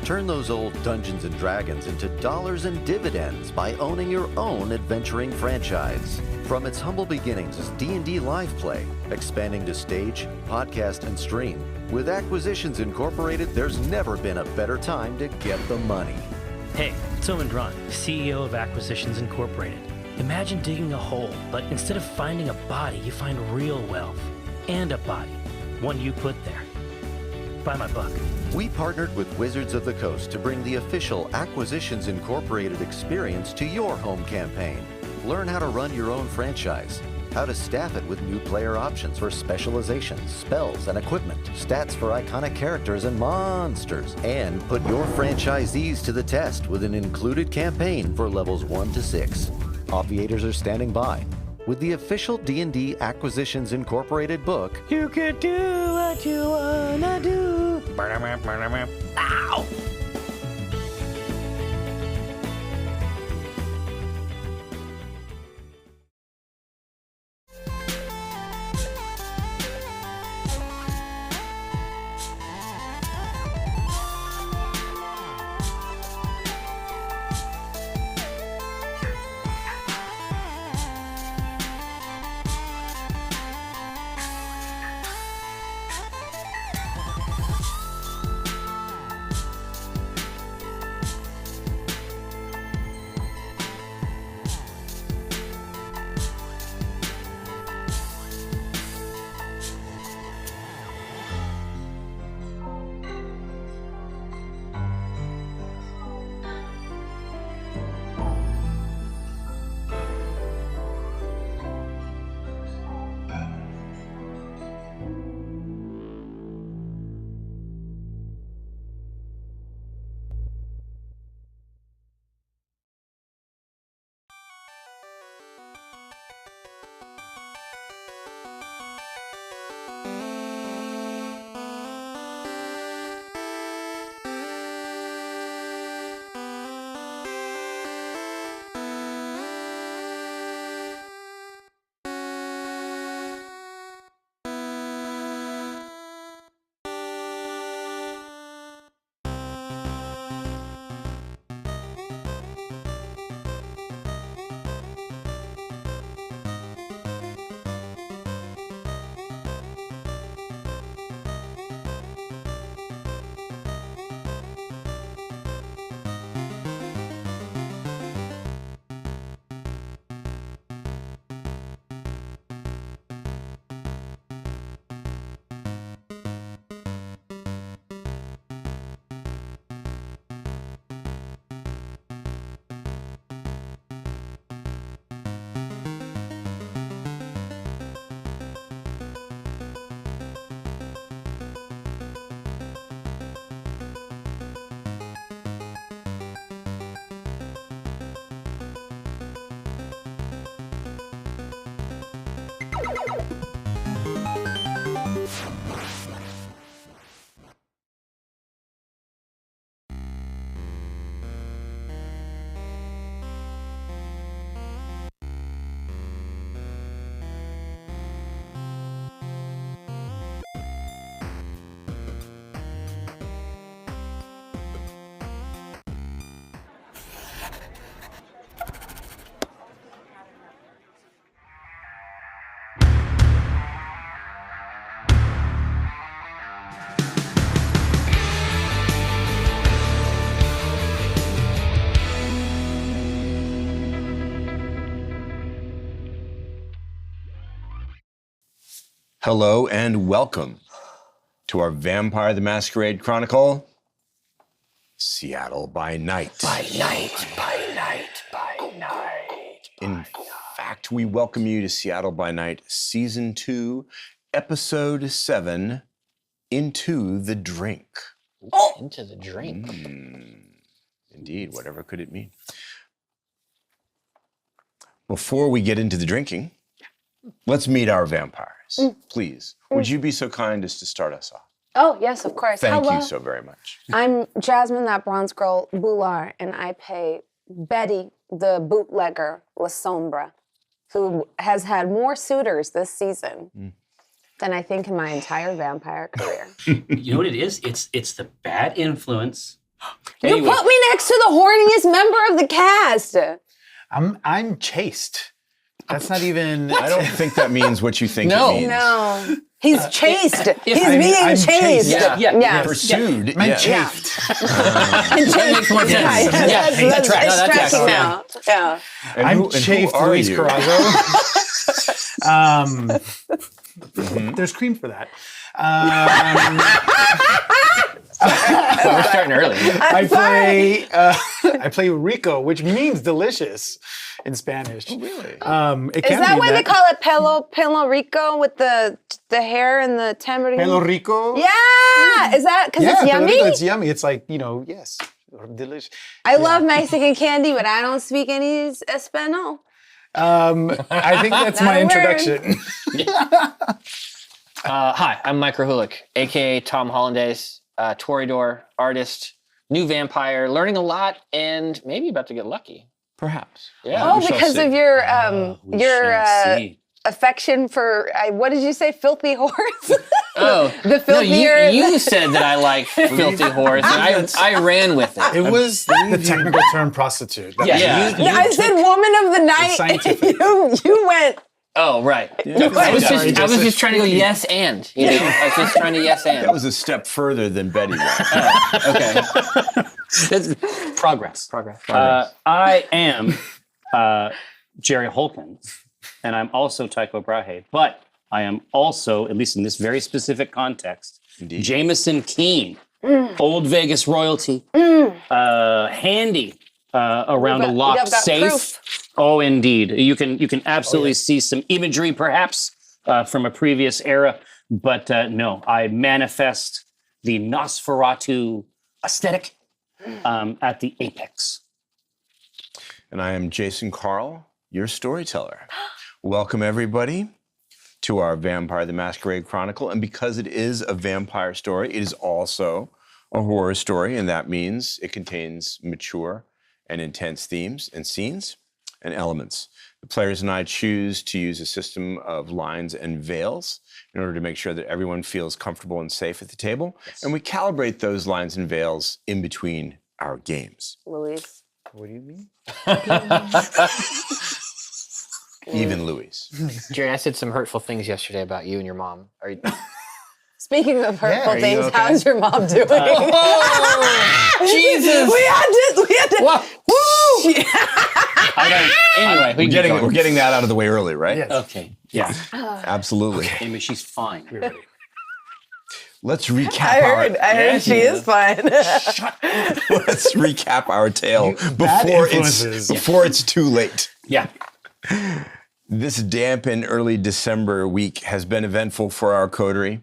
Turn those old Dungeons and Dragons into dollars and dividends by owning your own adventuring franchise. From its humble beginnings as D&D Live Play, expanding to stage, podcast, and stream, with Acquisitions Incorporated, there's never been a better time to get the money. Hey, it's Owen Drawn, CEO of Acquisitions Incorporated. Imagine digging a hole, but instead of finding a body, you find real wealth. And a body. One you put there. Buy my book. We partnered with Wizards of the Coast to bring the official Acquisitions Incorporated experience to your home campaign. Learn how to run your own franchise, how to staff it with new player options for specializations, spells, and equipment, stats for iconic characters and monsters, and put your franchisees to the test with an included campaign for levels 1 to 6. Obviators are standing by. With the official D&D Acquisitions Incorporated book, you can do what you wanna do. Ow! Hello and welcome to our Vampire the Masquerade Chronicle, Seattle by Night. By night, by night, by night. In fact, we welcome you to Seattle by Night, Season 2, Episode 7, Into the Drink. Oh! Into the drink. Indeed, whatever could it mean? Before we get into the drinking, let's meet our vampires. Please, would you be so kind as to start us off? Oh, yes, of course. Thank Hello. you so very much. I'm Jasmine, that bronze girl, Boulard, and I play Betty, the bootlegger, La Sombra, who has had more suitors this season than I think in my entire vampire career. You know what it is? It's the bad influence You Anyway. put me next to the horniest member of the cast. I'm chaste. That's not even. I don't think that means what you think No. it means. No. He's chased. He's I'm being chased. chased. Yeah. Pursued. I'm yeah. chafed. That makes more sense. Yeah, that's that tracks. it's No, that tracks. tracking Yeah. now. Yeah. And I'm who- and who chafed, are Luis you? Carrazzo. There's cream for that. So we're starting early. I play Rico, which means delicious in Spanish. Really? It Is can that mean why they call it pelo rico with the hair and the tamarind? Pelo Rico? Yeah. Is that because Yeah, it's Pelo yummy? Rico, it's yummy. It's like, yes, delicious. I love Mexican candy, but I don't speak any Espanol. I think that's my Not a word. introduction. Hi, I'm Mike Rahulik, aka Tom Hollandaise, Toreador, artist, new vampire, learning a lot, and maybe about to get lucky. Perhaps. Yeah. Oh, shall because see. of your We shall see. affection for what did you say? Filthy horse. Oh, The no, filthier. you said that I like filthy horse, and I ran with it. It was the technical term prostitute. That Yeah. was- Yeah, I said woman of the night. scientific. You went. Oh, right. you I was went- just trying to go yes and. You know, I was just trying to yes and. That was a step further than Betty went. Okay. That's progress. Progress. I am Jerry Holkins, and I'm also Tycho Brahe, but I am also, at least in this very specific context, Indeed. Jameson Keene, old Vegas royalty, handy around a You've locked got safe. proof. Oh, indeed. You can absolutely see some imagery, perhaps, from a previous era, but no, I manifest the Nosferatu aesthetic at the apex. And I am Jason Carl, your storyteller. Welcome, everybody, to our Vampire the Masquerade Chronicle. And because it is a vampire story, it is also a horror story, and that means it contains mature and intense themes and scenes and elements. The players and I choose to use a system of lines and veils in order to make sure that everyone feels comfortable and safe at the table. And we calibrate those lines and veils in between our games. Luis. What do you mean? Even Louis. Jerry, I said some hurtful things yesterday about you and your mom. Are you... Speaking of hurtful are you things, okay? how's your mom doing? Jesus! We had to. Whoa. Woo! Anyway, we can keep going. We're getting that out of the way early, right? Yes. Okay, yeah. Absolutely. Amy, she's fine. Let's recap I heard Yeah, she is fine. let's recap our tale bad it's influences. before it's too late. Yeah. This damp and early December week has been eventful for our coterie.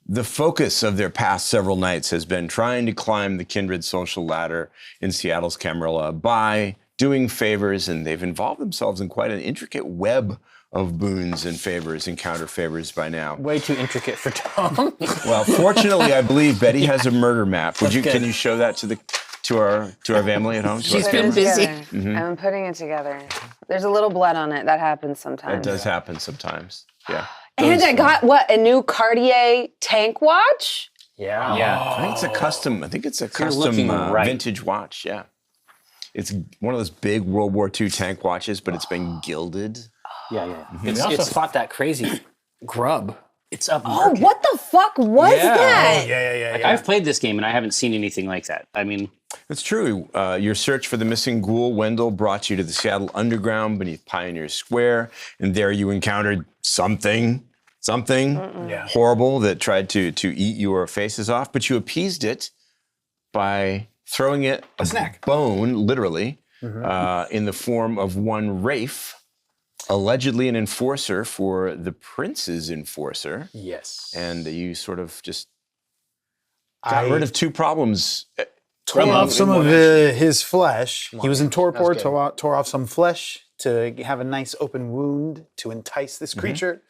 The focus of their past several nights has been trying to climb the kindred social ladder in Seattle's Camarilla by doing favors, and they've involved themselves in quite an intricate web of boons and favors and counter favors by now. Way too intricate for Tom. Well, fortunately, I believe Betty has a murder map. good. Can you show that to our family at home? To She's our been family? busy. I've been putting it together. There's a little blood on it. That happens sometimes. That does happen sometimes. Yeah. And I got a new Cartier tank watch? Yeah. Yeah. I think it's a custom. I think it's a custom looking right. vintage watch. Yeah. It's one of those big World War II tank watches, but it's been gilded. Yeah. We also fought that crazy grub. It's up. Oh, what the fuck was Yeah. that? Yeah. I've played this game and I haven't seen anything like that. I mean, It's true. Your search for the missing ghoul, Wendell, brought you to the Seattle Underground beneath Pioneer Square, and there you encountered something horrible that tried to eat your faces off, but you appeased it by throwing it a snack. bone, literally, in the form of one Rafe, allegedly an enforcer for the prince's enforcer, Yes. and you sort of just got rid of two problems. Tore off some of his flesh. He was in torpor, good. tore off some flesh to have a nice open wound to entice this creature.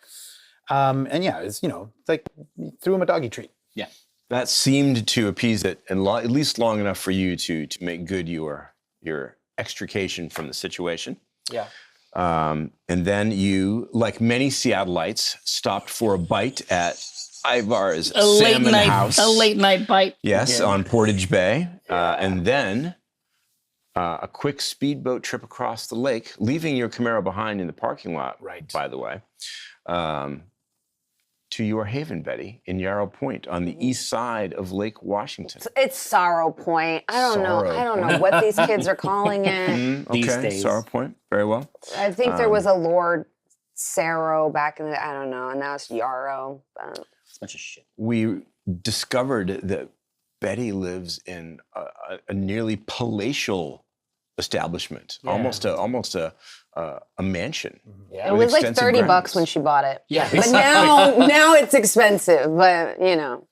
And yeah, it's like you threw him a doggy treat. yeah. That seemed to appease it, and at least long enough for you to make good your extrication from the situation. Yeah. And then you, like many Seattleites, stopped for a bite at Ivar's A late Salmon night, House. a late night bite. Yes, on Portage Bay. And then a quick speedboat trip across the lake, leaving your Camaro behind in the parking lot, Right. by the way, to your haven, Betty, in Yarrow Point on the east side of Lake Washington. It's Sorrow Point. I don't know. Sorrow I don't know Point. what these kids are calling it. Okay, These days. Sorrow Point. Very well. I think there was a Lord Sarrow back in the, I don't know, and now it's Yarrow. It's a bunch of shit. We discovered that Betty lives in a nearly palatial establishment, almost a mansion. It with was like extensive $30 grounds. when she bought it. Yeah. But now it's expensive. But you know,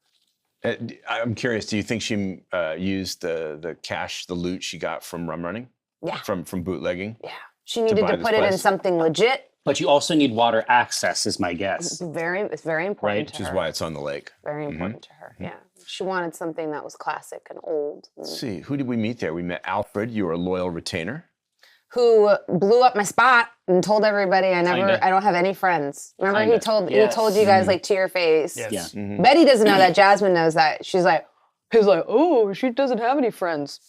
I'm curious. Do you think she used the cash, the loot she got from rum running? Yeah. From bootlegging. yeah, she needed buy to this put it in place? something legit. But you also need water access, is my guess. It's very important Right, to Which is her. why it's on the lake. Very important to her. Yeah, she wanted something that was classic and old. Let's see. Who did we meet there? We met Alfred. You were a loyal retainer. Who blew up my spot and told everybody I Kinda. don't have any friends. Remember he Yes. told you guys like to your face. Yes. Yeah. Betty doesn't know that. Jasmine knows that. She's like, oh, she doesn't have any friends.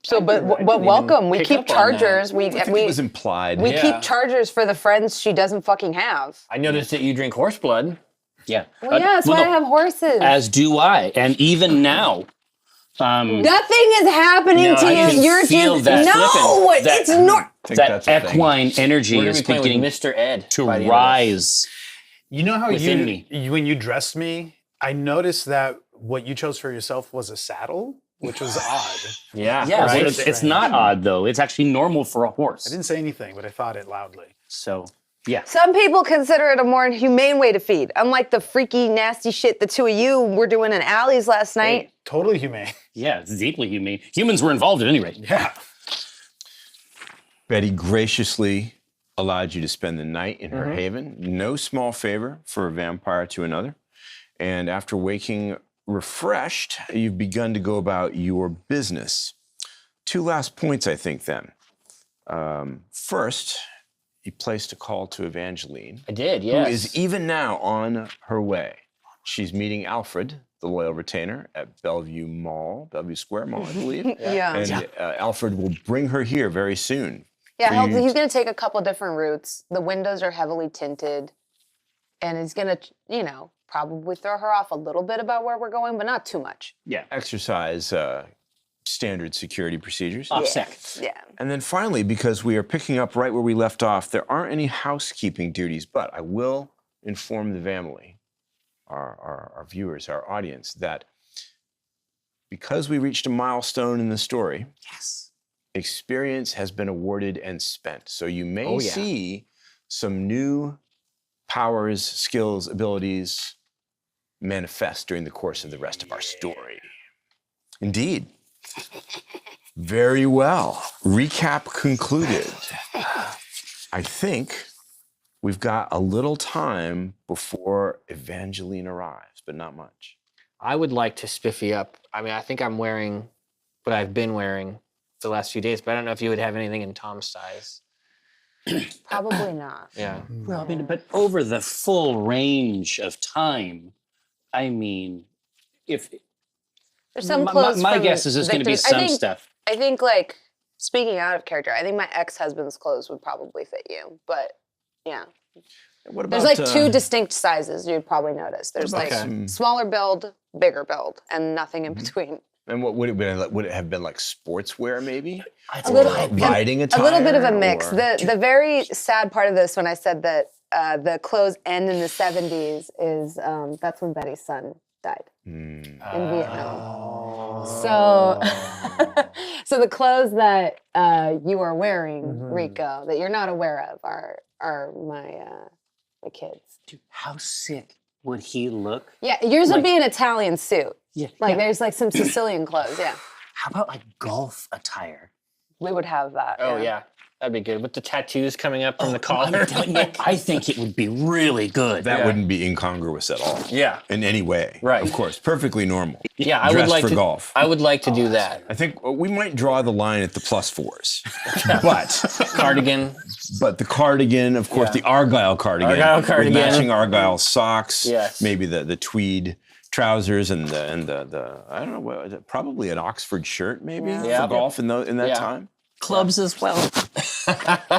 So, but welcome. We pick keep up on chargers. We I think it was implied. we Yeah. keep chargers for the friends she doesn't fucking have. I noticed that you drink horse blood. Yeah. Well, yeah, that's why I have horses. As do I. And even now, Nothing is happening No, to I you. can You're feel just that no. flipping. That- It's not. I think that that's a thing. equine energy We're gonna is be playing beginning with Mr. Ed to by the end of this. rise. You know how Within me. when you dressed me, I noticed that what you chose for yourself was a saddle, which was odd. Yeah. Yeah, Right. it's not odd though. It's actually normal for a horse. I didn't say anything, but I thought it loudly. So, yeah. Some people consider it a more humane way to feed, unlike the freaky, nasty shit the two of you were doing in alleys last night. Totally humane. Yeah, it's deeply humane. Humans were involved at any rate. Yeah. Betty graciously allowed you to spend the night in her haven. No small favor for a vampire to another. And after waking refreshed, you've begun to go about your business. Two last points, I think, then. First, you placed a call to Evangeline, I did, who yes. is even now on her way. She's meeting Alfred, the loyal retainer, at Bellevue Square Mall, I believe. Yeah. And Alfred will bring her here very soon. Yeah, for you he's going to take a couple different routes. The windows are heavily tinted, and he's going to, probably throw her off a little bit about where we're going, but not too much. Yeah. Exercise standard security procedures. OPSEC. Yeah. And then finally, because we are picking up right where we left off, there aren't any housekeeping duties, but I will inform the family, our viewers, our audience, that because we reached a milestone in the story, Yes. experience has been awarded and spent. So you may Oh, yeah. see some new powers, skills, abilities manifest during the course of the rest of our story. Indeed. Very well. Recap concluded. I think we've got a little time before Evangeline arrives, but not much. I would like to spiffy up. I mean, I think I'm wearing what I've been wearing the last few days, but I don't know if you would have anything in Tom's size. Probably not. Yeah. Well, I mean, but over the full range of time, I mean, if There's some my, clothes. my from guess is there's going to be Victor's- some stuff. I think, like, speaking out of character, I think my ex-husband's clothes would probably fit you. But, yeah. What There's like two distinct sizes you'd probably notice. There's about like some- smaller build, bigger build, and nothing in between. And what would it be? Would it have been like sportswear, maybe? I'd A say little- probably- Riding attire? A little bit of a mix. or- The very sad part of this, when I said that the clothes end in the 70s, is that's when Betty's son died Hmm. in Vietnam. So, so the clothes that you are wearing, Rico, that you're not aware of, are my kids. Dude, how sick would he look? Yeah, yours would be an Italian suit. Yeah. Like there's like some Sicilian clothes. Yeah. How about like golf attire? We would have that. Oh yeah, that'd be good with the tattoos coming up from the collar. I think it would be really good. That wouldn't be incongruous at all. Yeah. In any way. Right. Of course. Perfectly normal. Yeah, I would Dressed like for to. golf. I would like to do that. I think we might draw the line at the +4s. but Cardigan. the cardigan, of course, the Argyle cardigan. Argyle cardigan. With matching Argyle socks. Yes. Maybe the tweed trousers and the I don't know what, probably an Oxford shirt maybe Yeah. for golf in that Yeah. time. Clubs as well.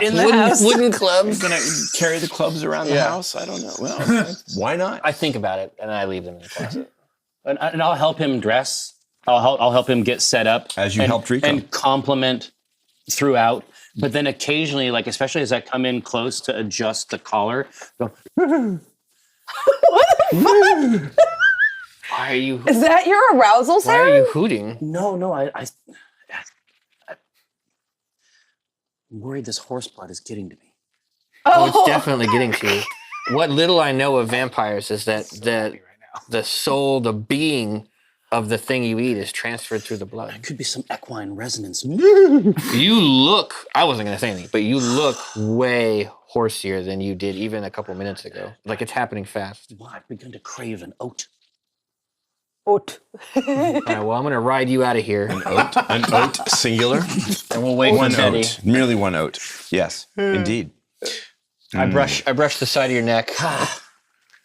In the house. Wooden clubs. Gonna carry the clubs around the house? I don't know. Well, why not? I think about it and I leave them in the closet. And I'll help him dress. I'll help him get set up. As you helped Rico. And compliment throughout. But then occasionally, like especially as I come in close to adjust the collar, go, Why are you? Is that your arousal Why sound? are you hooting? no, I'm worried this horse blood is getting to me. Oh, it's definitely getting to you. What little I know of vampires is that the soul, the being of the thing you eat is transferred through the blood. Could be some equine resonance. You look, I wasn't going to say anything, but you look way horsier than you did even a couple minutes ago. Like it's happening fast. Well, I've begun to crave an oat. Oat. All right, well, I'm going to ride you out of here An oat singular. and we'll wait for One Betty. oat. Merely one oat. Yes, indeed. I brush the side of your neck.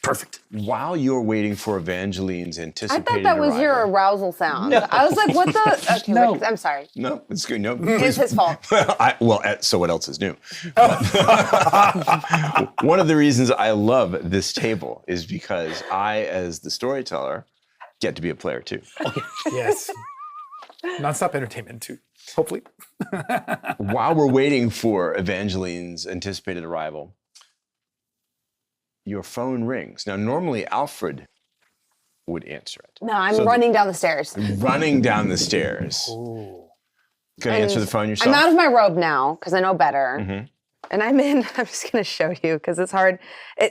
Perfect. While you're waiting for Evangeline's I anticipated thought that was arrival. your arousal sound. I was like, what the? Okay, No. Rick, I'm sorry. No, it's good. No, It's his fault. So what else is new? One of the reasons I love this table is because I, as the storyteller, get to be a player too. Yes. Nonstop entertainment too. Hopefully. While we're waiting for Evangeline's anticipated arrival, your phone rings. Now, normally Alfred would answer it. No, I'm So running down the stairs. Running down the stairs. Gonna answer the phone yourself? I'm out of my robe now because I know better. Mm-hmm. And I'm in, I'm just going to show you because it's hard.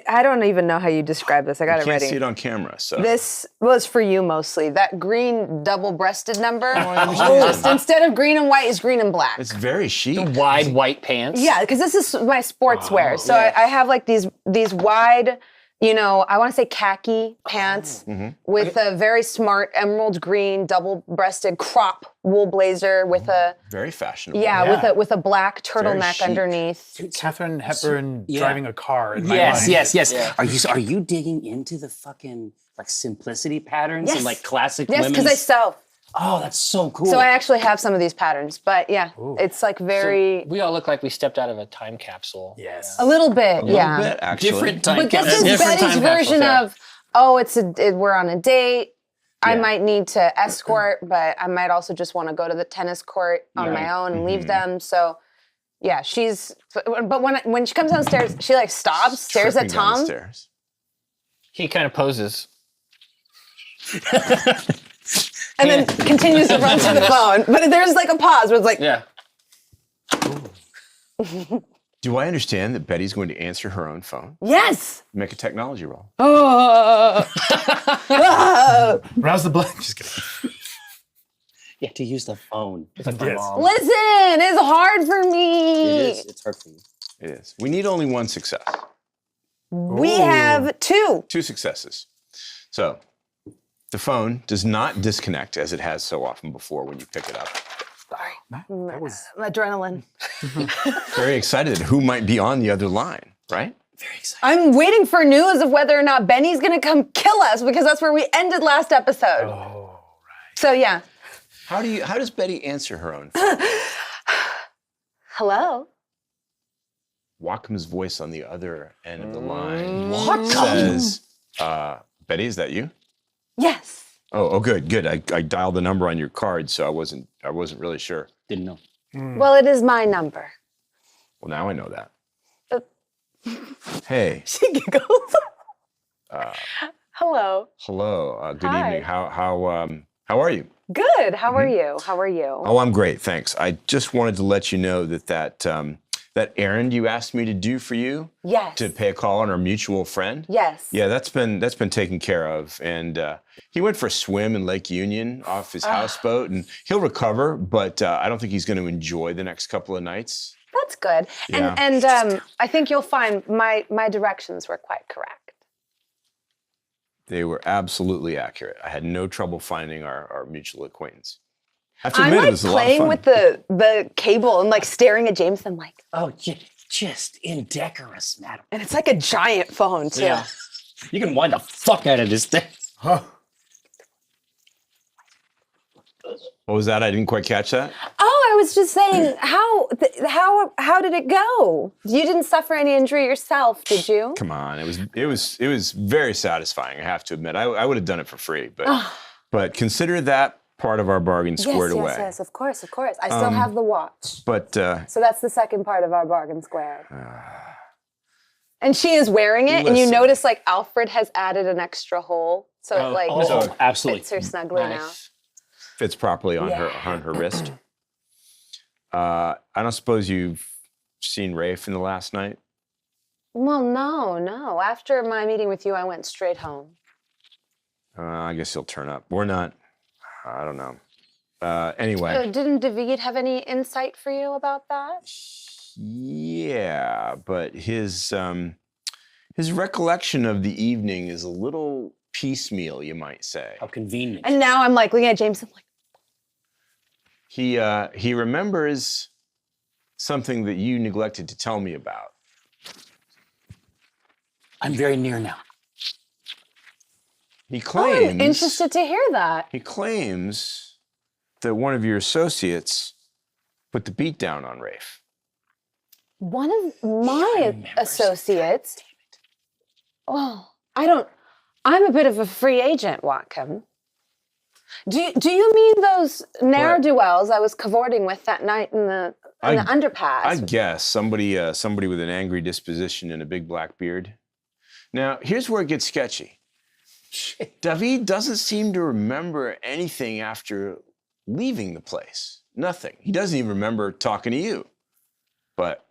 I don't even know how you describe this. I got it Can't ready. see it on camera, so. This was for you mostly. That green double-breasted number. I understand. Just instead of green and white, is green and black. It's very chic. Wide white pants. Yeah, because this is my sportswear. So I have like these wide, I want to say khaki pants with a very smart emerald green double-breasted crop wool blazer with a Very fashionable. with a black turtleneck chic. underneath. Catherine Hepburn Yeah. driving a car in my Yes, mind. yes. Yeah. Are you digging into the fucking like simplicity patterns Yes. and like classic Yes, because I women's? sew. Oh, that's so cool. So I actually have some of these patterns, but yeah, it's like very We all look like we stepped out of a time capsule. Yes. a little bit, A little yeah. bit, actually. different time But this capsule. is Different Betty's time capsules, version yeah. of, we're on a date. I Yeah. might need to escort, but I might also just want to go to the tennis court on my own and leave them. So, yeah, but when she comes downstairs, she like stops, stares at Tripping down the Tom. stairs. He kind of poses. And then continues to run to the phone. But there's like a pause where it's like, Yeah. Do I understand that Betty's going to answer her own phone? yes. Make a technology roll. Oh. Rouse the blood. Just kidding. Yeah, to use the phone. It's like my Yes. mom. Listen, it's hard for me. It is. It's hard for you. It is. We need only one success. We have two. 2 successes. So the phone does not disconnect as it has so often before when you pick it up. Adrenaline. Very excited who might be on the other line, right? Very excited. I'm waiting for news of whether or not Benny's gonna come kill us because that's where we ended last episode. Oh, right. So yeah. How does Betty answer her own phone? Hello? Wackham's voice on the other end of the line says, Betty, is that you? Yes. Oh, good. I dialed the number on your card, so I wasn't really sure. Didn't know. Well, it is my number. Well, now I know that. Hey, She giggles. Hello. hello. Good Hi. evening. How are you? Good. How are you? How are you? Oh, I'm great, thanks. I just wanted to let you know that that errand you asked me to do for you, Yes. to pay a call on our mutual friend. Yes. Yeah, that's been taken care of. And he went for a swim in Lake Union off his houseboat, and he'll recover, but I don't think he's going to enjoy the next couple of nights. That's good. Yeah. And I think you'll find my directions were quite correct. They were absolutely accurate. I had no trouble finding our mutual acquaintance. I have to I'm admit, it like was a lot of playing fun. with the cable and like staring at James. I'm like, Oh, just indecorous, madam. and it's like a giant phone too. Yeah. You can wind the fuck out of this thing. What was that? I didn't quite catch that. Oh, I was just saying, how did it go? You didn't suffer any injury yourself, did you? Come on, it was very satisfying. I have to admit, I would have done it for free, but consider that part of our bargain squared away. Yes, of course. I still have the watch. But So that's the second part of our bargain squared. And she is wearing it, and you Listen. notice like Alfred has added an extra hole, so it like Oh, absolutely. fits her snugly fits properly on her wrist. I don't suppose you've seen Rafe in the last night. now. Well, no. After my meeting with you, I went straight home. I guess he'll turn up. Or not. I don't know. Anyway. Didn't David have any insight for you about that? Yeah, but his recollection of the evening is a little piecemeal, you might say. How convenient. And now I'm like looking at James. I'm like, He remembers something that you neglected to tell me about. I'm very near now. He oh, claims I'm interested to hear that. he claims that one of your associates put the beat down on Rafe. One of my associates. Oh, I'm a bit of a free agent, Watcom. Do you mean those ne'er-do-wells I was cavorting with that night in the underpass? I guess somebody with an angry disposition and a big black beard. Now, here's where it gets sketchy. David doesn't seem to remember anything after leaving the place. Nothing. He doesn't even remember talking to you. But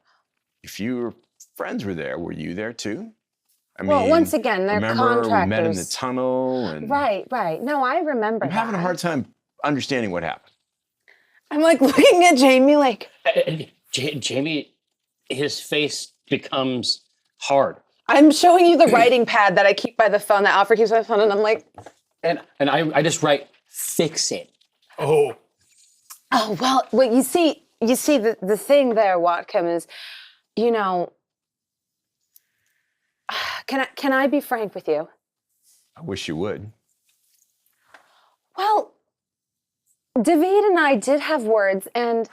if your friends were there, were you there too? I well, once again, they're remember contractors. we met in the tunnel and Right. No, I remember I'm having a hard time understanding what happened. I'm like looking at Jamie like, Jamie, his face becomes hard. I'm showing you the writing pad that I keep by the phone, that Alfred keeps by the phone, and I'm like, And I just write, fix it. oh, well, you see the thing there, Watcom, is, you know, can I be frank with you? I wish you would. Well, David and I did have words, and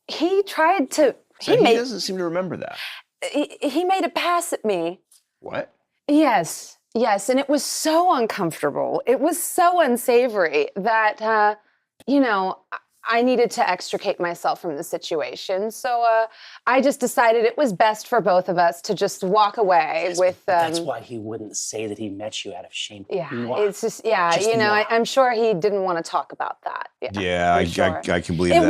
he tried to. So he doesn't seem to remember that. He made a pass at me. What? Yes, and it was so uncomfortable. It was so unsavory that, you know, I needed to extricate myself from the situation. So I just decided it was best for both of us to just walk away with. That's why he wouldn't say that he met you out of shame. Yeah, Mwah. it's just Just you know, mwah. I'm sure he didn't want to talk about that. Yeah, for sure. I can believe It that.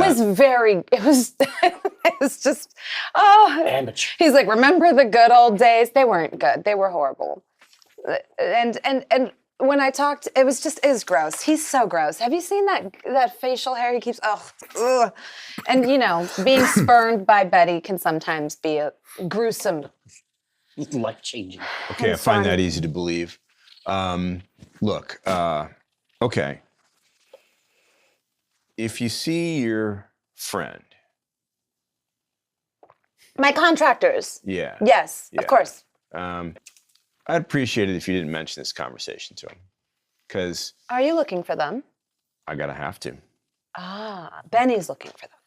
was just, oh. Amateur. He's like, remember the good old days? They weren't good. They were horrible. And when I talked, it was gross. He's so gross. Have you seen that facial hair he keeps? Ugh. And you know, being spurned by Betty can sometimes be a gruesome. Life changing. Okay, I find that easy to believe. Look, okay. If you see your friend, My contractors. yeah, Yes, Yeah. of course. I'd appreciate it if you didn't mention this conversation to him, because Are you looking for them? I gotta have to. Benny's looking for them.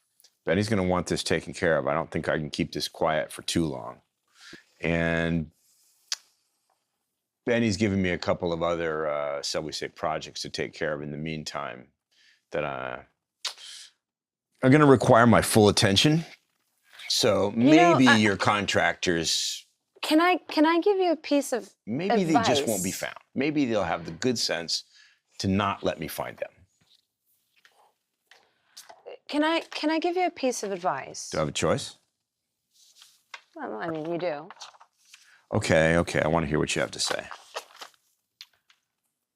Benny's gonna want this taken care of. I don't think I can keep this quiet for too long. And Benny's given me a couple of other, shall we say, projects to take care of in the meantime that are gonna require my full attention. So maybe your contractors, Can I give you a piece of maybe they just won't be advice? found. Maybe they'll have the good sense to not let me find them. Can I give you a piece of advice? Do I have a choice? Well, I mean, you do. Okay. I want to hear what you have to say.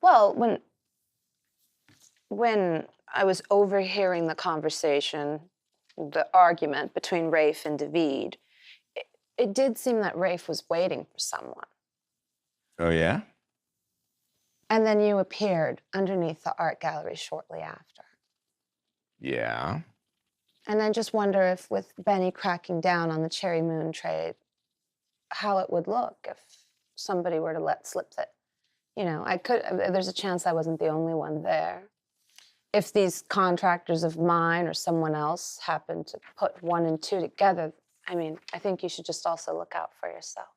Well, when I was overhearing the conversation, the argument between Rafe and David, it did seem that Rafe was waiting for someone. Oh, yeah? And then you appeared underneath the art gallery shortly after. Yeah. And then just wonder if, with Benny cracking down on the Cherry Moon trade, how it would look if somebody were to let slip that, there's a chance I wasn't the only one there. If these contractors of mine or someone else happened to put 1 and 2 together, I mean, I think you should just also look out for yourself.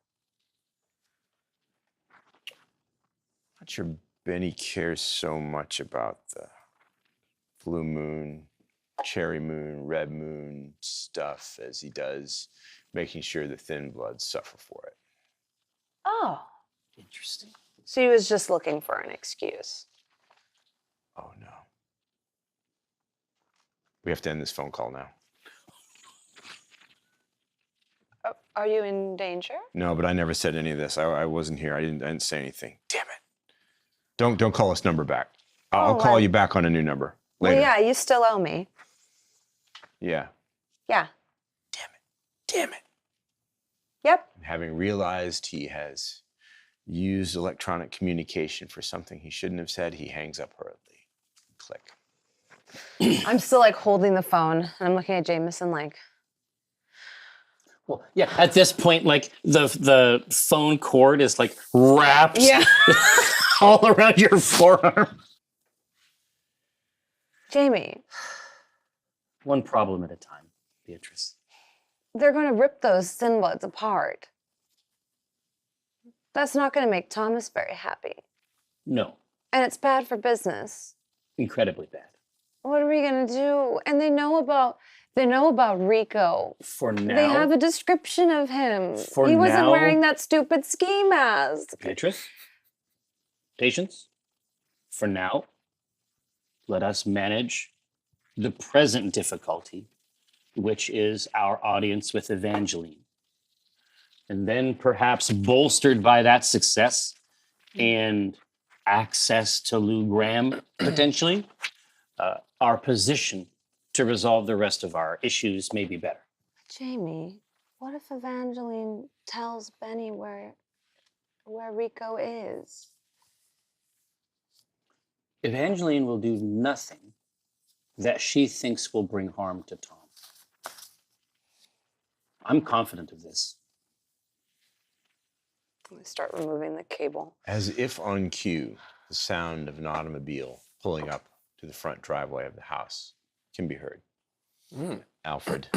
Not sure Benny cares so much about the blue moon, cherry moon, red moon stuff as he does making sure the thin bloods suffer for it. Oh, Interesting. so he was just looking for an excuse. Oh, no. We have to end this phone call now. Are you in danger? No, but I never said any of this. I wasn't here. I didn't say anything. Damn it. Don't call this number back. I'll call you back on a new number later. Well, yeah, you still owe me. Yeah. Yeah. Damn it. Yep. Having realized he has used electronic communication for something he shouldn't have said, he hangs up hurriedly. Click. I'm still like holding the phone and I'm looking at Jameson like, Well, yeah. At this point, like the phone cord is like wrapped all around your forearm. Jamie, One problem at a time, Beatrice. they're going to rip those thin bloods apart. That's not going to make Thomas very happy. No, And it's bad for business. incredibly bad. What are we going to do? And they know about Rico. For now, They have a description of him. For He wasn't now- wearing that stupid ski mask. Beatrice, patience. For now, let us manage the present difficulty, which is our audience with Evangeline. And then perhaps bolstered by that success and access to Lou Graham, potentially, our position to resolve the rest of our issues may be better. Jamie, what if Evangeline tells Benny where Rico is? Evangeline will do nothing that she thinks will bring harm to Tom. I'm confident of this. I start removing the cable. As if on cue, the sound of an automobile pulling up to the front driveway of the house can be heard. Alfred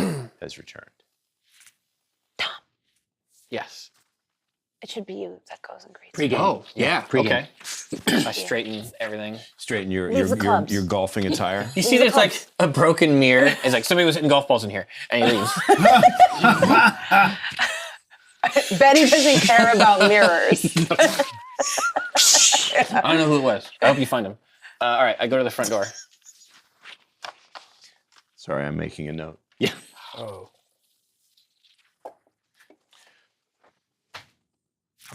has returned. Yes. It should be you that goes and greets. Pre-game. Oh, yeah. Pre-game. Okay. I straighten everything. Straighten your Leave the clubs. your golfing attire. You see, there's like a broken mirror. It's like somebody was hitting golf balls in here, and he leaves. Betty doesn't care about mirrors. I don't know who it was. I hope you find him. All right, I go to the front door. Sorry, I'm making a note. Yeah. Oh.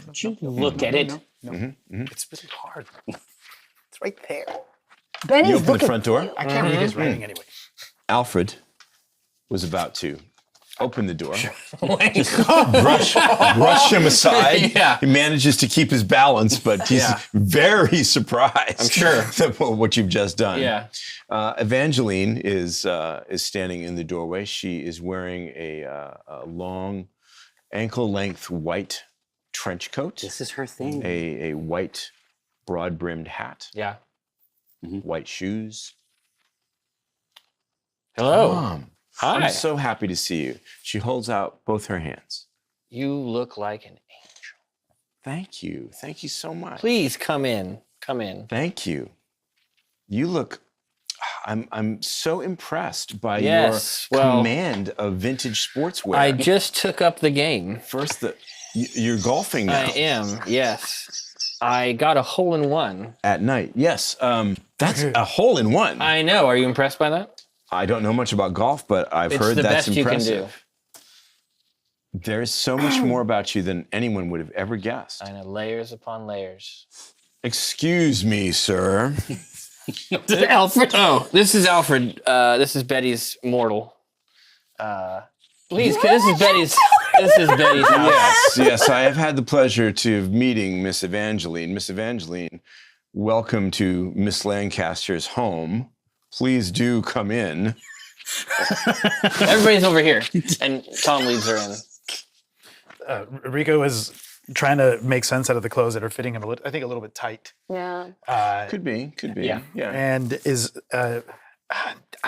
Did you look at it? No. It's really hard. It's right there. Benny's You open the looking. front door. I can't read his writing anyway. Alfred was about to open the door. Wait. Brush him aside. Yeah. He manages to keep his balance, but he's very surprised. I'm sure. at what you've just done. Yeah. Evangeline is standing in the doorway. She is wearing a long, ankle-length white trench coat, This is her thing. a white, broad-brimmed hat, Yeah. white shoes. Hello. Mom, Hi. I'm so happy to see you. She holds out both her hands. You look like an angel. Thank you. Thank you so much. Please come in. Come in. Thank you. You look. I'm so impressed by Yes, your well, command of vintage sportswear. I just took up the game. First, you're golfing now I am. Yes. I got a hole in one. at night. Yes, that's a hole in one. I know. Are you impressed by that? I don't know much about golf, but I've It's heard the that's best you can impressive. do. There's so much more about you than anyone would have ever guessed. I know, layers upon layers. Excuse me, sir. Alfred. Oh, this is Alfred. This is Betty's mortal. Please, this is Betty's. This is Betty's house. Yes, I have had the pleasure of meeting Miss Evangeline. Miss Evangeline, welcome to Miss Lancaster's home. Please do come in. Everybody's over here, and Tom leads her in. Rico is trying to make sense out of the clothes that are fitting him, I think, a little bit tight. Yeah. Could be. Yeah. And is, I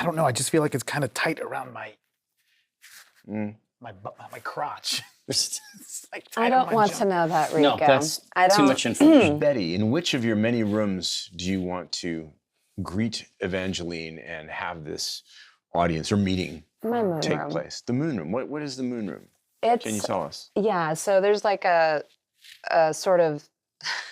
don't know, I just feel like it's kind of tight around my crotch. It's like tight I on don't my want junk. to know that, Rico. No, that's I don't, too much information. Betty, in which of your many rooms do you want to greet Evangeline and have this audience or meeting My moon take room. place? The moon room. What is the moon room? It's, Can you tell us? yeah, so there's like a sort of,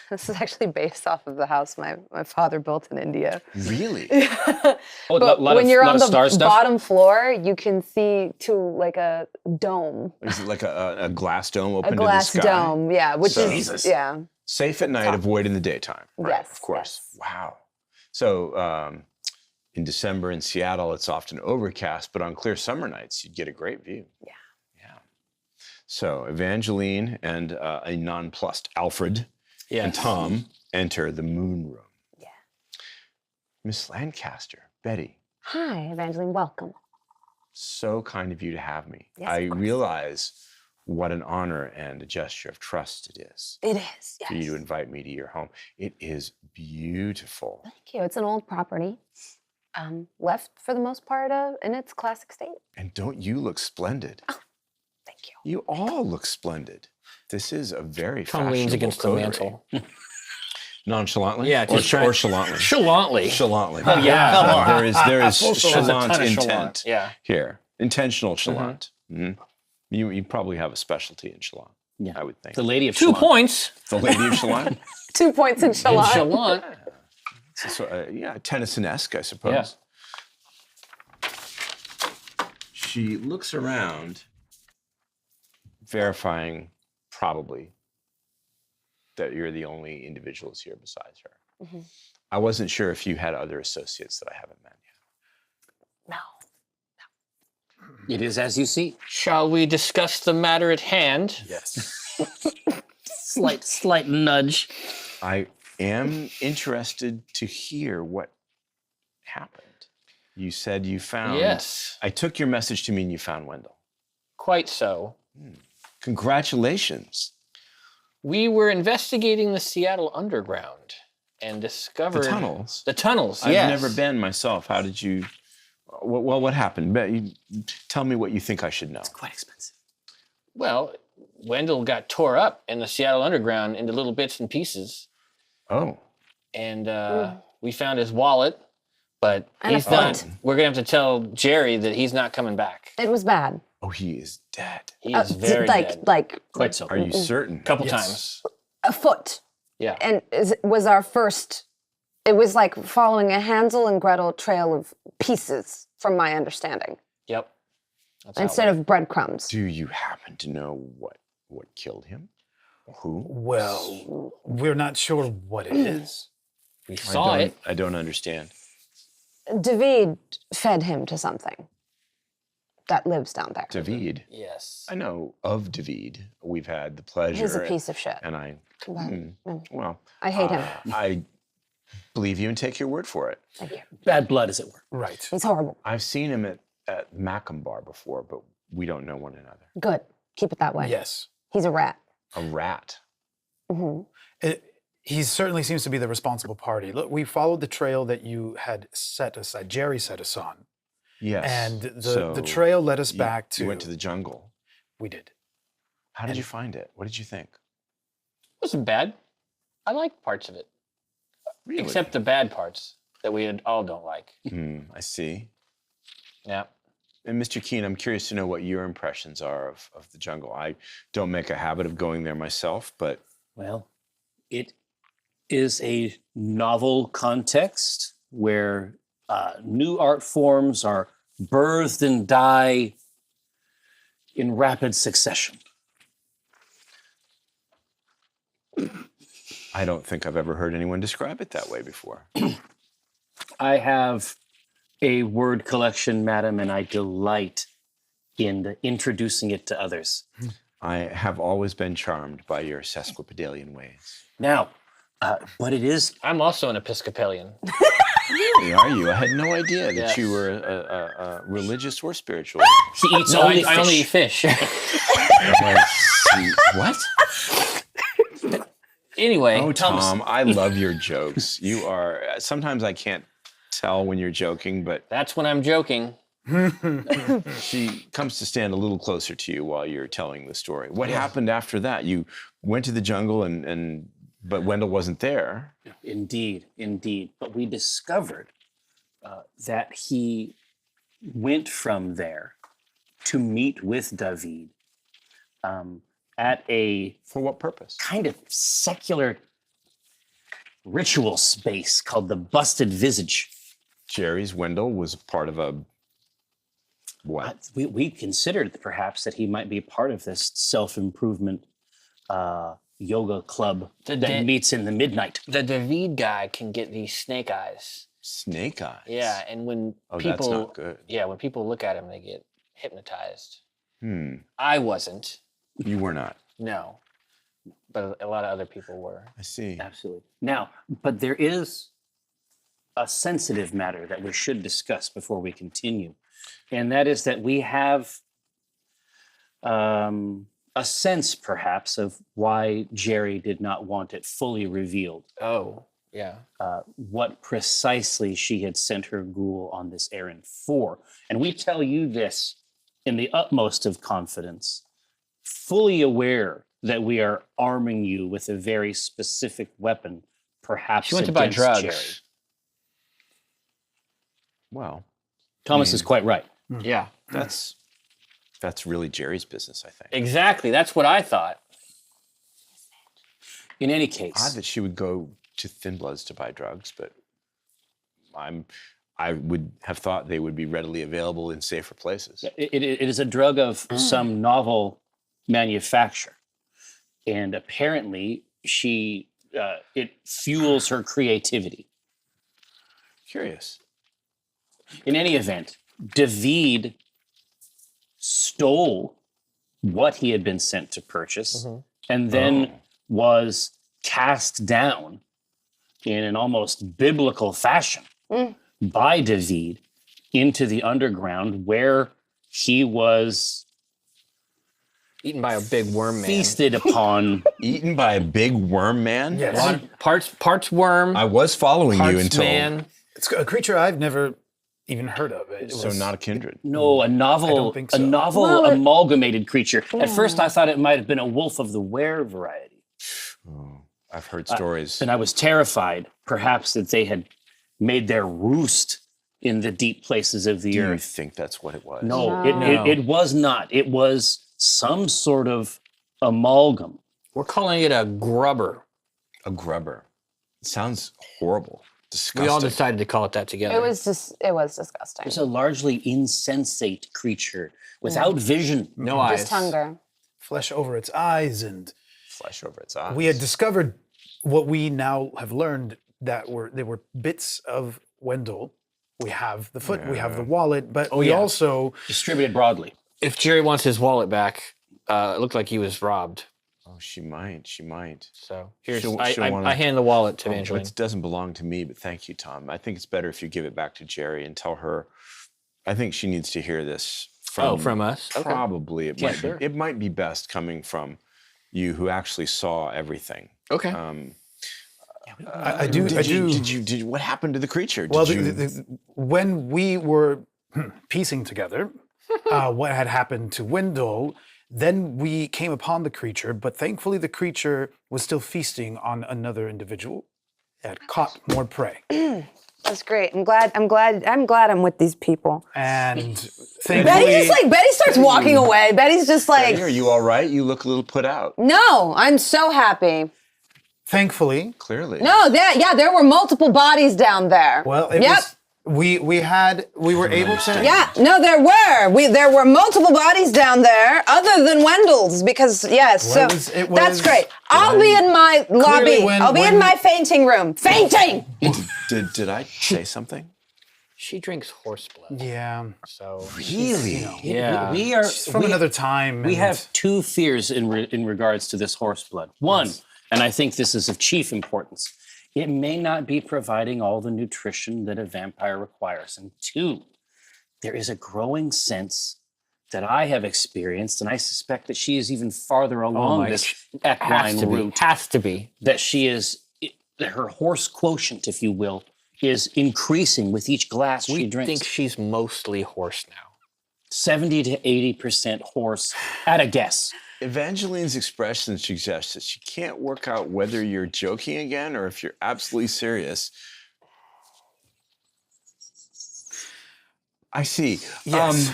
this is actually based off of the house my father built in India. Really? Oh, But lot when of, you're lot on of the star stuff. bottom floor, you can see to like a dome, Is it like a glass dome a open glass to the sky? dome, yeah, which So- is, Jesus. yeah. Safe at night, avoid in the daytime. Right, Yes, of course. yes. Wow. So in December in Seattle, it's often overcast, but on clear summer nights, you'd get a great view. Yeah. Yeah. So Evangeline and a nonplussed Alfred and Tom enter the moon room. Yeah. Miss Lancaster, Betty, Hi, Evangeline, welcome. so kind of you to have me. Yes, I of course. realize what an honor and a gesture of trust it is It is, for you to yes. invite me to your home. It is beautiful. Thank you. It's an old property, left for the most part in its classic state. And don't you look splendid? Thank you. You all look splendid. This is a very Tom fashionable leans against the coterie. mantle. Nonchalantly? Yeah, or, just try- or chalantly. Chalantly. Chalantly. Oh, yeah. Come on. There is There's a chalant ton of intent chalant, yeah. here. Intentional chalant. Mhm. You probably have a specialty in chalant, Yeah. I would think. The lady of 2 Shalom. points. The lady of chalant? 2 points in Shalon. Chalant. So, yeah, Tennyson-esque, I suppose. She looks around, verifying probably that you're the only individuals here besides her. Mhm. I wasn't sure if you had other associates that I haven't met yet. No. It is as you see. Shall we discuss the matter at hand? Yes. Slight nudge. I am interested to hear what happened. You said you found. Yes, I took your message to mean you found Wendell. quite so. Congratulations. We were investigating the Seattle Underground and discovered The tunnels. The tunnels, I've yes. never been myself. How did you? Well, what happened? Tell me what you think I should know. Quite expensive. Well, Wendell got tore up in the Seattle Underground into little bits and pieces, Oh, and we found his wallet, but And a he's not. foot. We're gonna have to tell Jerry that he's not coming back. It was bad. oh, he is dead. He is very like dead. like Quite so. Are you certain? Couple Yes. times. a foot. Yeah. And was our first. It was like following a Hansel and Gretel trail of pieces, from my understanding, Yep. That's how it instead went. of breadcrumbs. Do you happen to know what killed him? Who? Well, we're not sure what it is. We saw it. I don't understand. David fed him to something that lives down there. David. Yes. I know of David. We've had the pleasure. He's a piece of shit. And I, But, well, I hate him. I believe you and take your word for it. Thank you. Bad blood, as it were. Right. He's horrible. I've seen him at Macumbar before, but we don't know one another. Good. Keep it that way. Yes. He's a rat. A rat. Hmm. He certainly seems to be the responsible party. Look, we followed the trail that you had set aside. Jerry set us on, Yes. and the So trail led us you- back to. You went to the jungle. We did. How did you find it? What did you think? It wasn't bad. I liked parts of it, Really? except the bad parts that we all don't like. I see. Yeah. And Mr. Keene, I'm curious to know what your impressions are of the jungle. I don't make a habit of going there myself, but Well, it is a novel context where new art forms are birthed and die in rapid succession. I don't think I've ever heard anyone describe it that way before. I have a word collection, madam, and I delight in introducing it to others. I have always been charmed by your sesquipedalian ways. Now, but it is I'm also an Episcopalian. Really, are you? I had no idea that Yes. you were a religious or spiritual. he eats No, only I only eat fish. fish. What? Anyway, Oh, Thomas, Tom, I love your jokes. You are. Sometimes I can't tell when you're joking, but that's when I'm joking. she comes to stand a little closer to you while you're telling the story. What happened after that? You went to the jungle, but Wendell wasn't there. Indeed, indeed. But we discovered that he went from there to meet with David at a For what purpose? kind of secular ritual space called the Busted Visage. Jerry's Wendell was part of a what? We considered perhaps that he might be part of this self-improvement yoga club The that da- meets in the midnight. The David guy can get these snake eyes. Snake eyes. Yeah, and when Oh, people that's not good. Yeah, when people look at him, they get hypnotized. Hmm. I wasn't. You were not. No, but a lot of other people were. I see. Absolutely. Now, but there is a sensitive matter that we should discuss before we continue, and that is that we have a sense, perhaps, of why Jerry did not want it fully revealed. Oh, yeah. What precisely she had sent her ghoul on this errand for. And we tell you this in the utmost of confidence, fully aware that we are arming you with a very specific weapon, perhaps She went to buy against drugs. Jerry. Well, Thomas is quite right. Yeah, that's really Jerry's business, I think. exactly. That's what I thought. In any case, Odd that she would go to Thin Bloods to buy drugs, but I would have thought they would be readily available in safer places. it is a drug of some novel manufacture. And apparently it fuels her creativity. Curious. In any event, David stole what he had been sent to purchase and then was cast down in an almost biblical fashion by David into the underground, where he was Eaten by a big worm man. feasted upon. Eaten by a big worm man? Yes. Parts worm, I was following you parts until man. It's a creature I've never even heard of. It so was- not a kindred. No, a novel, don't think a so. novel Well, it- amalgamated creature. At first, I thought it might have been a wolf of the were variety, Oh, I've heard stories. and I was terrified, perhaps, that they had made their roost in the deep places of the Do you earth. think that's what it was? No, No. It was not. It was some sort of amalgam. We're calling it a grubber. A grubber. It sounds horrible. Disgusting. We all decided to call it that together. It was disgusting. It's a largely insensate creature without vision. no eyes. Just hunger. flesh over its eyes, and flesh over its eyes. we had discovered what we now have learned that they were bits of Wendell. We have the foot, we have the wallet, but we yeah. also Distributed broadly. If Jerry wants his wallet back, it looked like he was robbed. Oh, she might. She might. So here's She'll I wanna- hand the wallet to Oh, Evangeline. it doesn't belong to me, but thank you, Tom. I think it's better if you give it back to Jerry and tell her. I think she needs to hear this from. From us. Okay. Probably it Yeah, might sure. be. It might be best coming from you, who actually saw everything. Okay. I do. Did you? What happened to the creature? Well, Did you, when we were piecing together what had happened to Wendell, then we came upon the creature, but thankfully the creature was still feasting on another individual. It had caught more prey. That's great. I'm glad I'm with these people. And Betty thankfully, Betty starts walking away. Betty's just like, are you all right? You look a little put out. no, I'm so happy. thankfully, Clearly. No, there were multiple bodies down there. well, it Yep. was We were able to. Yeah, no, there were multiple bodies down there other than Wendell's because yes, Well, so it that's was- great. I'll be in my lobby. when- I'll be in when- my fainting room. Fainting. Did I say something? She drinks horse blood. Yeah. So Really? yeah. We are It's from we- another time. We and- have two fears in regards to this horse blood. One, and I think this is of chief importance, it may not be providing all the nutrition that a vampire requires. And two, there is a growing sense that I have experienced, and I suspect that she is even farther along this equine route, Has to be. that she is, that her horse quotient, if you will, is increasing with each glass she We drinks. think she's mostly horse now. 70 to 80% horse at a guess. Evangeline's expression suggests that she can't work out whether you're joking again or if you're absolutely serious. I see. Yes.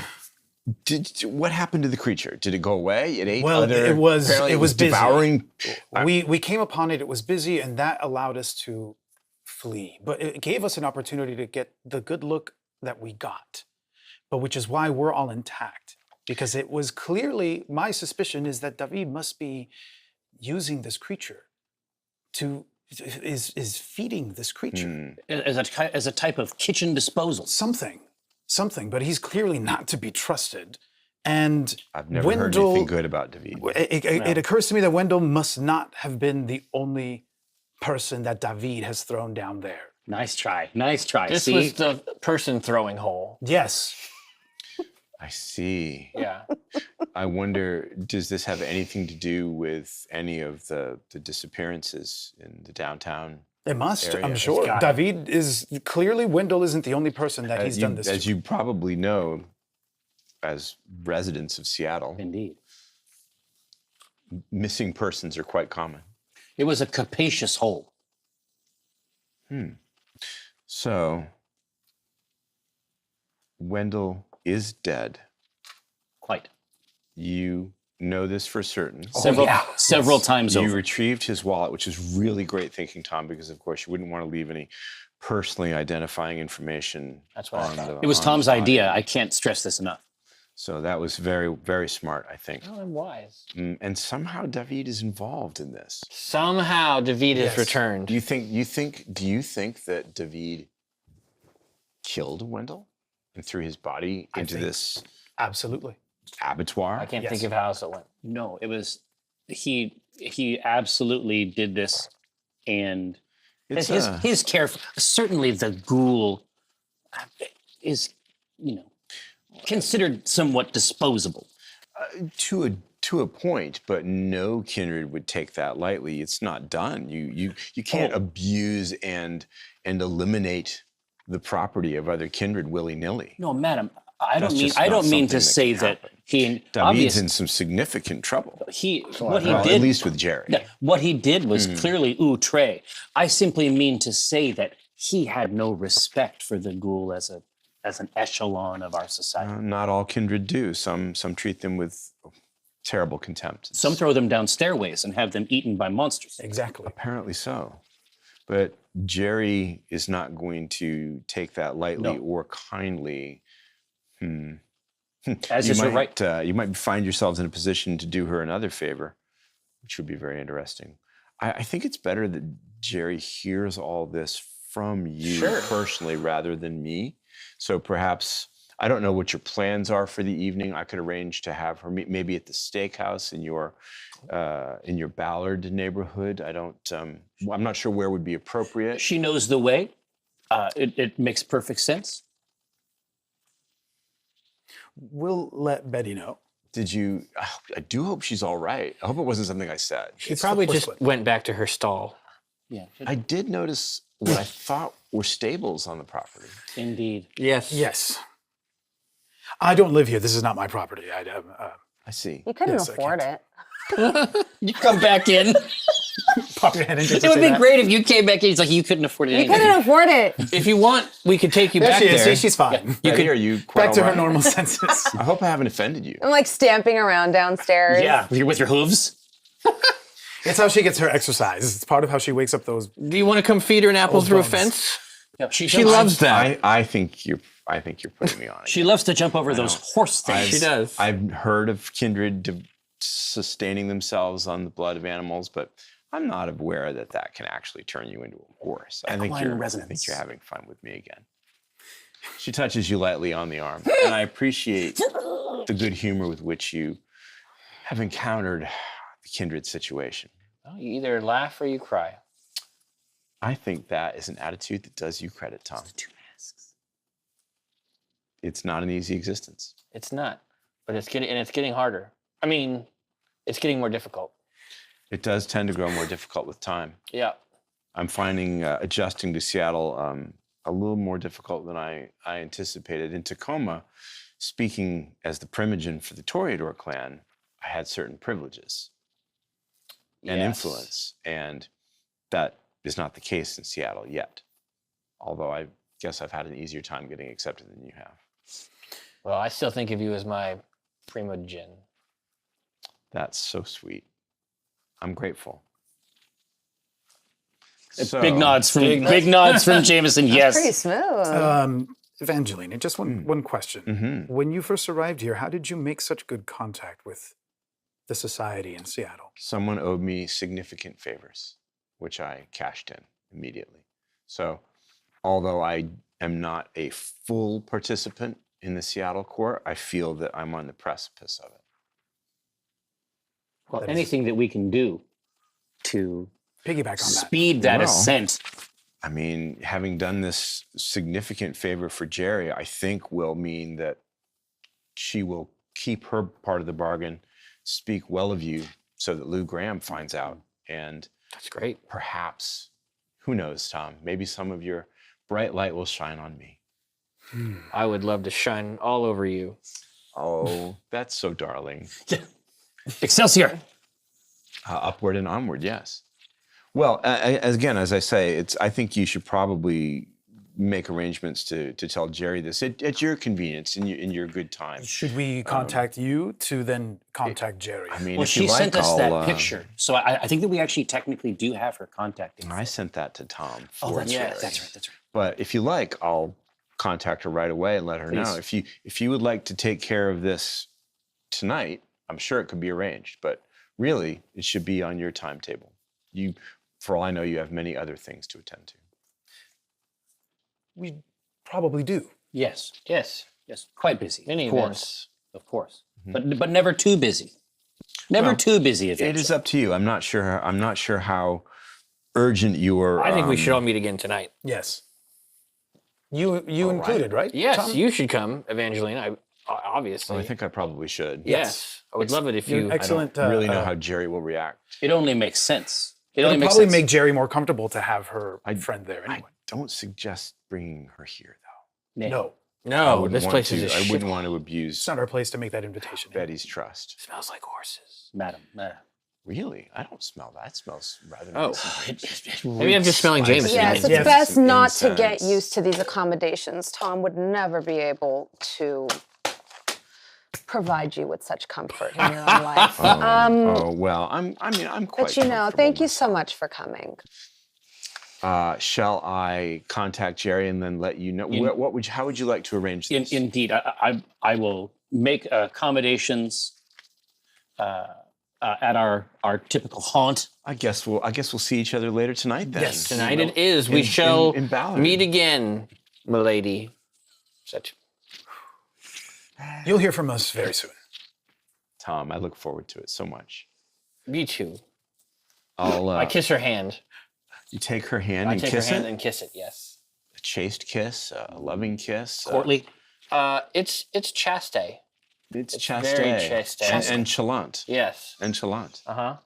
What happened to the creature? Did it go away? It ate Well, other. it was- apparently it was busy. devouring. We came upon it. It was busy, and that allowed us to flee. But it gave us an opportunity to get the good look that we got. But which is why we're all intact, because it was clearly my suspicion is that David must be using this creature to is feeding this creature As a type of kitchen disposal. something. But he's clearly not to be trusted. And I've never heard anything good about David. It occurs to me that Wendell must not have been the only person that David has thrown down there. Nice try. Nice try. This See? was the person throwing hole. Yes. I see. Yeah. I wonder, does this have anything to do with any of the disappearances in the downtown? It must, Area. I'm It's sure. got David is clearly, Wendell isn't the only person that he's done this As to. you probably know, as residents of Seattle, Indeed. missing persons are quite common. It was a capacious hole. So, Wendell is dead. Quite. You know this for certain. Several times You over. retrieved his wallet, which is really great thinking, Tom, because of course you wouldn't want to leave any personally identifying information. That's what I on thought. the- It was on Tom's the body. idea. I can't stress this enough. So that was very, very smart, I think. Oh, I'm wise. And somehow David is involved in this. Somehow David Yes. has returned. Do you think that David killed Wendell and threw his body into think- this Absolutely. abattoir? I can't Yes. think of how else it went. No, it was he absolutely did this, and It's his care. Certainly, the ghoul is considered somewhat disposable. to a point, but no kindred would take that lightly. It's not done. You can't abuse and eliminate the property of other kindred willy-nilly. No, madam, I That's don't mean just I not don't mean something to that say can that happen. he David's obviously in some significant trouble. what he Well, did at least with Jerry. Yeah, what he did was clearly outre. I simply mean to say that he had no respect for the ghoul as an echelon of our society. Not all kindred do. Some treat them with terrible contempt. Some throw them down stairways and have them eaten by monsters. Exactly. Apparently so. But Jerry is not going to take that lightly No. or kindly. As is her right. You might find yourselves in a position to do her another favor, which would be very interesting. I think it's better that Jerry hears all this from you personally rather than me. So perhaps, I don't know what your plans are for the evening. I could arrange to have her meet maybe at the steakhouse in your Ballard neighborhood. I'm not sure where would be appropriate. She knows the way. It makes perfect sense. We'll let Betty know. I do hope she's all right. I hope it wasn't something I said. She It's the probably horse just whip. went back to her stall. Yeah, I did notice what I thought were stables on the property. indeed. Yes. Yes. I don't live here. This is not my property. I see. You couldn't Yes, I afford can't. it. You come back in. Pop your head in. It would be great if you came back in. He's like, you couldn't afford it You anyway. couldn't afford it. If you want, we could take you There back she is. there. See, she's fine. Betty, are you quite Back to all her right? normal senses. I hope I haven't offended you. I'm like stamping around downstairs. Yeah, you're with your hooves. It's how she gets her exercise. It's part of how she wakes up those. Do you want to come feed her an apple Those through a bugs. fence? Yeah, She loves that. I think you're putting me on it. She loves to jump over those horse things. She does. I've heard of kindred sustaining themselves on the blood of animals, but I'm not aware that that can actually turn you into a horse. I think you're having fun with me again. She touches you lightly on the arm, and I appreciate the good humor with which you have encountered the kindred situation. Well, you either laugh or you cry. I think that is an attitude that does you credit, Tom. Two masks. It's not an easy existence. It's not, but it's getting harder. I mean, it's getting more difficult. It does tend to grow more difficult with time. Yeah. I'm finding adjusting to Seattle a little more difficult than I anticipated. In Tacoma, speaking as the primogen for the Toreador clan, I had certain privileges and influence, and that is not the case in Seattle yet. Although I guess I've had an easier time getting accepted than you have. Well, I still think of you as my primogen. That's so sweet. I'm grateful. Big nods from Jameson. Yes. Pretty smooth. Evangeline, just one question. Mm-hmm. When you first arrived here, how did you make such good contact with the society in Seattle? Someone owed me significant favors, which I cashed in immediately. So, although I am not a full participant in the Seattle Court, I feel that I'm on the precipice of it. Well, anything that we can do to Piggyback on that. speed that Well, ascent. I mean, having done this significant favor for Jerry, I think will mean that she will keep her part of the bargain, speak well of you so that Lou Graham finds out. And That's great. perhaps, who knows, Tom, maybe some of your bright light will shine on me. I would love to shine all over you. Oh, that's so darling. Excelsior. Upward and onward, yes. Well, as I say, I think you should probably make arrangements to tell Jerry this at your convenience, in your good time. Should we contact you to then contact Jerry? I mean, Well, if she you like, sent us that I'll, picture, so I think that we actually technically do have her contact info. I sent that to Tom. Oh, for that's Jerry. right. That's right. That's right. But if you like, I'll contact her right away and let her know. Please. If you would like to take care of this tonight, I'm sure it could be arranged. But really, it should be on your timetable. You, for all I know, you have many other things to attend to. We probably do. Yes. Yes. Yes. Quite busy. Many of course. events. Of course. But never too busy. Never Well, too busy. It is up to you. I'm not sure how urgent your. I think we should all meet again tonight. Yes. You included, right? Yes, Tom? you should come, Evangeline. Obviously. I think I probably should. Yes. I would love it if You're you. an excellent. I don't really know how Jerry will react. It only makes sense. It It'll only makes probably sense. make Jerry more comfortable to have her friend there I anyway. don't suggest bringing her here, though. Nay. No, I No, wouldn't this want place to- is a I shit. wouldn't want to abuse it's not our place to make that invitation. Betty's trust. Smells like horses. Madam. Really? I don't smell that. It smells rather Oh. nice. Maybe I'm just smelling Spicy. Jameson. Yes, it's Yes. best not to get Incense. used to these accommodations. Tom would never be able to provide you with such comfort in your own life. Oh well, I'm quite. But you know, comfortable thank you myself. so much for coming. Shall I contact Jerry and then let you know? How would you like to arrange this? Indeed, I will make accommodations at our typical haunt. I guess we'll see each other later tonight then. Yes. Tonight it is. We in- shall in Ballard. meet again, milady. Such. You'll hear from us very soon. Tom, I look forward to it so much. Me too. I'll. I kiss her hand. You take her hand I and take kiss her hand it. and kiss it. Yes. A chaste kiss, a loving kiss. Courtly. It's chaste. It's It's chaste. very chaste. And chalant. Yes. And chalant. Uh-huh.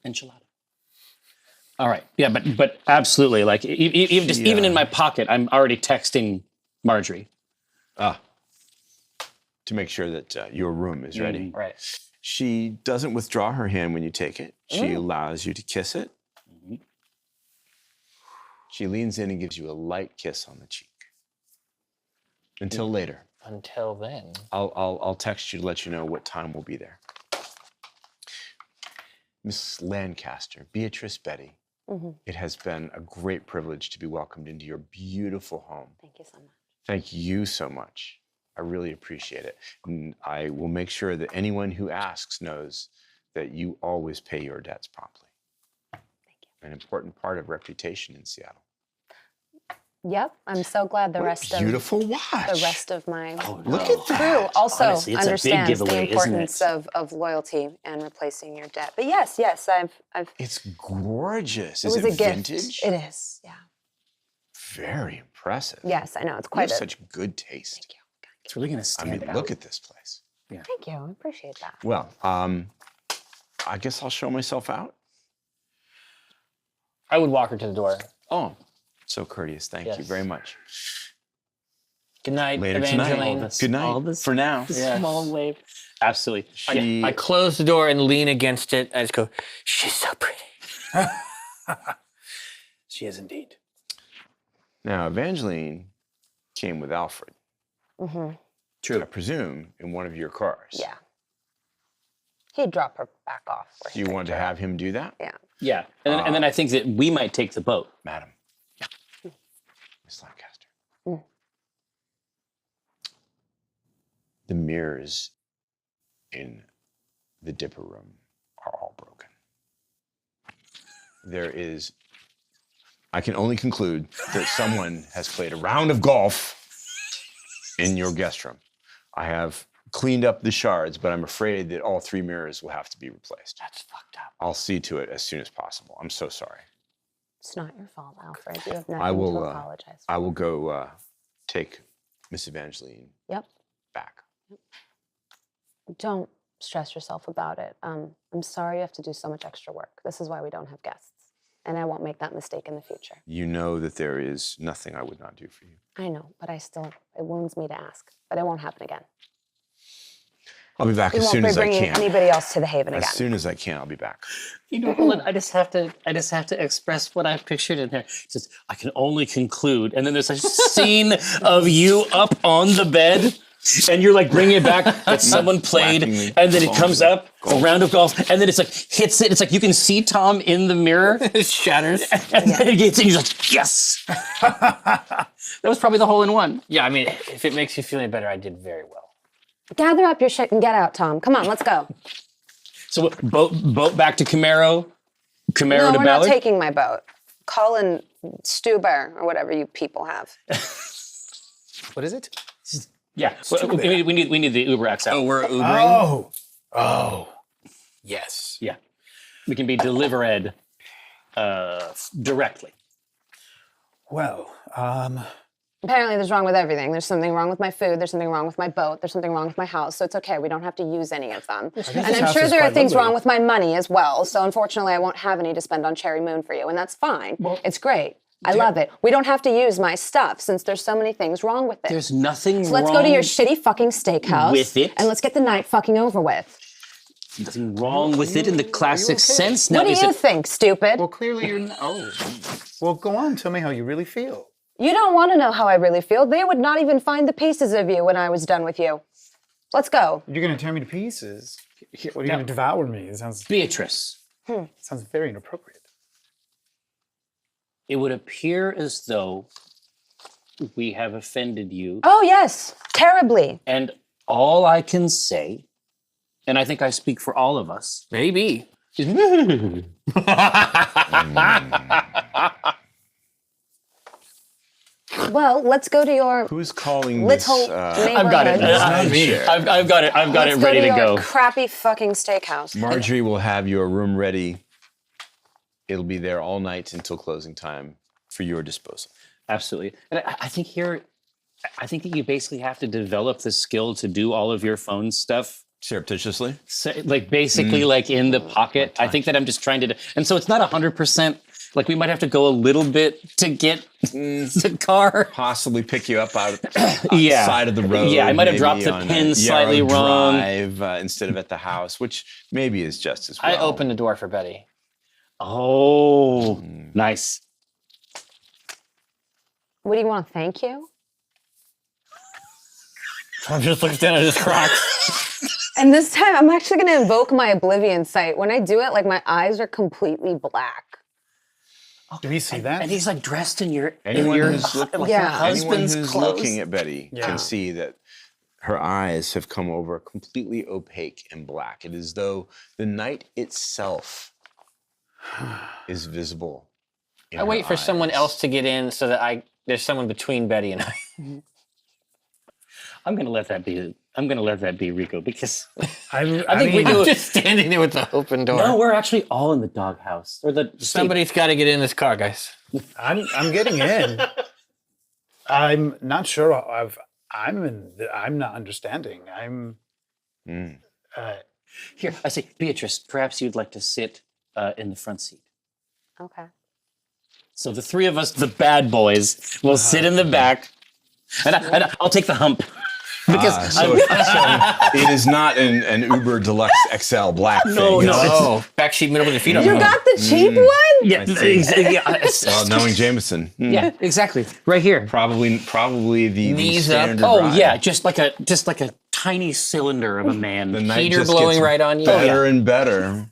Enchilada. All right. Yeah, but absolutely. Like even in my pocket, I'm already texting Marjorie. To make sure that your room is ready. Right. She doesn't withdraw her hand when you take it. She allows you to kiss it. She leans in and gives you a light kiss on the cheek. Until later. Until then. I'll text you to let you know what time we'll be there. Miss Lancaster, Beatrice Betty, It has been a great privilege to be welcomed into your beautiful home. Thank you so much. Thank you so much. I really appreciate it. And I will make sure that anyone who asks knows that you always pay your debts promptly. Thank you. An important part of reputation in Seattle. Yep, I'm so glad the What rest a beautiful watch. the rest of my Look at that. crew also Honestly, it's a big understands giveaway, the isn't importance it? of loyalty and replacing your debt. But yes, I've It's gorgeous. it Is was it a gift. vintage? It is, yeah. Very impressive. Yes, I know it's You quite have a. such good taste. Thank you. It's really going to I stand mean, out. look at this place. Thank you. I appreciate that. Well, I guess I'll show myself out. I would walk her to the door. Oh, so courteous. Thank you Yes. very much. Good night, Later Evangeline. tonight. Good night. For now. Small wave. Absolutely. She, I close the door and lean against it. I just go, she's so pretty. She is indeed. now, Evangeline came with Alfred. Mm-hmm. I presume in one of your cars. Yeah. He'd drop her back off. Where Do he you picked want to her up. have him do that? Yeah. Yeah. And then I think that we might take the boat. Madam. Miss Lancaster. Mm. The mirrors in the Dipper room are all broken. There is, I can only conclude that someone has played a round of golf in your guest room. I have cleaned up the shards, but I'm afraid that all 3 mirrors will have to be replaced. That's fucked up. I'll see to it as soon as possible. I'm so sorry. It's not your fault, Alfred. You have nothing I will. to apologize for. I will go take Miss Evangeline Yep. back. Don't stress yourself about it. I'm sorry you have to do so much extra work. This is why we don't have guests. And I won't make that mistake in the future. You know that there is nothing I would not do for you. I know, but it wounds me to ask. But it won't happen again. I'll be back We as won't soon be as I bringing can. anybody else to the Haven As again. soon as I can, I'll be back. You know, Ellen, I just have to express what I've pictured in there. It says, I can only conclude. And then there's a scene of you up on the bed. And you're like bringing it back that someone played, Whacking and then it balls comes of up, a round of golf, and then it's like hits it. It's like you can see Tom in the mirror, It shatters. and then it gets in. He's like, yes. That was probably the hole in one. Yeah, I mean, if it makes you feel any better, I did very well. Gather up your shit and get out, Tom. Come on, let's go. So boat back to Camaro, Camaro No, to we're Ballard. not taking my boat. Colin Stuber or whatever you people have. What is it? Yeah, we need the Uber XL. Oh, we're Ubering? Oh. Yes. Yeah, we can be delivered directly. Well, Apparently there's wrong with everything. There's something wrong with my food. There's something wrong with my boat. There's something wrong with my house. So it's okay. We don't have to use any of them. And this I'm house sure is there are quite things lovely. wrong with my money as well. So unfortunately, I won't have any to spend on Cherry Moon for you. And that's fine. It's great. I love it. We don't have to use my stuff since there's so many things wrong with it. There's nothing So wrong. let's go to your shitty fucking steakhouse with it. and let's get the night fucking over with. Nothing wrong with it in the classic sense. Now, What do is you it? think, stupid? well, clearly you're not. Oh. Well, go on. Tell me how you really feel. You don't want to know how I really feel. They would not even find the pieces of you when I was done with you. Let's go. You're going to tear me to pieces. What are you going to devour me? It sounds Beatrice, very inappropriate. it would appear as though we have offended you, Oh, yes. Terribly. and all I can say, and I think I speak for all of us, Maybe. is Well, let's go to your Who's calling little this? I've got it. neighborhood. I've got it. I've got Let's it ready go to to your go. crappy fucking steakhouse. Marjorie will have your room ready. It'll be there all night until closing time for your disposal. Absolutely. And I think here, I think that you basically have to develop the skill to do all of your phone stuff. Surreptitiously? So, like basically like in the pocket. I think that I'm just trying to, and so it's not 100%. Like we might have to go a little bit to get the car. Possibly pick you up out Yeah. side of the road. Yeah, I might have maybe dropped the on pin a slightly Yarrow wrong. Drive, instead of at the house, which maybe is just as well. I opened the door for Betty. Oh, nice. What do you want to thank you? I'm just looking down at his Crocs. And this time, I'm actually going to invoke my Oblivion sight. When I do it, like my eyes are completely black. Do we see that? And he's like dressed in your Anyone your, who's look- like Yeah. your Anyone husband's who's clothes. looking at Betty Yeah. can see that her eyes have come over completely opaque and black. It is as though the night itself is visible. in I wait her for someone eyes. else to get in so that there's someone between Betty and I. I'm gonna let that be. I'm gonna let that be Rico because I think we mean, do I'm just standing there with the open door. no, we're actually all in the doghouse or the Somebody's got to get in this car, guys. I'm getting in. I'm not sure. I'm not understanding. Here, I say, Beatrice, perhaps you'd like to sit in the front seat. Okay. So the three of us, the bad boys, will sit in the back, and I'll take the hump because So it is not an Uber Deluxe XL black thing. No, no, It's- Oh, backseat middle with your feet up. You got the cheap one? yeah, Well, knowing Jameson, yeah, exactly, right here. probably the Knees up. standard Oh ride. yeah, just like a tiny cylinder of a man. The night Heater just blowing gets right on you. better and better.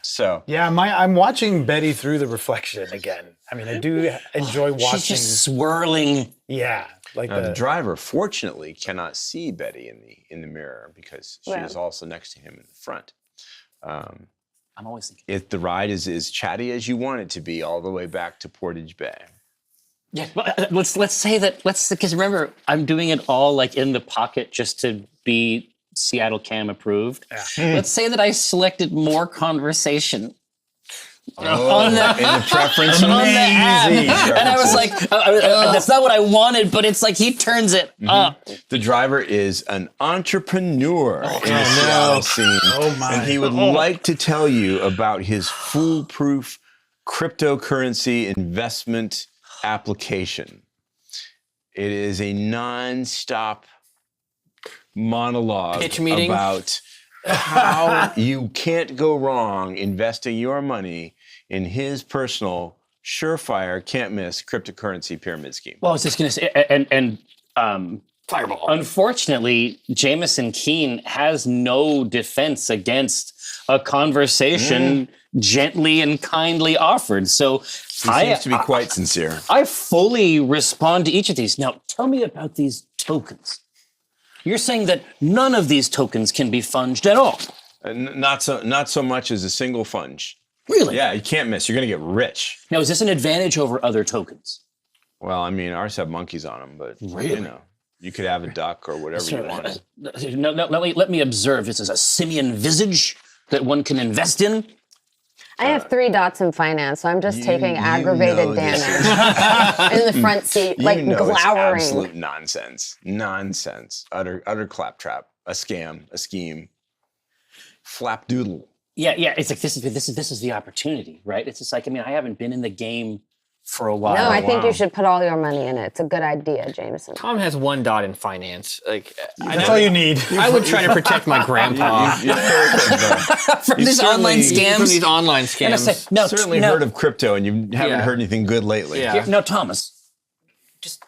So Yeah, I'm watching Betty through the reflection again. I mean, I do enjoy watching. She's just swirling. Yeah, like the the driver, fortunately, cannot see Betty in the mirror because she Right. is also next to him in the front. I'm always thinking. If the ride is as chatty as you want it to be, all the way back to Portage Bay. Yeah, but let's say that because remember I'm doing it all like in the pocket just to be Seattle Cam approved. Let's say that I selected more conversation on the In the preference, on the app, and I was like, that's not what I wanted, but it's like he turns it up. the driver is an entrepreneur in the Seattle scene, Oh my. and he would like to tell you about his foolproof cryptocurrency investment application. It is a non-stop monologue Pitch meeting? about how you can't go wrong investing your money in his personal surefire can't miss cryptocurrency pyramid scheme. Well, I was just gonna say, and Fireball. unfortunately, Jameson Keene has no defense against a conversation gently and kindly offered. So He seems to be quite sincere. I fully respond to each of these. Now, tell me about these tokens. You're saying that none of these tokens can be funged at all. Not so much as a single funge. Really? Yeah, you can't miss. You're going to get rich. Now, is this an advantage over other tokens? Well, I mean, ours have monkeys on them, but Really? you know, you could have a duck or whatever you want. No, let me observe. This is a simian visage that one can invest in. I have 3 dots in finance, so I'm just taking you aggravated know this damage in the front seat, like you know it's glowering. absolute nonsense. Nonsense. Utter claptrap. A scam. A scheme. Flapdoodle. Yeah. It's like this is the opportunity, right? It's just like I haven't been in the game for a while. No, I think wow. you should put all your money in it. It's a good idea, Jameson. Tom has 1 dot in finance. Like That's all you need. I would try to protect my grandpa You've heard of, from these online certainly- scams. from these online And I say, scams. no, certainly no, heard of crypto, and you haven't Yeah. heard anything good lately. Yeah. Here, no, Thomas, just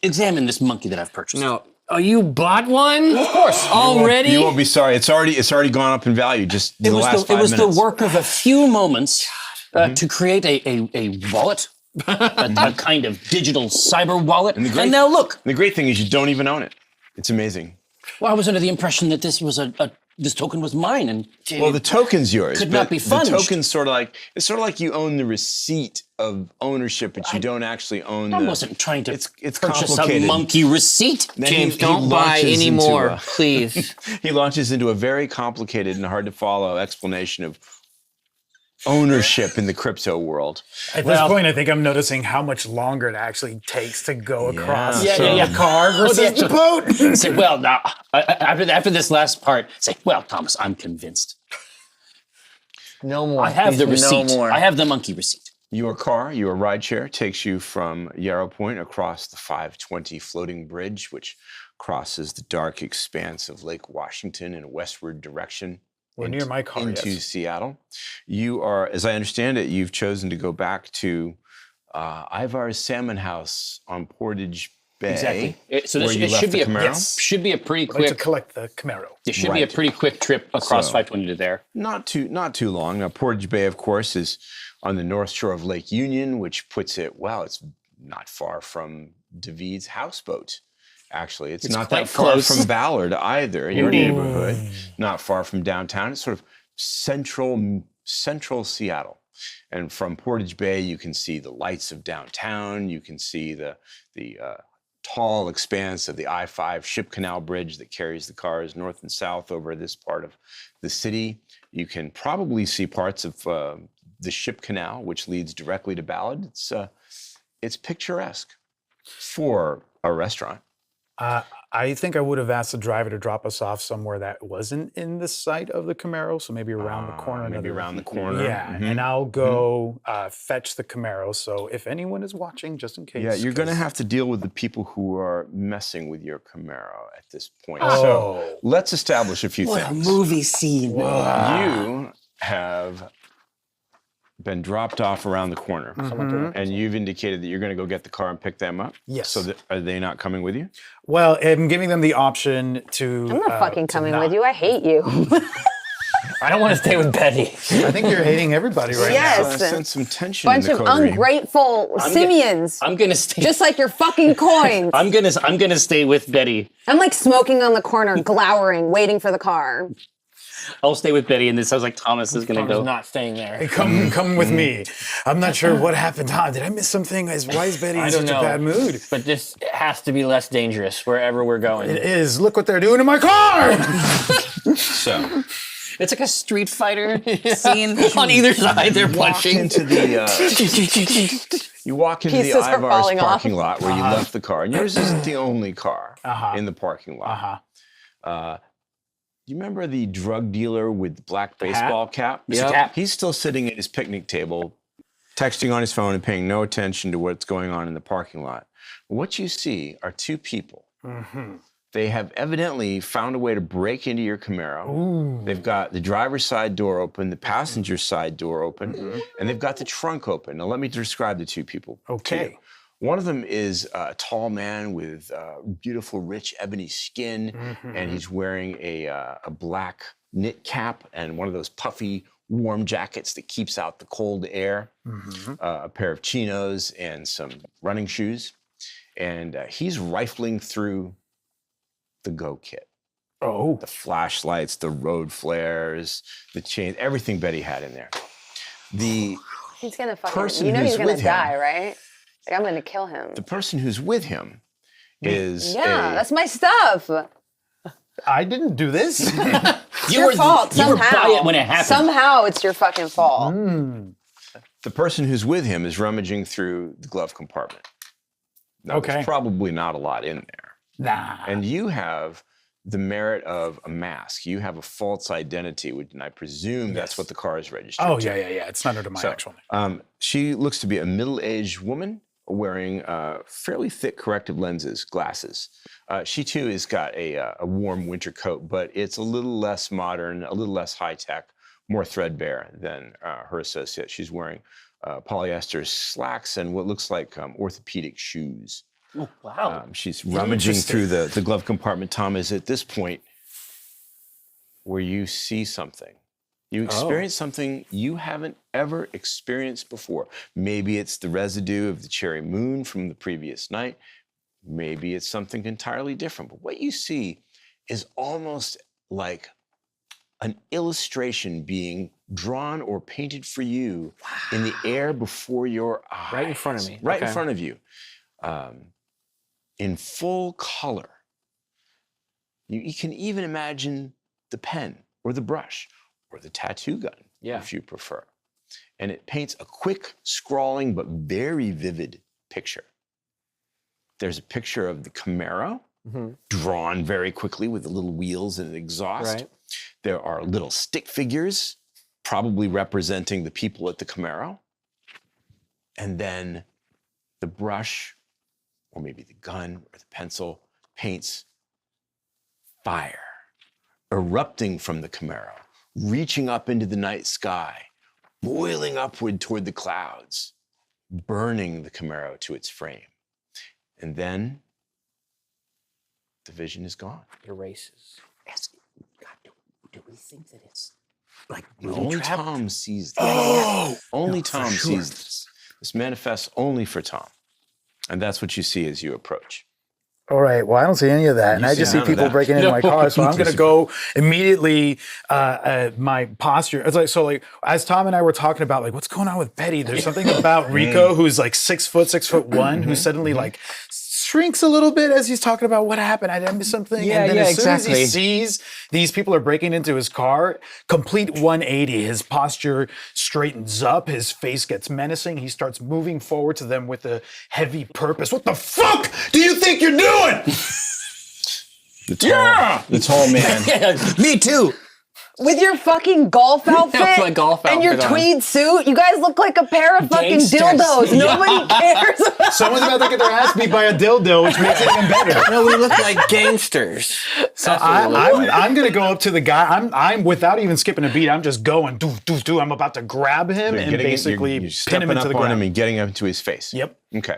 examine this monkey that I've purchased. No. Oh, you bought one? of course. Already? You won't be sorry. It's already gone up in value. Just It the was last the 5 it was minutes. the work of a few moments to create a wallet, a kind of digital cyber wallet, and, great- now look. The great thing is you don't even own it. It's amazing. Well, I was under the impression that this was this token was mine, and Well, the token's yours. Could not but be funged. The token's sort of like you own the receipt of ownership, but you don't actually own I the. wasn't trying to It's purchase a complicated. monkey receipt. Then James, he don't buy launches any into more, a- please. He launches into a very complicated and hard to follow explanation of ownership in the crypto world. At this point, I think I'm noticing how much longer it actually takes to go across Yeah, from yeah. the car versus the boat. Say, well, now after this last part, say, well, Thomas, I'm convinced. No more. I have the Please, receipt. No more. I have the monkey receipt. Your rideshare takes you from Yarrow Point across the 520 floating bridge, which crosses the dark expanse of Lake Washington in a westward direction. We're near my car, into yes. Seattle. You are, as I understand it, you've chosen to go back to Ivar's Salmon House on Portage Bay. Exactly. So where this you left should be the a Camaro? should be a pretty Like to quick. collect the Camaro. It should be a Right. pretty quick trip across So- 520 to there. Not too long. Now, Portage Bay, of course, is on the north shore of Lake Union, which puts it, well, it's not far from David's houseboat. Actually, it's not quite that far close. from Ballard either, your neighborhood, not far from downtown. It's sort of central Seattle. And from Portage Bay, you can see the lights of downtown. You can see the tall expanse of the I-5 Ship Canal Bridge that carries the cars north and south over this part of the city. You can probably see parts of the Ship Canal, which leads directly to Ballard. It's picturesque for a restaurant. I think I would have asked the driver to drop us off somewhere that wasn't in the sight of the Camaro, so maybe around the corner. Maybe around the corner. Yeah, and I'll go fetch the Camaro. So if anyone is watching, just in case. Yeah, you're going to 'cause- have to deal with the people who are messing with your Camaro at this point. Oh. So let's establish a few things. movie scene. You have been dropped off around the corner, and you've indicated that you're going to go get the car and pick them up. Yes. So are they not coming with you? Well, I'm giving them the option to. I'm not fucking to coming not. with you. I hate you. I don't want to stay with Betty. I think you're hating everybody right Yes. So I sense some tension Bunch in the of coterie. ungrateful simians. I'm gonna stay. Just like your fucking coins. I'm gonna stay with Betty. I'm like smoking on the corner, glowering, waiting for the car. I'll stay with Betty, and this sounds like Thomas is gonna I'm go. not staying there. Hey, come with me. I'm not sure what happened. Did I miss something? Why is Betty in I don't such know. a bad mood? But this has to be less dangerous wherever we're going. It is. Look what they're doing in my car. So It's like a Street Fighter scene. On either side, they're walk punching. into the you walk into Pieces the are Ivar's falling off. parking lot where you left the car, and yours isn't the only car in the parking lot. You remember the drug dealer with the black baseball cap? Yep. Cap. He's still sitting at his picnic table, texting on his phone and paying no attention to what's going on in the parking lot. What you see are two people. They have evidently found a way to break into your Camaro. They've got the driver's side door open, the passenger side door open, and they've got the trunk open. Now, let me describe the two people. to Okay. you. One of them is a tall man with beautiful, rich ebony skin, and he's wearing a black knit cap and one of those puffy, warm jackets that keeps out the cold air, a pair of chinos, and some running shoes. And he's rifling through the Go kit. Oh. The flashlights, the road flares, the chains, everything Betty had in there. The He's gonna fucking. person You know who's he's gonna with him- die, right? Like, I'm gonna kill him. person who's with him is Yeah, that's my stuff. I didn't do this. It's your fault You were somehow. by it when it happened. Somehow it's your fucking fault. the person who's with him is rummaging through the glove compartment. Now, Okay. There's probably not a lot in there. Nah. And you have the merit of a mask. You have a false identity, and I presume that's what the car is registered Oh, to. yeah. It's not under my actual name. She looks to be a middle-aged woman wearing fairly thick corrective lenses, glasses. She too has got a warm winter coat, but it's a little less modern, a little less high-tech, more threadbare than her associate. She's wearing polyester slacks and what looks like orthopedic shoes. Oh, wow. She's rummaging through the glove compartment. Tom, is at this point where you see something. You experience something you haven't ever experienced before. Maybe it's the residue of the cherry moon from the previous night. Maybe it's something entirely different. But what you see is almost like an illustration being drawn or painted for you in the air before your eyes. Right in front of me. Right in Okay. front of you. In full color. You can even imagine the pen or the brush or the tattoo gun, if you prefer. And it paints a quick, scrawling, but very vivid picture. There's a picture of the Camaro, drawn very quickly with the little wheels and an exhaust. Right. There are little stick figures, probably representing the people at the Camaro. And then the brush, or maybe the gun or the pencil, paints fire erupting from the Camaro, reaching up into the night sky, boiling upward toward the clouds, burning the Camaro to its frame. And then the vision is gone. Erases. God, do we think that it's like Only trap? Tom sees this. Oh, Only for Tom sure. sees this. This manifests only for Tom. And that's what you see as you approach. all right. Well, I don't see any of that, and You I see just see none of people that. breaking into my car. So I'm going to go immediately. My posture. It's like so. Like as Tom and I were talking about, like what's going on with Betty. There's something about Rico, who's like 6'1", who suddenly like shrinks a little bit as he's talking about what happened. I missed something. Yeah, and then yeah, as soon as he exactly. sees these people are breaking into his car, complete 180. His posture straightens up. His face gets menacing. He starts moving forward to them with a heavy purpose. What the fuck do you think you're doing? The tall man. Me too. With your fucking golf outfit my golf and your outfit on. tweed suit, you guys look like a pair of fucking Gangsters. dildos. Yeah. Nobody cares. Someone's about to get their ass beat by a dildo, which makes it even better. No, we look like gangsters. So I'm gonna go up to the guy. I'm without even skipping a beat. I'm just going do. I'm about to grab him and basically you're pin him stepping into the up on him ground. and getting up to his face. Yep. Okay.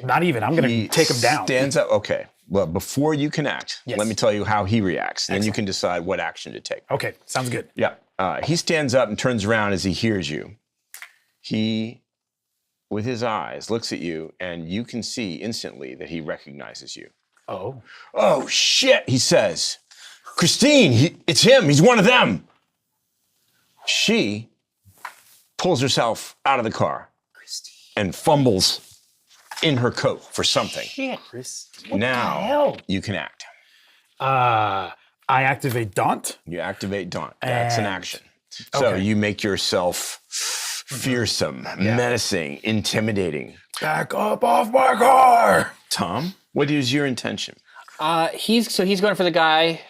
Not even. I'm gonna He take him down. Stands up. Okay. Well, before you can act, Yes. let me tell you how he reacts. Then you can decide what action to take. Okay, sounds good. Yeah. He stands up and turns around as he hears you. He, with his eyes, looks at you, and you can see instantly that he recognizes you. Oh. Oh, shit, he says. Christine, it's him. He's one of them. She pulls herself out of the car and fumbles in her coat for something. Now you can act. I activate Daunt. You activate Daunt. That's an And- action. So okay. you make yourself fearsome, menacing, intimidating. Back up off my car. Tom, what is your intention? He's going for the guy.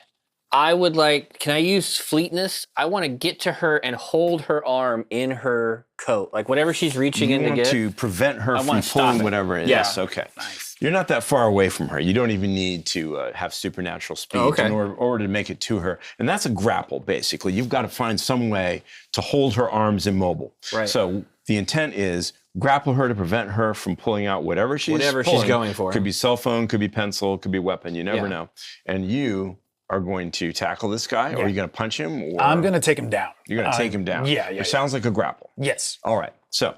I would like. Can I use fleetness? I want to get to her and hold her arm in her coat, like whatever she's reaching You in to want get. to prevent her I from wanna stop pulling it. whatever it is. Yeah. Okay. You're not that far away from her. You don't even need to have supernatural speed okay. in order to make it to her. And that's a grapple, basically. You've got to find some way to hold her arms immobile. Right. So the intent is grapple her to prevent her from pulling out whatever she's pulling. going for. Could be cell phone, could be pencil, could be weapon. You never Yeah. know. And you are going to tackle this guy, or are you going to punch him? Or I'm gonna take him down. You're going to take him down. Yeah. It sounds like a grapple. Yes. All right. So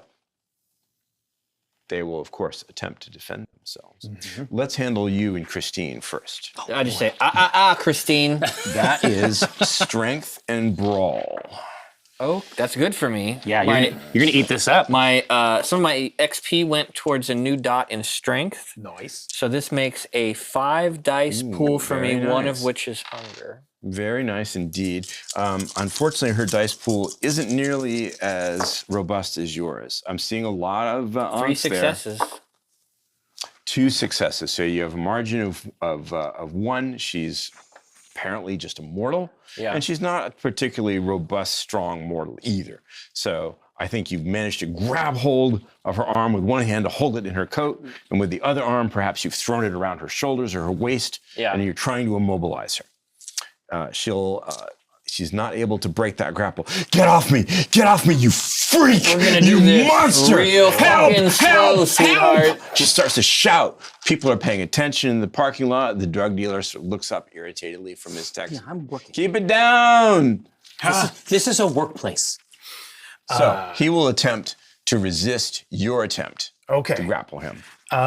they will, of course, attempt to defend themselves. Let's handle you and Christine first. I just say, Christine. That is strength and brawl. Oh, that's good for me. Yeah, you're gonna eat this up. My some of my XP went towards a new dot in strength. Nice. So this makes a 5 dice pool for me, very one nice. of which is hunger. Very nice indeed. Unfortunately, her dice pool isn't nearly as robust as yours. I'm seeing a lot of 3 aunts there. successes. 2 successes. So you have a margin of 1. She's apparently just a mortal. Yeah. And she's not a particularly robust, strong mortal either. So I think you've managed to grab hold of her arm with one hand to hold it in her coat. And with the other arm, perhaps you've thrown it around her shoulders or her waist. Yeah. And you're trying to immobilize her. She's not able to break that grapple. Get off me, you freak! We're gonna you do this monster! real help, fucking slow, help, sweetheart. help! She starts to shout. People are paying attention in the parking lot. The drug dealer sort of looks up irritatedly from his text. I'm working. Keep it down! This is a workplace. So he will attempt to resist your attempt Okay. to grapple him. He's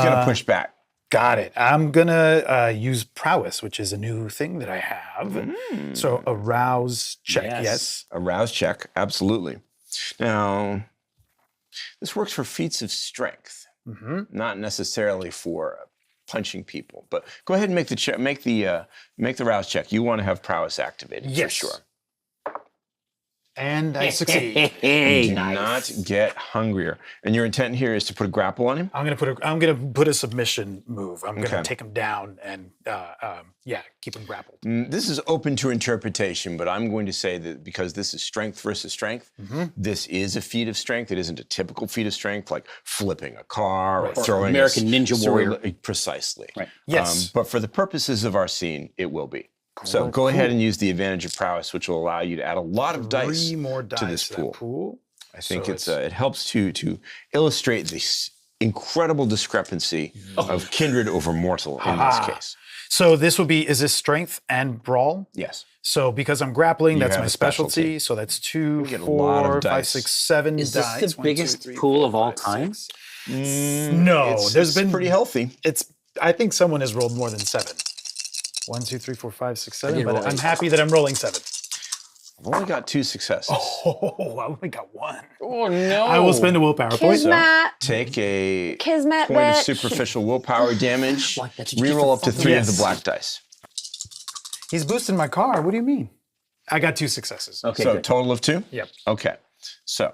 going to push back. Got it. I'm gonna use prowess, which is a new thing that I have. So a rouse check. Yes. A rouse check, absolutely. Now, this works for feats of strength, not necessarily for punching people. But go ahead and make the check. Make the rouse check. You want to have prowess activated for sure. And I succeed. Do not get hungrier. And your intent here is to put a grapple on him. I'm gonna put a submission move. I'm gonna Okay. take him down and keep him grappled. This is open to interpretation, but I'm going to say that because this is strength versus strength, this is a feat of strength. It isn't a typical feat of strength like flipping a car or throwing American Ninja Warrior. Precisely. Right. Yes. But for the purposes of our scene, it will be. So go ahead and use the advantage of prowess, which will allow you to add a lot of dice 3 more dice to this that pool. pool. I think So it helps to illustrate this incredible discrepancy of kindred over mortal in this case. So this would be, is this strength and brawl? Yes. So because I'm grappling, You that's have my a specialty. specialty. So that's 2, get a lot of 4, 5, dice. 6, 7 Is this dice. the 1, 2, biggest 3, pool 4, of all 5, time? 6. No, It's pretty healthy. I think someone has rolled more than 7. 1, 2, 3, 4, 5, 6, 7. did But roll I'm 8. happy that I'm rolling 7. I've only got 2 successes. Oh, I only got 1. Oh no! I will spend a willpower point. Kismet. Take a Kismet, point of bitch. superficial willpower damage. What? That's what you get Reroll for up to fucking- 3 of Yes. the black dice. He's boosting my car. What do you mean? I got 2 successes. Okay, So good. total of 2? Yep. Okay. So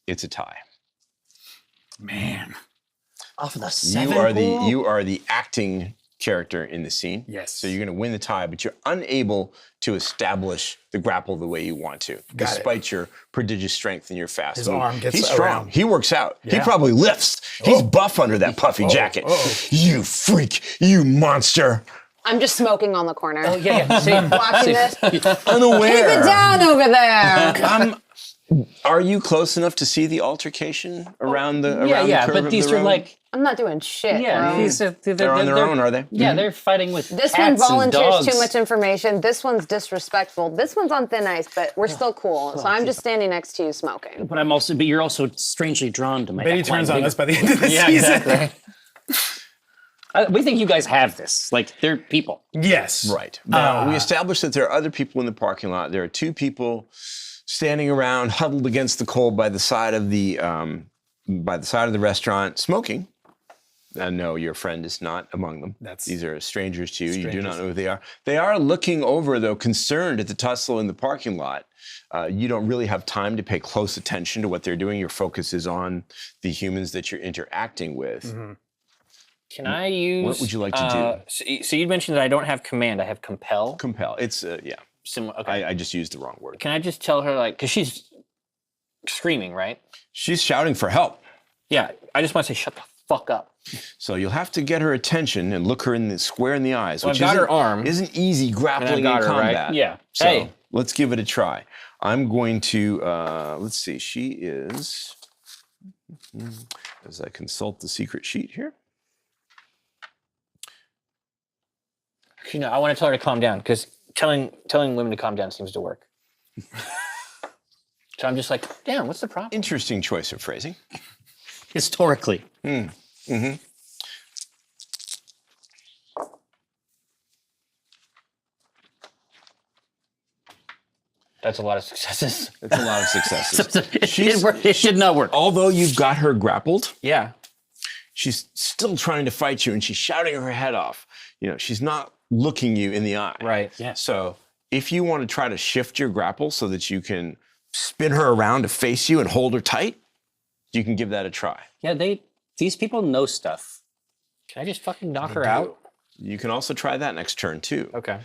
it's a tie. Man. Off of the 7 You are the acting character in the scene. Yes. So you're going to win the tie, but you're unable to establish the grapple the way you want to, Got it. despite your prodigious strength and your fast His move. arm gets He's strong. around. He works out. He Yeah. probably lifts. He's buff under that puffy jacket. You freak! You monster! I'm just smoking on the corner. Oh, yeah. See, Watching this. Keep Unaware. it down over there. Are you close enough to see the altercation around the yeah, around yeah. the curve But of these the are road? like, I'm not doing shit. yeah, bro. these are They're on their own, are they? Yeah, they're fighting with This cats one volunteers and dogs. too much information. This one's disrespectful. This one's on thin ice, but we're still cool. So I'm just standing next to you smoking. But you're also strangely drawn to my. Betty equine turns on vigor. us by the end of the Yeah, season. exactly. We think you guys have this. Like, they're people. Yes. Right. Now, we established that there are other people in the parking lot. There are 2 people standing around, huddled against the cold by the side of the restaurant, smoking. No, your friend is not among them. These are strangers to you. You do not know who they are. They are looking over, though, concerned at the tussle in the parking lot. You don't really have time to pay close attention to what they're doing. Your focus is on the humans that you're interacting with. Can I use? What would you like to do? So you mentioned that I don't have command. I have compel. Compel. It's, yeah. Similar. Okay. I just used the wrong word. Can I just tell her because she's screaming, right? She's shouting for help. Yeah. I just want to say, shut the fuck up. So you'll have to get her attention and look her square in the eyes, Well, which I've got isn't, her arm. isn't easy grappling got in her, right? combat. Yeah. So Hey. let's give it a try. I'm going to, let's see, she is, as I consult the secret sheet here. I want to tell her to calm down because telling women to calm down seems to work. So I'm just like, damn, what's the problem? Interesting choice of phrasing. Historically. That's a lot of successes. It's a lot of successes. It did not work. Although you've got her grappled, Yeah. she's still trying to fight you and she's shouting her head off. She's not looking you in the eye. Right. Yeah. So if you want to try to shift your grapple so that you can spin her around to face you and hold her tight, you can give that a try. Yeah, these people know stuff. Can I just fucking knock her out? You can also try that next turn too. Okay.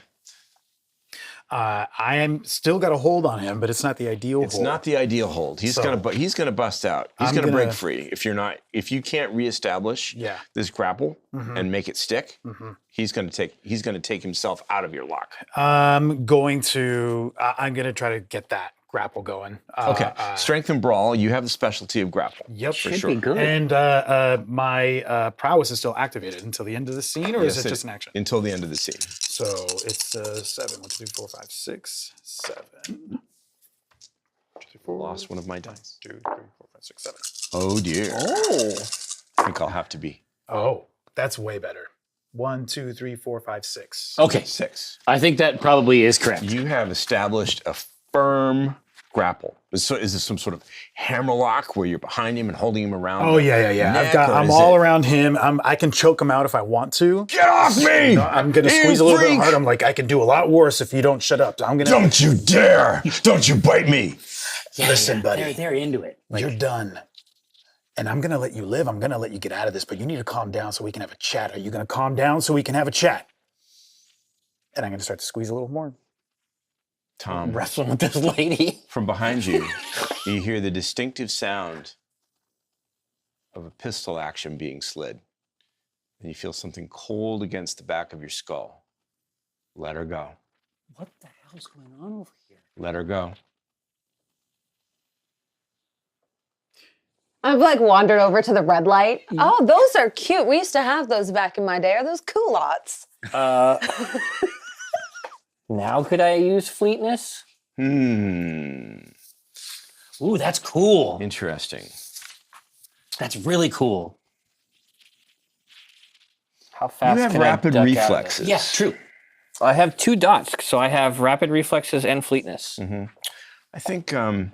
I am still got a hold on him, but it's not the ideal It's hold. not the ideal hold. He's So- gonna bust out. He's I'm gonna break gonna- free. If you can't reestablish Yeah. this grapple and make it stick, he's gonna take himself out of your lock. I'm going to try to get that grapple going. Okay. Strength and brawl. You have the specialty of grapple. Yep. For Should sure. be good. And my prowess is still activated until the end of the scene, or is Yes, it just an action? until the end of the scene? So it's 7. 1, 2, 3, 4, 5, 6, 7. 1, 2, 3, 4. Lost one of my dice. 2, 3, 4, 5, 6, 7. Oh dear. Oh. I think I'll have to be Oh, that's way better. 1, 2, 3, 4, 5, 6. Okay. 6. I think that probably is correct. You have established a firm grapple. So is this some sort of hammerlock where you're behind him and holding him around? Oh yeah. neck, I'm or is all it- around him. I can choke him out if I want to. Get off me! I'm gonna You squeeze a little bit freak! hard. I'm like, I can do a lot worse if you don't shut up. I'm gonna Don't you dare! Don't you bite me! listen, buddy. They're into it. You're done. And I'm gonna let you live. I'm gonna let you get out of this, but you need to calm down so we can have a chat. Are you gonna calm down so we can have a chat? And I'm gonna start to squeeze a little more. Tom, Wrestling with this lady. from behind you, you hear the distinctive sound of a pistol action being slid. And you feel something cold against the back of your skull. Let her go. What the hell's going on over here? Let her go. I've like wandered over to the red light. Oh, those are cute. We used to have those back in my day. Are those culottes? Now could I use fleetness? Hmm. Ooh, that's cool. Interesting. That's really cool. How fast You have can I rapid duck out of this? reflexes. Yeah, true. I have 2 dots, so I have rapid reflexes and fleetness. I think you're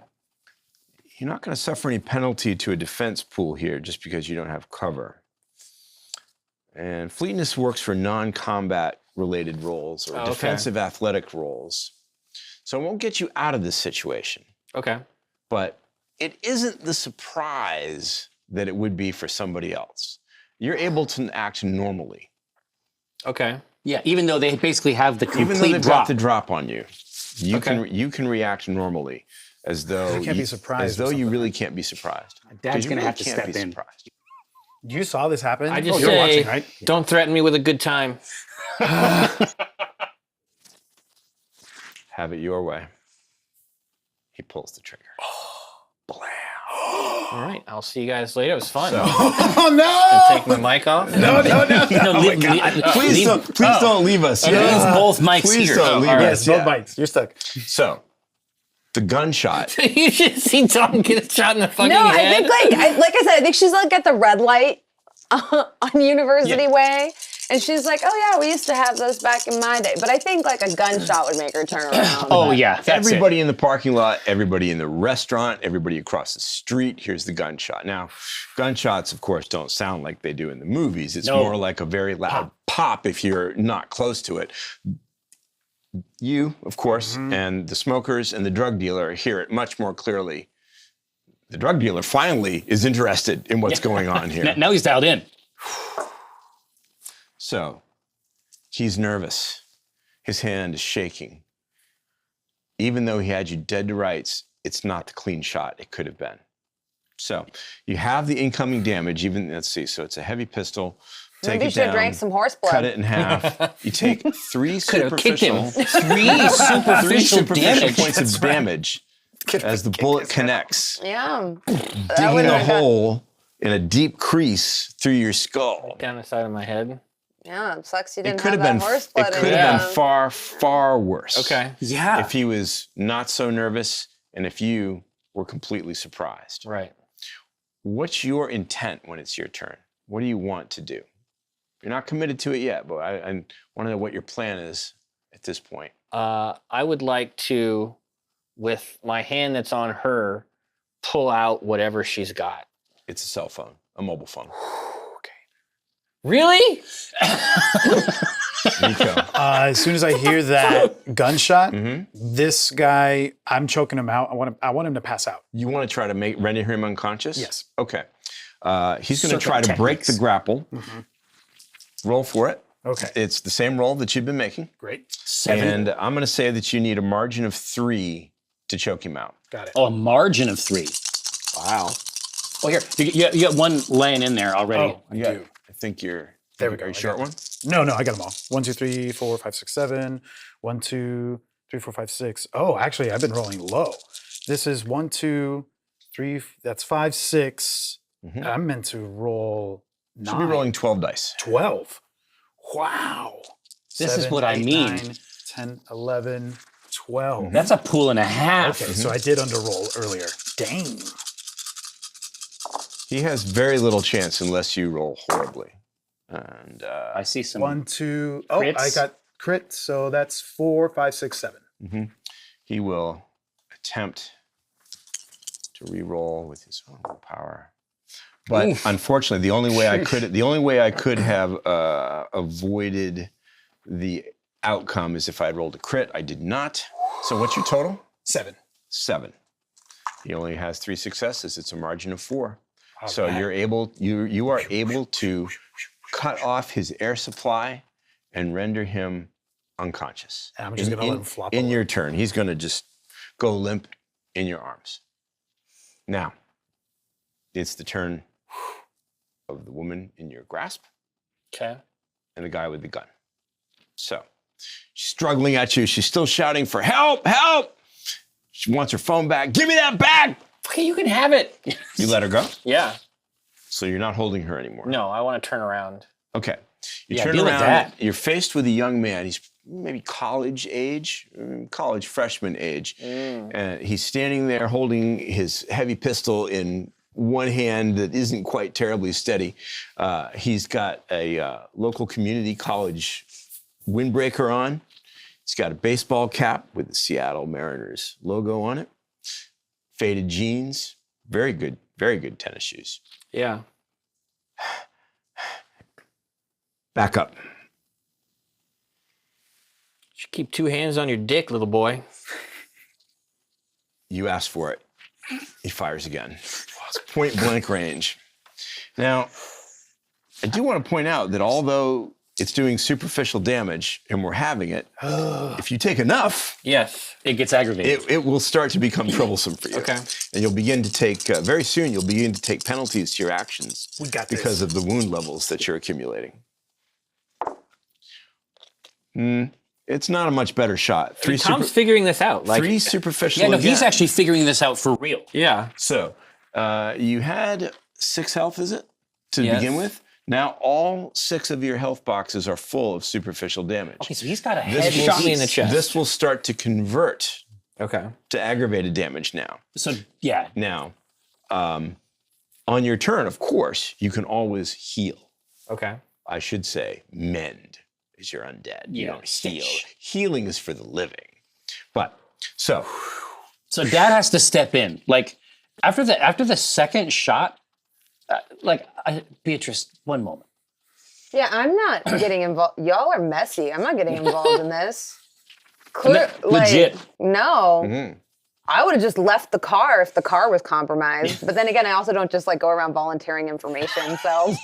not going to suffer any penalty to a defense pool here just because you don't have cover. And fleetness works for non-combat related roles or Oh, okay. defensive athletic roles. So it won't get you out of this situation, Okay. but it isn't the surprise that it would be for somebody else. You're able to act normally. Okay. Yeah, even though they basically have the Even though complete they've drop. got the drop on you, you Okay. can react normally as though I can't be surprised as or though you something. really can't be surprised. 'Cause Dad's you gonna really have to can't step be in. surprised. You saw this happen? I just you're say, watching, right? don't threaten me with a good time. Have it your way. He pulls the trigger. All right. I'll see you guys later. It was fun. Oh no! Take my mic off. No! Please don't leave us. It means both mics Please here. don't leave All right. us. Yes, both Yeah. bites. You're stuck. So, the gunshot. You should see Tom get a shot in the fucking No, I head. think like I said, I think she's like at the red light on University Way, and she's like, "Oh yeah, we used to have those back in my day." But I think like a gunshot would make her turn around. Oh yeah, that's Everybody in the parking lot, everybody in the restaurant, everybody across the street hears the gunshot. Now, gunshots, of course, don't sound like they do in the movies. It's more like a very loud pop if you're not close to it. You, of course, and the smokers and the drug dealer hear it much more clearly. The drug dealer finally is interested in what's going on here. Now he's dialed in. So, he's nervous. His hand is shaking. Even though he had you dead to rights, it's not the clean shot it could have been. So, you have the incoming damage, let's see, so it's a heavy pistol. Take Maybe you it should have down, drank some horse blood. cut it in half. You take 3 Could have kicked him. superficial, 3 superficial damage. points of damage as the bullet connects, Yeah. digging a hole in a deep crease through your skull. Down the side of my head. Yeah, it sucks you It didn't could have have been. that horse It blood. could in have you. been far, far worse. Okay. Yeah. If he was not so nervous, and if you were completely surprised. Right. What's your intent when it's your turn? What do you want to do? You're not committed to it yet, but I want to know what your plan is at this point. I would like to, with my hand that's on her, pull out whatever she's got. It's a cell phone, a mobile phone. Really? Nico. As soon as I hear that gunshot, this guy, I'm choking him out. I want him to pass out. You want to try to render him unconscious? Yes. Okay. He's going to Circle try to break the techniques. grapple. Roll for it. Okay. It's the same roll that you've been making. Great. 7. And I'm going to say that you need a margin of 3 to choke him out. Got it. Oh, a margin of 3. Wow. Oh, here. You got one laying in there already. Oh, I Yeah. do. I think you're. There we go, Are you I short got one? No, I got them all. 1, 2, 3, 4, 5, 6, 7. 1, 2, 3, 4, 5, 6. Oh, actually, I've been rolling low. This is 1, 2, 3. That's 5, 6. I'm meant to roll 9. Should be rolling 12 dice. 12. Wow. This is 7, what I 8, mean. 9, 10, 11, 12. That's a pool and a half. Okay, so I did underroll earlier. Dang. He has very little chance unless you roll horribly. And I see some. 1, 2. Oh, I Crits? got crit. So that's 4, 5, 6, 7. he will attempt to re-roll with his own willpower. But unfortunately, the only way I could have avoided the outcome is if I had rolled a crit. I did not. So what's your total? 7. 7. He only has 3 successes. It's a margin of 4. So you are able to cut off his air supply and render him unconscious. And I'm just gonna let him flop in over. your turn. He's going to just go limp in your arms. Now, it's the turn of the woman in your grasp Okay. and the guy with the gun. So, she's struggling at you. She's still shouting for help, help. She wants her phone back. Give me that back. Okay, you can have it. You let her go. Yeah. So you're not holding her anymore. No, I want to turn around. Okay. You Yeah, turn deal with around. that. You're faced with a young man. He's maybe college age, college freshman age. And he's standing there holding his heavy pistol in one hand that isn't quite terribly steady. He's got a local community college windbreaker on. He's got a baseball cap with the Seattle Mariners logo on it. Faded jeans, very good tennis shoes. Yeah. Back up. Should keep 2 hands on your dick, little boy. You asked for it. He fires again. It's point blank range. Now, I do want to point out that although it's doing superficial damage and we're having it, if you take enough, Yes. It gets aggravated. it will start to become troublesome for you. Okay. And you'll begin to take, very soon, you'll begin to take penalties to your actions We got this. because of the wound levels that you're accumulating. It's not a much better shot. Tom's figuring this out. Like, three superficial. Yeah, no, he's again. actually figuring this out for real. yeah. So you had 6 health, is it, to Yes. begin with? Now all 6 of your health boxes are full of superficial damage. Okay, so he's got a This heavy will- Shot me in the chest. This will start to convert Okay. to aggravated damage now. So yeah, Now, on your turn, of course, you can always heal. Okay. I should say mend is your undead. You Yeah, don't heal. stitch. Healing is for the living. But, so, Dad has to step in. Like after the second shot, Beatrice, one moment. Yeah, I'm not getting involved. Y'all are messy. I'm not getting involved in this. Clear, Legit. No. I would have just left the car if the car was compromised. But then again, I also don't just like go around volunteering information. So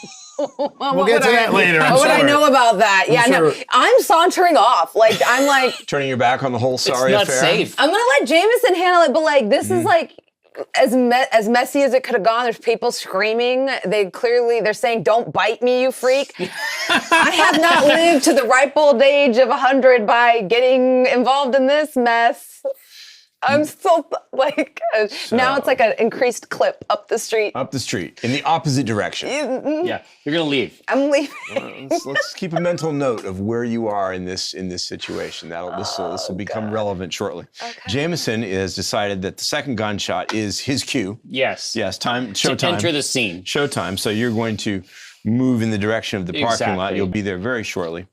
We'll get to that later. I'm What would I sorry. know about that? Yeah, no. sure. I'm sauntering off. Like I'm like turning your back on the whole sorry It's not affair. safe. I'm gonna let Jameson handle it. But like this is like as messy as it could have gone. There's people screaming. They're saying, "Don't bite me, you freak." I have not lived to the ripe old age of 100 by getting involved in this mess. I'm still like now it's like an increased clip up the street. Up the street, in the opposite direction. Yeah, you're gonna leave. I'm leaving. Let's keep a mental note of where you are in this situation. This will become relevant shortly. Jameson has decided that the second gunshot is his cue. Yes. Yes, time, To showtime. enter the scene. Showtime. So you're going to move in the direction of the parking lot. Exactly. You'll be there very shortly.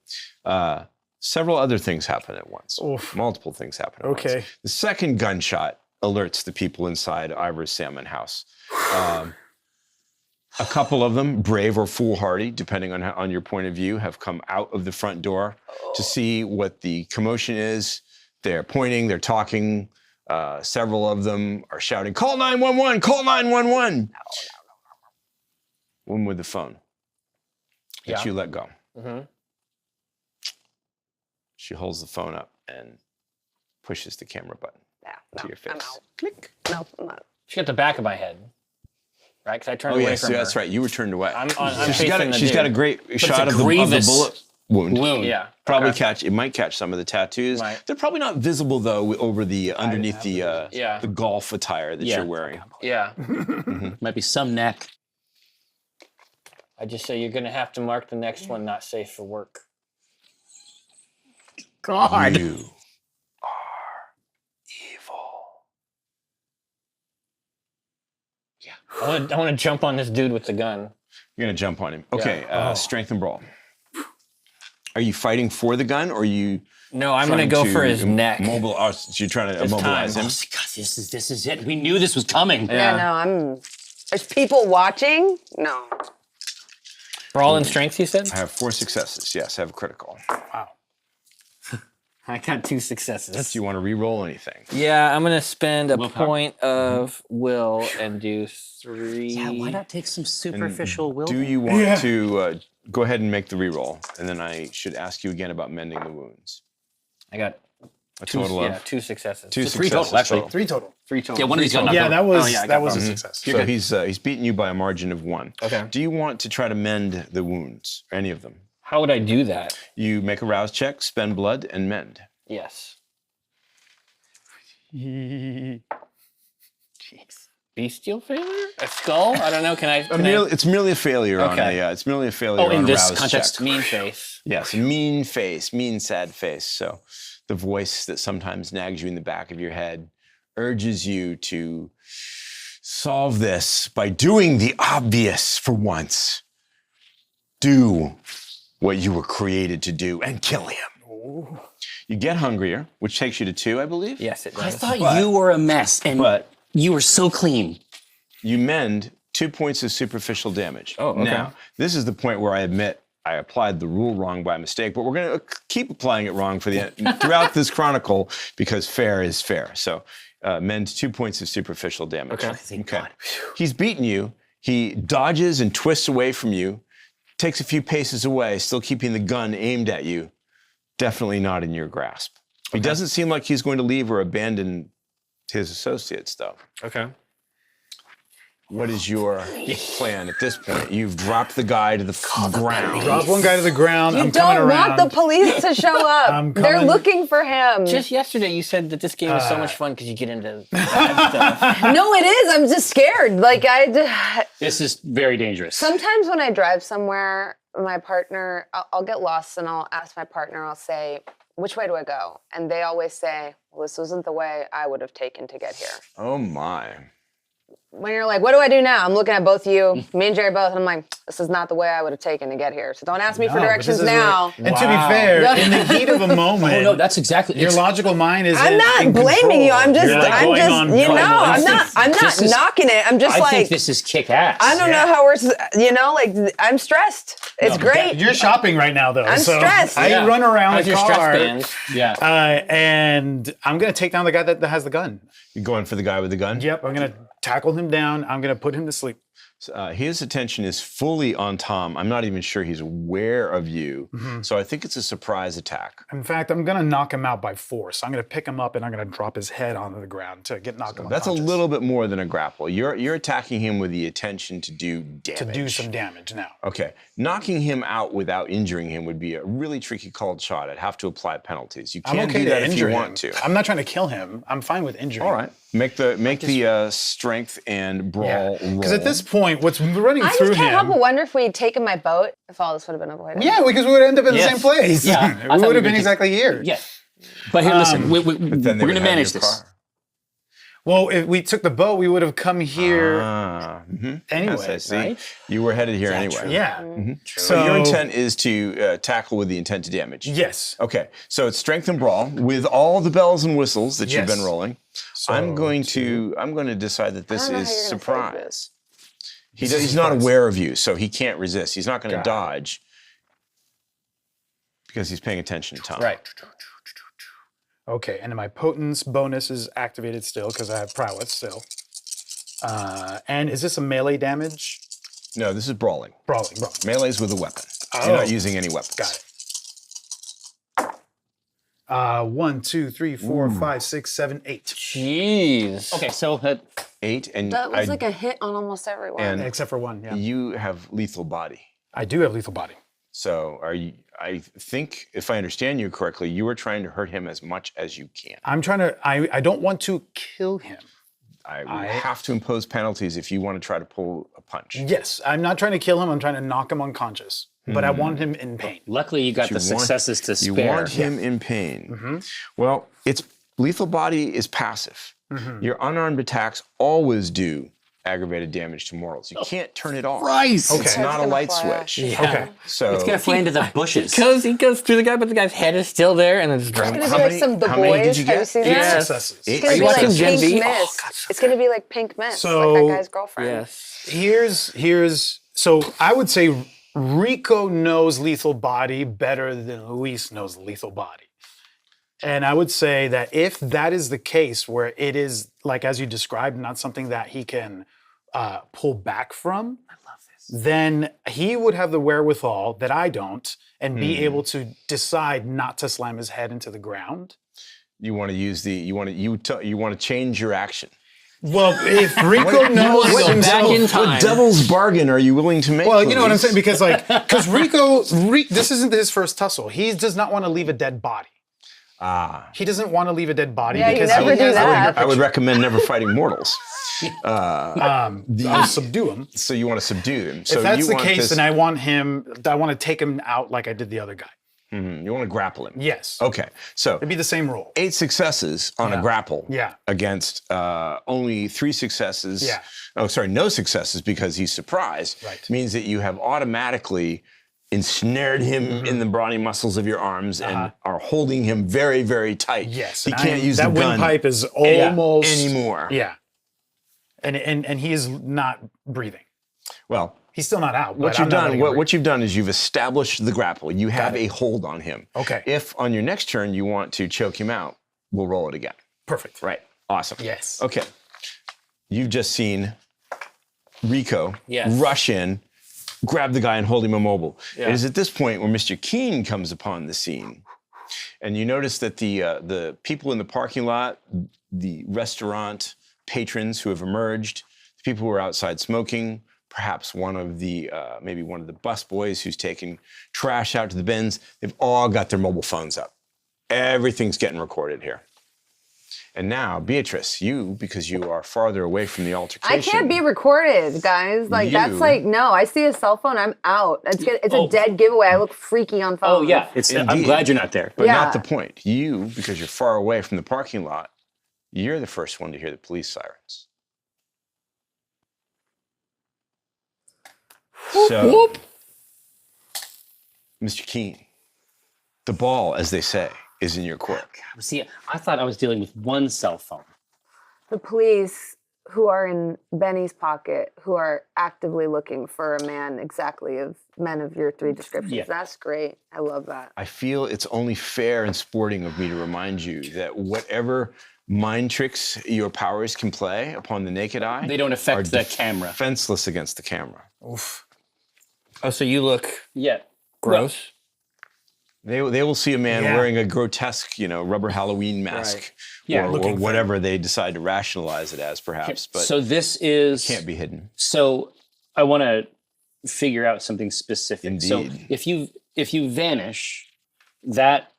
Several other things happen at once. Oof. Multiple things happen at once. Okay. The second gunshot alerts the people inside Ivor's Salmon House. A couple of them, brave or foolhardy, depending on your point of view, have come out of the front door to see what the commotion is. They're pointing, they're talking. Several of them are shouting, "Call 911, call 911." One with the phone that you let go. She holds the phone up and pushes the camera button to your face. I'm out. Click. No, I'm not. She got the back of my head. Right? Because I turned Oh, away yes, from her. that's right. You were turned away. I'm she's got facing the she's got a dude. great it's shot a of the grievous bullet wound. Yeah. Probably Okay. it might catch some of the tattoos. Right. They're probably not visible though over the underneath the Yeah. the golf attire that Yeah. you're wearing. Yeah. Might be some neck. I just say you're going to have to mark the next one not safe for work. God. You are evil. I want to jump on this dude with the gun. You're gonna jump on him. Okay, Oh. strength and brawl. Are you fighting for the gun, or are you? No, I'm going to go for his neck. So you're trying to It's immobilize time. him. Oh, God, this is it. We knew this was coming. Yeah, no, there's people watching. No. Brawl and strength, you said? I have 4 successes. Yes, I have a critical. Wow. I got 2 successes. Do you want to re-roll anything? Yeah, I'm going to spend a Willpower. point of will and do 3. Yeah, why not take some superficial will? Do you want to go ahead and make the re-roll, and then I should ask you again about mending the wounds? I got A 2, total yeah, of 2 successes. 2 three successes total, actually. 3 total. 3 total. Yeah, one of these got knocked Yeah, over. that was Oh, yeah, I that got was a both. success. So he's beaten you by a margin of 1. Okay. Do you want to try to mend the wounds, any of them? How would I do that? You make a rouse check, spend blood, and mend. Yes. Jeez. bestial failure? A skull? I don't know. It's merely a failure on Okay. it's merely a failure Oh, on in a this rouse context, check. mean face? Yes, mean face, mean sad face. So the voice that sometimes nags you in the back of your head urges you to solve this by doing the obvious for once. Do what you were created to do and kill him. You get hungrier, which takes you to 2, I believe. Yes, it I does. thought you were a mess, and But you were so clean. you mend 2 points of superficial damage. Oh, okay. Now, this is the point where I admit I applied the rule wrong by mistake, but we're going to keep applying it wrong for the throughout this chronicle because fair is fair. So, mend 2 points of superficial damage. Okay. He's beaten you. He dodges and twists away from you, takes a few paces away, still keeping the gun aimed at you. Definitely not in your grasp. He doesn't seem like he's going to leave or abandon his associates, though. Okay. What is your plan at this point? You've dropped the guy to the ground. Drop one guy to the ground. You I'm coming don't around. want the police to show up. I'm They're coming. looking for him. Just yesterday, you said that this game is so much fun because you get into bad stuff. No, it is. I'm just scared. Like This is very dangerous. sometimes when I drive somewhere, my partner, I'll get lost and I'll ask my partner. I'll say, "Which way do I go?" And they always say, "Well, this wasn't the way I would have taken to get here." Oh my. When you're like, "What do I do now?" I'm looking at both you, me and Jerry both, and I'm like, "This is not the way I would have taken to get here." So don't ask me for No, but directions this is now. what- and to be fair, in the heat of a moment, Oh no, that's exactly. your it's- logical mind is. I'm not blaming you. I'm just, You're like I'm going just, on you know, primal I'm not instincts. This is- knocking it. I'm just I like, think this is kick ass. I don't know how we're, like, I'm stressed. It's great. You're shopping right now, though. I'm so stressed. I Yeah. run around How's the your car, stress band? Yeah. and I'm gonna take down the guy that has the gun. You're going for the guy with the gun? Yep, I'm gonna tackle him down. I'm gonna put him to sleep. His attention is fully on Tom. I'm not even sure he's aware of you. So I think it's a surprise attack. In fact, I'm gonna knock him out by force. I'm gonna pick him up and I'm gonna drop his head onto the ground to knock him That's a unconscious. little bit more than a grapple. You're attacking him with the intention to do damage. to do some damage now. Okay. Knocking him out without injuring him would be a really tricky called shot. I'd have to apply penalties. You I'm can okay do to that if injure you him. want to. I'm not trying to kill him. I'm fine with injuring. All right. Make the strength and brawl roll. Because at this point, what's running I through just can't help him. but wonder if we'd taken my boat, if all this would have been avoided. Yeah, because we would end up in the Yes. same place. Yeah, I we thought would we have been could- exactly here. Yeah. But here, listen, we're But then they going would to have manage your this. car. Well, if we took the boat, we would have come here Yes, anyway. I see. right? You were headed here that anyway. true? Yeah. So your intent is to tackle with the intent to damage. Yes. Okay, so it's strength and brawl with all the bells and whistles that you've Yes. been rolling. I'm going to decide that this I don't know is how you're gonna surprise. This is He's not surprise. aware of you, so he can't resist. He's not going to Got it. dodge because he's paying attention to Tom. Right. Okay, and then my potence bonus is activated still because I have prowess still. And is this a melee damage? No, this is brawling. Brawling. Melee's with a weapon. Oh. You're not using any weapons. Got it. 1, 2, 3, 4, 5, 6, 7, 8. Jeez. Okay, so 8, and That was like a hit on almost everyone. and- Except for one, yeah. you have lethal body. I do have lethal body. So I think if I understand you correctly, you were trying to hurt him as much as you can. I'm trying to, I don't want to kill him. I have to impose penalties if you want to try to pull a punch. Yes, I'm not trying to kill him. I'm trying to knock him unconscious. But I want him in pain. luckily you got You the want- successes to You spare. want him in pain. Well, it's lethal body is passive. Your unarmed attacks always do aggravated damage to mortals. You can't turn it off. Christ. Okay. It's not a gonna light fly off. switch. Okay. So It's going to fly into the bushes. He goes through the guy, but the guy's head is still there, and then just It's drops. gonna be How like many- some The how many did Boys. you Have you get? seen Yeah. that? Successes. It's Eight. gonna Are be you like watching Gen Pink V? Mist. It's gonna be like Pink Mist, So- like that guy's girlfriend. Yes. Here's so I would say Rico knows lethal body better than Luis knows lethal body. And I would say that if that is the case, where it is like as you described, not something that he can pull back from, then he would have the wherewithal that I don't, and be able to decide not to slam his head into the ground. you want to use you want to change your action. Well, if Rico knows go back in time. What devil's bargain are you willing to make? well, you know what I'm Luis? saying? Because Rico, this isn't his first tussle. He does not want to leave a dead body. Ah. He doesn't want to leave a dead body Yeah, you because never he do has that. I would recommend never fighting mortals. I'll subdue him. So you want to subdue him. So If that's you the want case, this- then I want to take him out like I did the other guy. you want to grapple him. Yes. Okay. So It'd be the same role. 8 successes on a Yeah. grapple Yeah. against only 3 successes. Yeah. Oh, sorry, no successes because he's surprised. Right. Means that you have automatically ensnared him Mm-hmm. in the brawny muscles of your arms and are holding him very, very tight. Yes. He and can't use that the gun windpipe is almost anymore. Yeah. And he is not breathing. Well, He's still not out. what but you've I'm not done, letting him breathe. what you've done is you've established the grapple. You have a hold on him. Okay. If on your next turn you want to choke him out, we'll roll it again. Perfect. Right. Awesome. Yes. Okay. You've just seen Rico Yes. rush in, grab the guy, and hold him immobile. Yeah. It is at this point where Mr. Keene comes upon the scene. And you notice that the people in the parking lot, the restaurant patrons who have emerged, the people who are outside smoking, perhaps maybe one of the bus boys who's taking trash out to the bins, they've all got their mobile phones up. Everything's getting recorded here. And now, Beatrice, you, because you are farther away from the I altercation. can't be recorded, guys. Like that's You- like no. I see a cell phone, I'm out. It's a dead giveaway. I look freaky on phone. Oh yeah, I'm Indeed. glad you're not there. But Yeah. not the point. You, because you're far away from the parking lot, you're the first one to hear the police sirens. So, Mr. Keene, the ball, as they say, is in your court. See, I thought I was dealing with one cell phone. The police who are in Benny's pocket, who are actively looking for a man men of your 3 descriptions. Yeah. That's great. I love that. I feel it's only fair and sporting of me to remind you that whatever mind tricks your powers can play upon the naked eye, They don't are affect the camera. defenseless against the camera. Oof. Oh, so you look Yeah. gross? They will see a man Yeah. wearing a grotesque, rubber Halloween mask, Yeah. or Looking for whatever they decide to rationalize it as, perhaps, but So this is can't be hidden. So I want to figure out something specific. So Indeed. if you vanish, that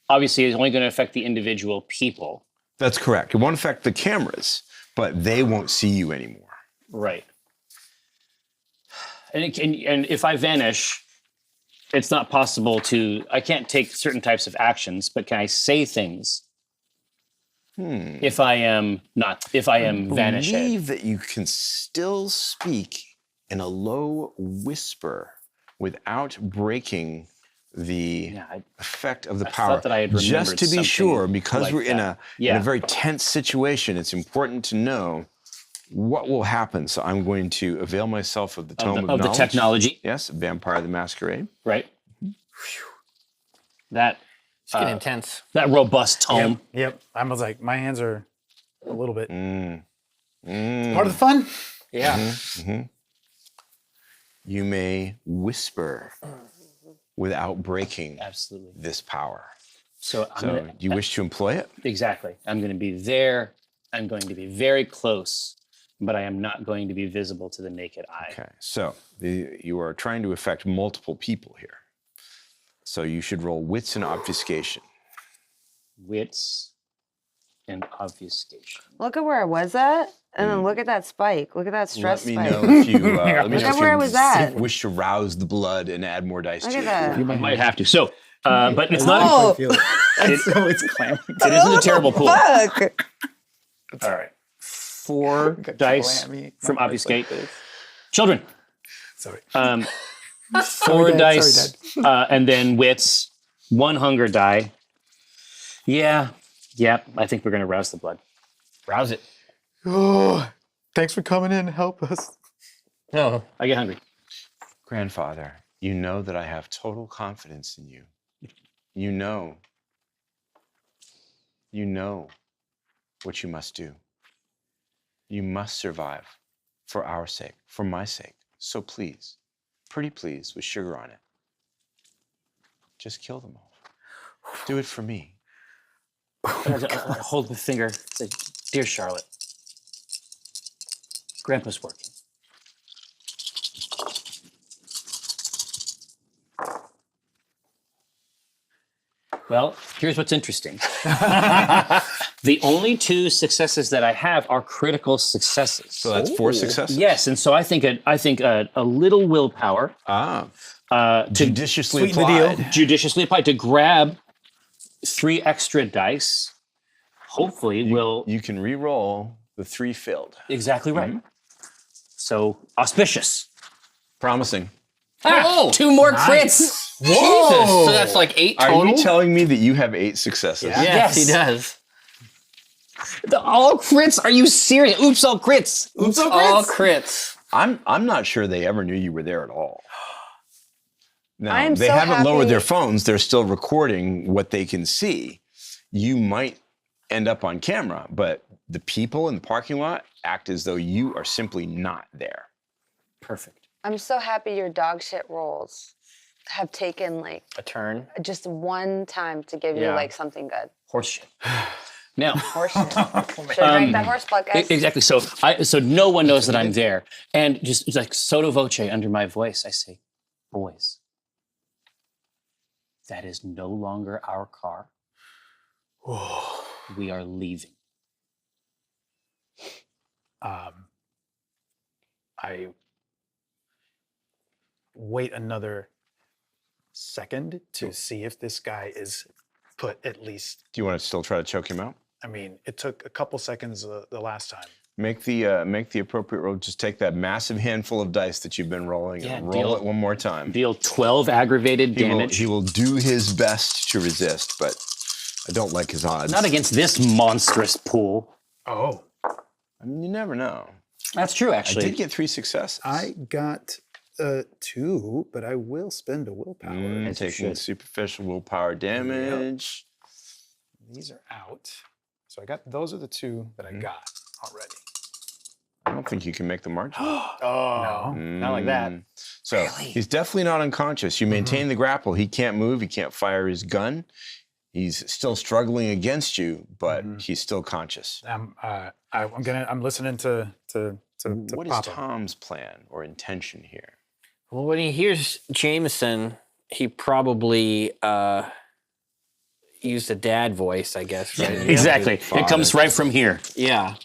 obviously is only going to affect the individual people. That's correct. It won't affect the cameras, but they won't see you anymore. Right. And if I vanish, it's not possible I can't take certain types of actions, but can I say things if I am vanished? I believe that you can still speak in a low whisper without breaking the Yeah, effect of the I power. thought that I had Just remembered to be something sure, because like we're in that. a very tense situation, it's important to know what will happen. So I'm going to avail myself of the tome of of the knowledge. technology, Yes, Vampire the Masquerade. right? That It's getting intense. that robust tome. Yep. I was like, my hands are a little bit Mm. part of the fun. Yeah. You may whisper without breaking Absolutely. this power. So I'm So gonna, you wish to employ it? exactly. I'm going to be there. I'm going to be very close, but I am not going to be visible to the naked eye. Okay, so you are trying to affect multiple people here. So you should roll wits and obfuscation. Wits and obfuscation. Look at where I was at, and then look at that spike. Look at that stress Let me spike. know if you, let me Look know at if where you I was at. wish to rouse the blood and add more dice Look to at it. that. I might have to. So, but it's not. Oh, So it's clamming. It isn't a terrible pool. fuck. All right. 4 dice clammy. from Not obfuscate. like this. Children. Sorry. 4 Dad, dice, sorry, and then wits. 1 hunger die. Yeah. I think we're gonna rouse the blood. Rouse it. Oh, thanks for coming in. Help us. No. I get hungry. Grandfather, you know that I have total confidence in you. You know what you must do. You must survive for our sake, for my sake. So please, pretty please, with sugar on it, just kill them all. Do it for me. Hold the finger. Say, dear Charlotte, Grandpa's working. Well, here's what's interesting. The only 2 successes that I have are critical successes. So that's 4 successes. Yes, and so I think a little willpower to Judiciously Sweeten the applied. deal. judiciously applied to grab 3 extra dice. Hopefully, will You can re-roll the 3 failed. exactly right. So auspicious. Promising. Ah, 2 more crits. Jesus. So that's like 8 Are total? you telling me that you have 8 successes? Yes, he Yes. does. All crits? Are you serious? Oops, all crits. Oops, all crits. All crits. I'm not sure they ever knew you were there at all. Now, I am they so haven't lowered happy- their phones. They're still recording what they can see. You might end up on camera, but the people in the parking lot act as though you are simply not there. Perfect. I'm so happy your dog shit rolls have taken like A turn. just one time to give you Yeah. like something good. Horse shit. Now, Horse shit. Should I drank that horse blood, guys? exactly. So no one knows that I'm there, and just it's like sotto voce under my voice, I say, "Boys, that is no longer our car. We are leaving." I wait another second to see if this guy is put at least. Do you want to still try to choke him out? I mean, it took a couple seconds the last time. Make the appropriate roll. Just take that massive handful of dice that you've been rolling Yeah, and roll deal- it one more time. Deal 12 aggravated He will, damage. he will do his best to resist, but I don't like his odds. Not against this monstrous pool. Oh, I mean, you never know. That's true, I actually. did get 3 successes. I got 2, but I will spend a willpower. Mm, taking superficial willpower damage. These are out. So I got those are the 2 that I got already. I don't think you can make the margin. Oh, Not like that. So he's definitely not unconscious. You maintain the grapple. He can't move. He can't fire his gun. He's still struggling against you, but he's still conscious. I'm listening to What is Papa. Tom's plan or intention here? Well, when he hears Jameson, he probably used a dad voice, I guess. Right? Exactly. It comes right from here. Yeah.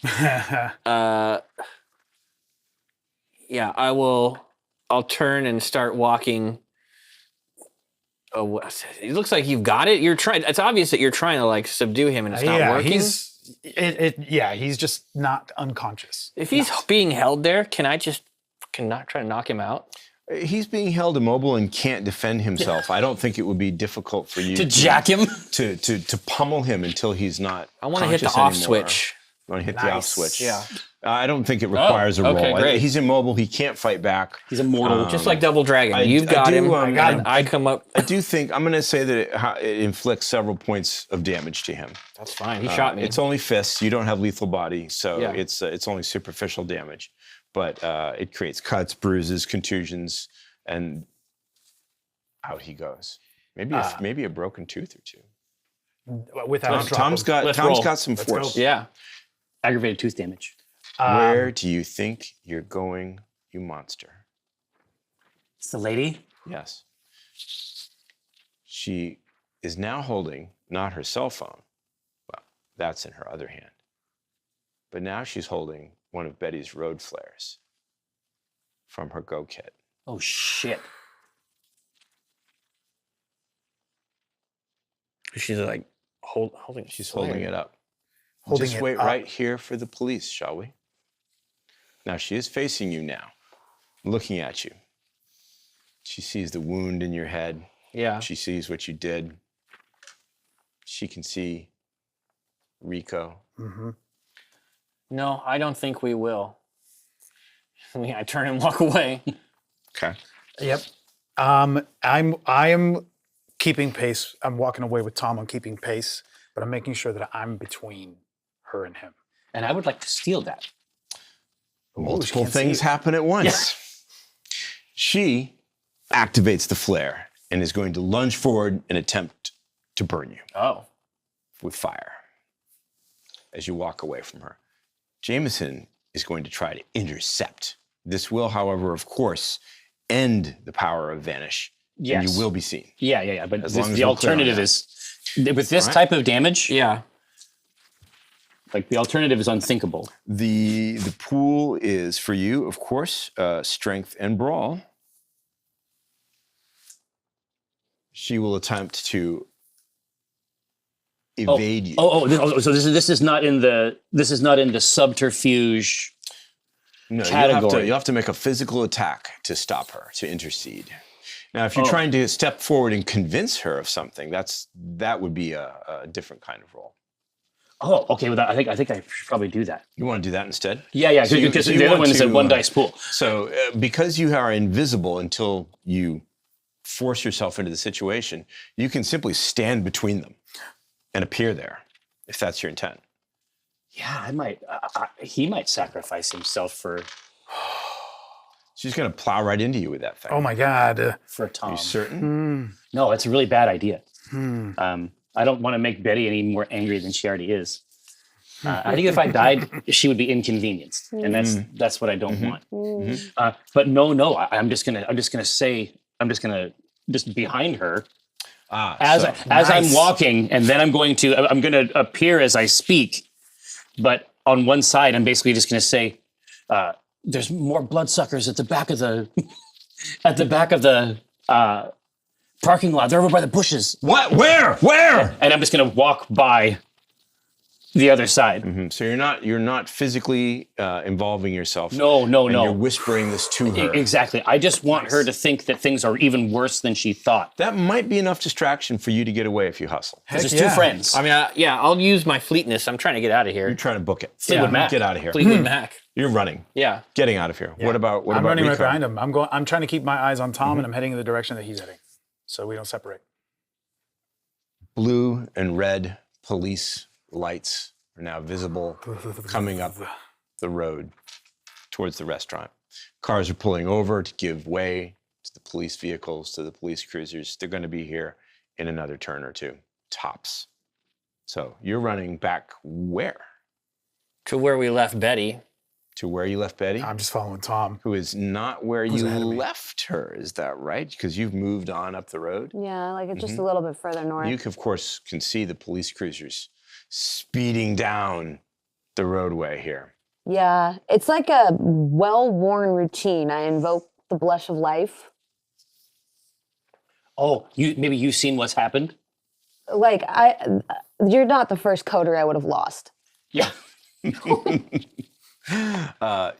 Yeah, I'll turn and start walking. Oh, it looks like you've got it. It's obvious that you're trying to like subdue him and it's not working. He's just not unconscious. If he's being held there, can I not try to knock him out? He's being held immobile and can't defend himself. I don't think it would be difficult for you To jack him? to pummel him until he's not. I want to hit the conscious off anymore. switch. You want to hit the off Nice. switch? Yeah. I don't think it requires a roll. okay, great. He's immobile. He can't fight back. He's immortal. Just like Double Dragon. I- You've I got do, him. I got him. I come up. I do think I'm going to say that it inflicts several points of damage to him. That's fine. He shot me. It's only fists. You don't have lethal body, so Yeah. it's only superficial damage, but it creates cuts, bruises, contusions, and out he goes. Maybe a broken tooth or two. Without a drop Tom's of- got Let's Tom's roll. got some Let's force. go. Yeah. Aggravated tooth damage. Where do you think you're going, you monster? It's the lady. Yes. She is now holding not her cell phone. Well, that's in her other hand. But now she's holding one of Betty's road flares from her Go kit. Oh, shit. She's like holding. She's holding it up. Holding Just it wait up. right here for the police, shall we? Now she is facing you now, looking at you. She sees the wound in your head. Yeah. She sees what you did. She can see Rico. No, I don't think we will. I turn and walk away. Okay. Yep. I am keeping pace. I'm walking away with Tom. I'm keeping pace, but I'm making sure that I'm between her and him. And I would like to steal that. Multiple can't see things it. happen at once. She activates the flare and is going to lunge forward and attempt to burn you Oh. with fire as you walk away from her. Jameson is going to try to intercept. This will, however, of course, end the power of Vanish. And Yes. you will be seen. Yeah. But As long as the we're clear on alternative that. is with this All right. type of damage. Yeah. Like the alternative is unthinkable. The pool is for you, of course, strength and brawl. She will attempt to evade you. So this is not in the subterfuge No, category. you'll have to make a physical attack to stop her, to intercede. Now, if you're trying to step forward and convince her of something, that would be a different kind of role. Oh, okay. Well, I think I should probably do that. You want to do that instead? Yeah. So you- Because so you the other want one is a to, one dice pool. So, because you are invisible until you force yourself into the situation, you can simply stand between them and appear there, if that's your intent. Yeah, I might. He might sacrifice himself for She's going to plow right into you with that thing. Oh my God. for Tom. You certain? No, it's a really bad idea. I don't want to make Betty any more angry than she already is. I think if I died, she would be inconvenienced, and that's what I don't want. But no, I'm just gonna just behind her as I'm walking, and then I'm gonna appear as I speak. But on one side, I'm basically just gonna say, "There's more bloodsuckers at the back of the parking lot. They're over by the bushes." What? Where? And I'm just gonna walk by the other side. So you're not physically involving yourself. No. And you're whispering this to her. Exactly. I just want her to think that things are even worse than she thought. That might be enough distraction for you to get away if you hustle. There's two friends. I mean, I'll use my fleetness. I'm trying to get out of here. You're trying to book it. Fleetwood Mac. Get out of here. Fleetwood Mac. You're running. Yeah. Getting out of here. What about I'm running right Rico? behind him. I'm trying to keep my eyes on Tom, and I'm heading in the direction that he's heading, so we don't separate. Blue and red police lights are now visible coming up the road towards the restaurant. Cars are pulling over to give way to the police vehicles, to the police cruisers. They're going to be here in another turn or two, tops. So you're running back where? To where we left Betty. To where you left Betty? I'm just following Tom. Who is not where Who's you ahead of me? left her, is that right? Because you've moved on up the road. Yeah, like it's just a little bit further north. You, of course, can see the police cruisers speeding down the roadway here. Yeah, it's like a well-worn routine. I invoke the blush of life. Oh, maybe you've seen what's happened? Like you're not the first coder I would have lost. Yeah.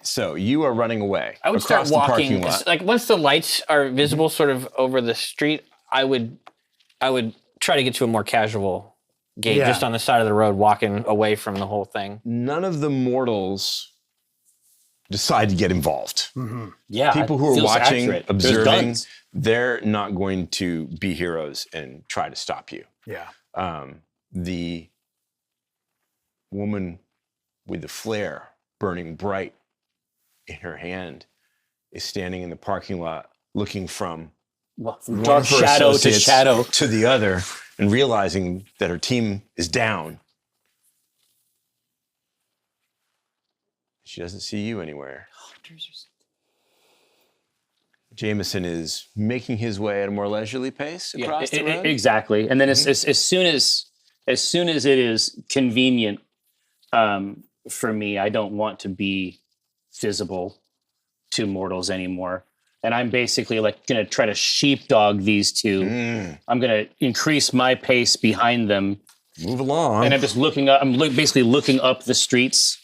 So you are running away. I would across start the walking. parking lot. Like once the lights are visible, sort of over the street, I would try to get to a more casual gait, Yeah. just on the side of the road, walking away from the whole thing. None of the mortals decide to get involved. Yeah. People who are feels watching, accurate. There's observing, guns. they're not going to be heroes and try to stop you. Yeah. The woman with the flare burning bright in her hand is standing in the parking lot looking from Well, one dark of her shadow to associates shadow. to the other and realizing that her team is down. She doesn't see you anywhere. Jameson is making his way at a more leisurely pace across the road. Exactly. And then as soon as it is convenient for me, I don't want to be visible to mortals anymore. And I'm basically like going to try to sheepdog these two. I'm going to increase my pace behind them. Move along. And I'm just looking up. Basically looking up the streets,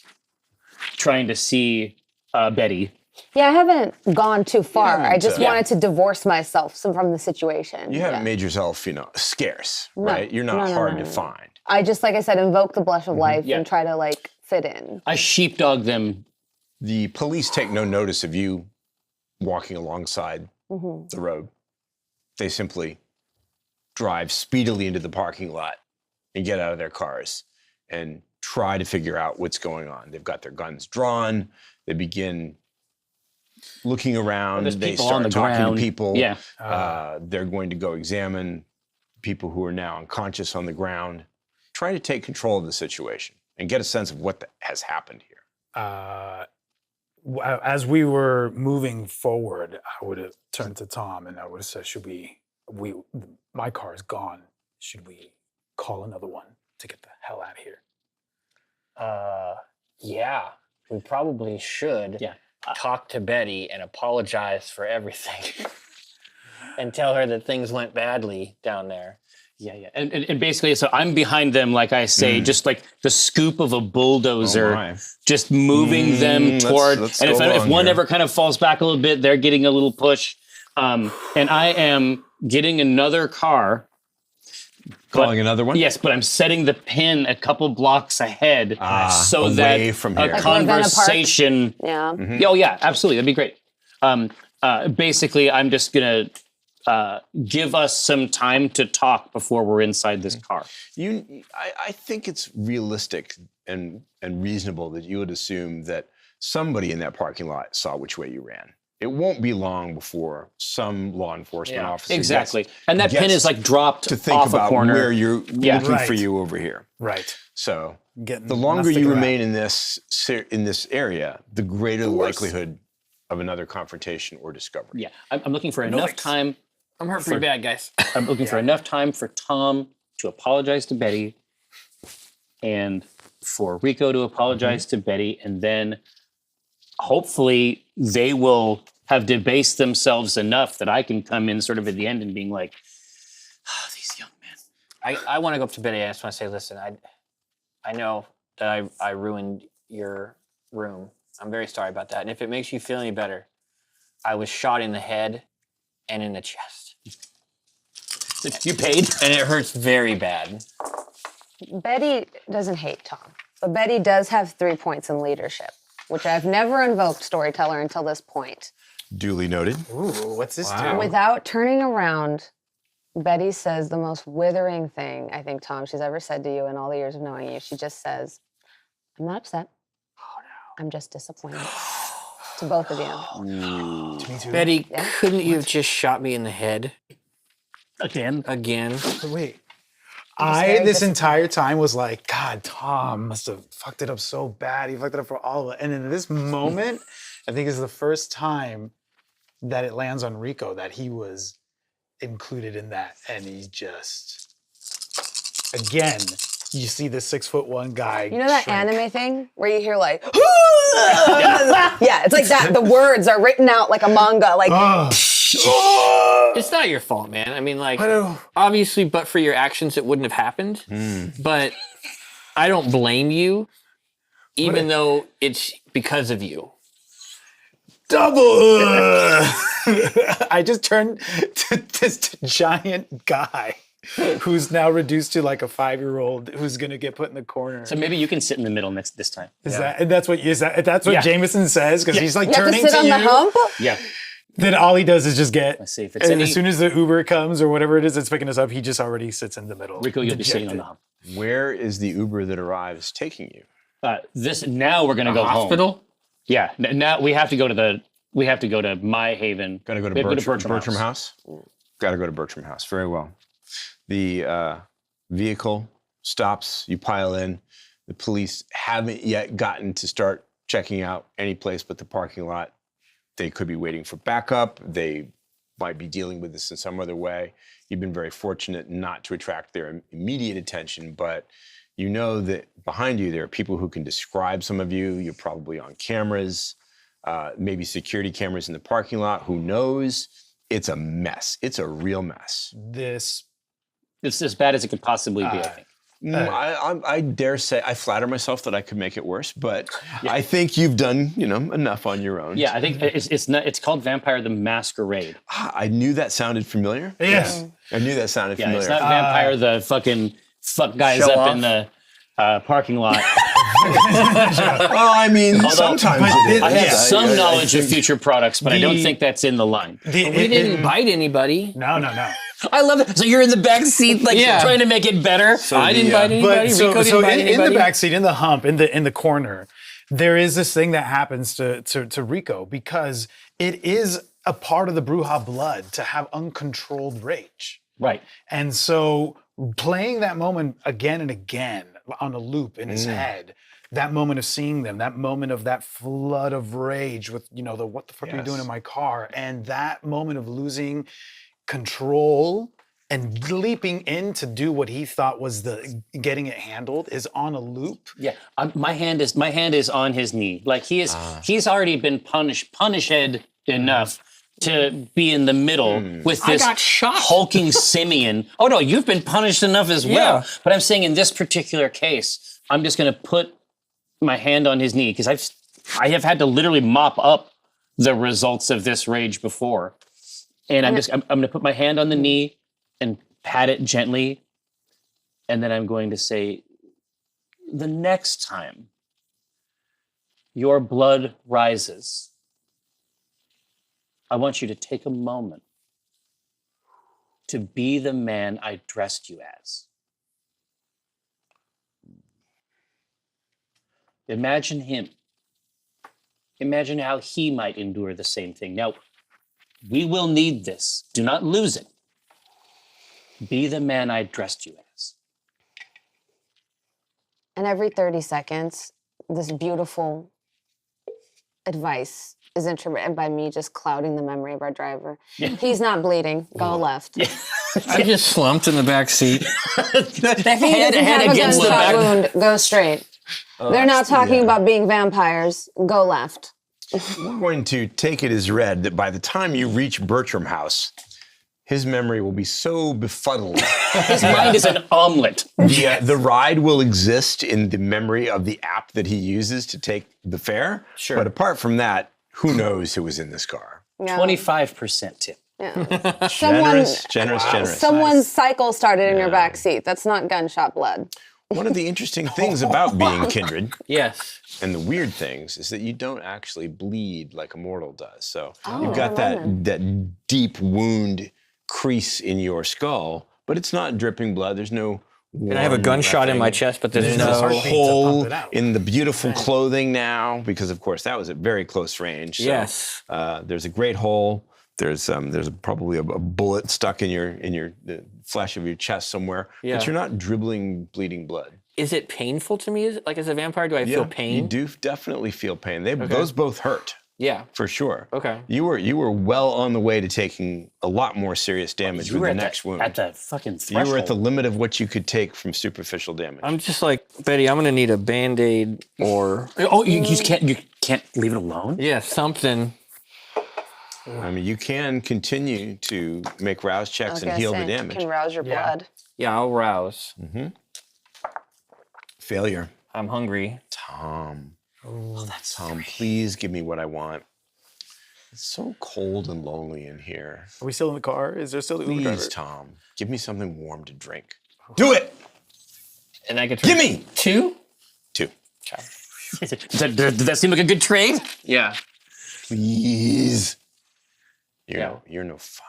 trying to see Betty. Yeah, I haven't gone too far. I just Yeah. wanted to divorce myself from the situation. You haven't Yeah. made yourself, scarce, right? You're not No, hard no, to no. find. I just, like I said, invoke the blush of life Yeah. and try to like fit in. I sheepdog them. The police take no notice of you walking alongside the road. They simply drive speedily into the parking lot and get out of their cars and try to figure out what's going on. They've got their guns drawn. They begin looking around. There's They people on start the talking ground. to people. Yeah. They're going to go examine people who are now unconscious on the ground, trying to take control of the situation and get a sense of what has happened here. As we were moving forward, I would have turned to Tom and I would have said, my car is gone. Should we call another one to get the hell out of here? Yeah, we probably should Yeah. talk to Betty and apologize for everything and tell her that things went badly down there. Yeah. And basically, so I'm behind them, like I say, just like the scoop of a bulldozer, Oh my. just moving them toward. let's and go if along one here. ever kind of falls back a little bit, they're getting a little push. And I am getting another car. Calling another one? Yes, but I'm setting the pin a couple blocks ahead so away that from a here. Like Ravenna Park? conversation. Yeah. Oh yeah, absolutely. That'd be great. Basically, I'm just gonna give us some time to talk before we're inside this car. I think it's realistic and reasonable that you would assume that somebody in that parking lot saw which way you ran. It won't be long before some law enforcement officer Exactly. And that pin gets is like dropped to think off about a corner. where you're Yeah. looking for Right. you over here. Right. So Getting the longer nothing you around. remain in this area, the greater the likelihood of another confrontation or discovery. Yeah, I'm looking for enough Nice. time. I'm hurt pretty bad, guys. I'm looking for enough time for Tom to apologize to Betty, and for Rico to apologize to Betty, and then hopefully they will have debased themselves enough that I can come in sort of at the end and being like, these young men. I want to go up to Betty. I just want to say, listen, I know that I ruined your room. I'm very sorry about that. And if it makes you feel any better, I was shot in the head and in the chest. You paid? And it hurts very bad. Betty doesn't hate Tom, but Betty does have 3 points in leadership, which I've never invoked storyteller until this point. Duly noted. Ooh, what's this do? Without turning around, Betty says the most withering thing, I think, Tom, she's ever said to you in all the years of knowing you. She just says, I'm not upset. Oh, no. I'm just disappointed. To both of you. Me too. Betty, couldn't you have just shot me in the head Again? again? Wait. very This entire time was like, God, Tom must have fucked it up so bad. He fucked it up for all of it. And in this moment, I think is the first time that it lands on Rico that he was included in that. And he just, again, you see the 6'1" guy. You know that shrink. anime thing where you hear like, yeah, it's like that. The words are written out like a manga. Like, It's not your fault, man. I mean, like, I know. obviously, but for your actions, it wouldn't have happened. But I don't blame you, even though it's because of you. Double. I just turned to this giant guy who's now reduced to like a 5-year-old who's gonna get put in the corner. So maybe you can sit in the middle this time. That's what Yeah. Jameson says because he's like you have to turning sit on you. the hump? Yeah. Then all he does is just get. Let's see if it's and any- as soon as the Uber comes or whatever it is that's picking us up, he just already sits in the middle. Rico, you'll be sitting on dejected. the hump. Where is the Uber that arrives taking you? Now we're gonna go home. Hospital? Yeah. Now we have to go to My Haven. Got to go to We have Bertram House. Got to go to Bertram House. Very well. The vehicle stops. You pile in. The police haven't yet gotten to start checking out any place but the parking lot. They could be waiting for backup. They might be dealing with this in some other way. You've been very fortunate not to attract their immediate attention, but you know that behind you there are people who can describe some of you. You're probably on cameras, maybe security cameras in the parking lot. Who knows? It's a mess. It's a real mess. It's as bad as it could possibly be, I think. I dare say, I flatter myself that I could make it worse, but I think you've done, enough on your own. Yeah, I think it's called Vampire the Masquerade. I knew that sounded familiar. Yes. I knew that sounded Yeah, familiar. it's not Vampire the fucking fuck guys Show up off. in the parking lot. Well, I mean, sometimes it is. I have some I knowledge of think- future products, but I don't think that's in the line. We didn't bite anybody. No. I love it. So you're in the back seat, like Yeah. trying to make it better. I didn't bite anybody. But Rico didn't bite in anybody. the backseat, in the hump, in the corner, there is this thing that happens to Rico because it is a part of the Bruja blood to have uncontrolled rage. Right. And so playing that moment again and again on a loop in his head, that moment of seeing them, that moment of that flood of rage with, what the fuck are you doing in my car? And that moment of losing control and leaping in to do what he thought was the getting it handled is on a loop. Yeah, my hand is on his knee. Like he's already been punished enough to be in the middle with this got shot. hulking simian. Oh no, you've been punished enough as well. Yeah. But I'm saying in this particular case, I'm just going to put my hand on his knee because I have had to literally mop up the results of this rage before, and I'm going to put my hand on the knee and pat it gently, and then I'm going to say, the next time your blood rises, I want you to take a moment to be the man I dressed you as. Imagine him. Imagine how he might endure the same thing. Now, we will need this. Do not lose it. Be the man I dressed you as. And every 30 seconds, this beautiful advice is interrupted by me just clouding the memory of our driver. He's not bleeding. Go left. I just slumped in the back seat. He doesn't have a gunshot wound. Go straight. They're not talking about being vampires. Go left. We're going to take it as read that by the time you reach Bertram House, his memory will be so befuddled. His mind is an omelet. The ride will exist in the memory of the app that he uses to take the fare. Sure. But apart from that, who knows who was in this car? Yeah. 25% tip. Yeah. Generous. Someone's cycle started in your back seat. That's not gunshot blood. One of the interesting things about being Kindred Yes. and the weird things is that you don't actually bleed like a mortal does. So you've got that deep wound crease in your skull, but it's not dripping blood. There's no And I have a gunshot in my chest, but there's no heartbeat to hole pump it out. in the beautiful clothing now, because of course that was at very close range. So, Yes. there's a great hole. There's probably a bullet stuck in the flesh of your chest somewhere, Yeah. but you're not dribbling bleeding blood. Is it painful to me? Like as a vampire, do I feel pain? You do definitely feel pain. Those both hurt. Yeah. For sure. Okay. You were well on the way to taking a lot more serious damage with the next wound. At the fucking threshold. You were at the limit of what you could take from superficial damage. I'm just like, Betty, I'm gonna need a Band-Aid or Oh, you can't leave it alone? something. I mean, you can continue to make rouse checks and heal the damage. Can rouse your blood. Yeah, I'll rouse. Failure. I'm hungry. Tom. Tom, please give me what I want. It's so cold and lonely in here. Are we still in the car? Is there still the Uber driver? Please, Tom, give me something warm to drink. Do it! And I get Give me! 2? 2. Does that seem like a good trade? Yeah. Please. Yeah. You're no fun.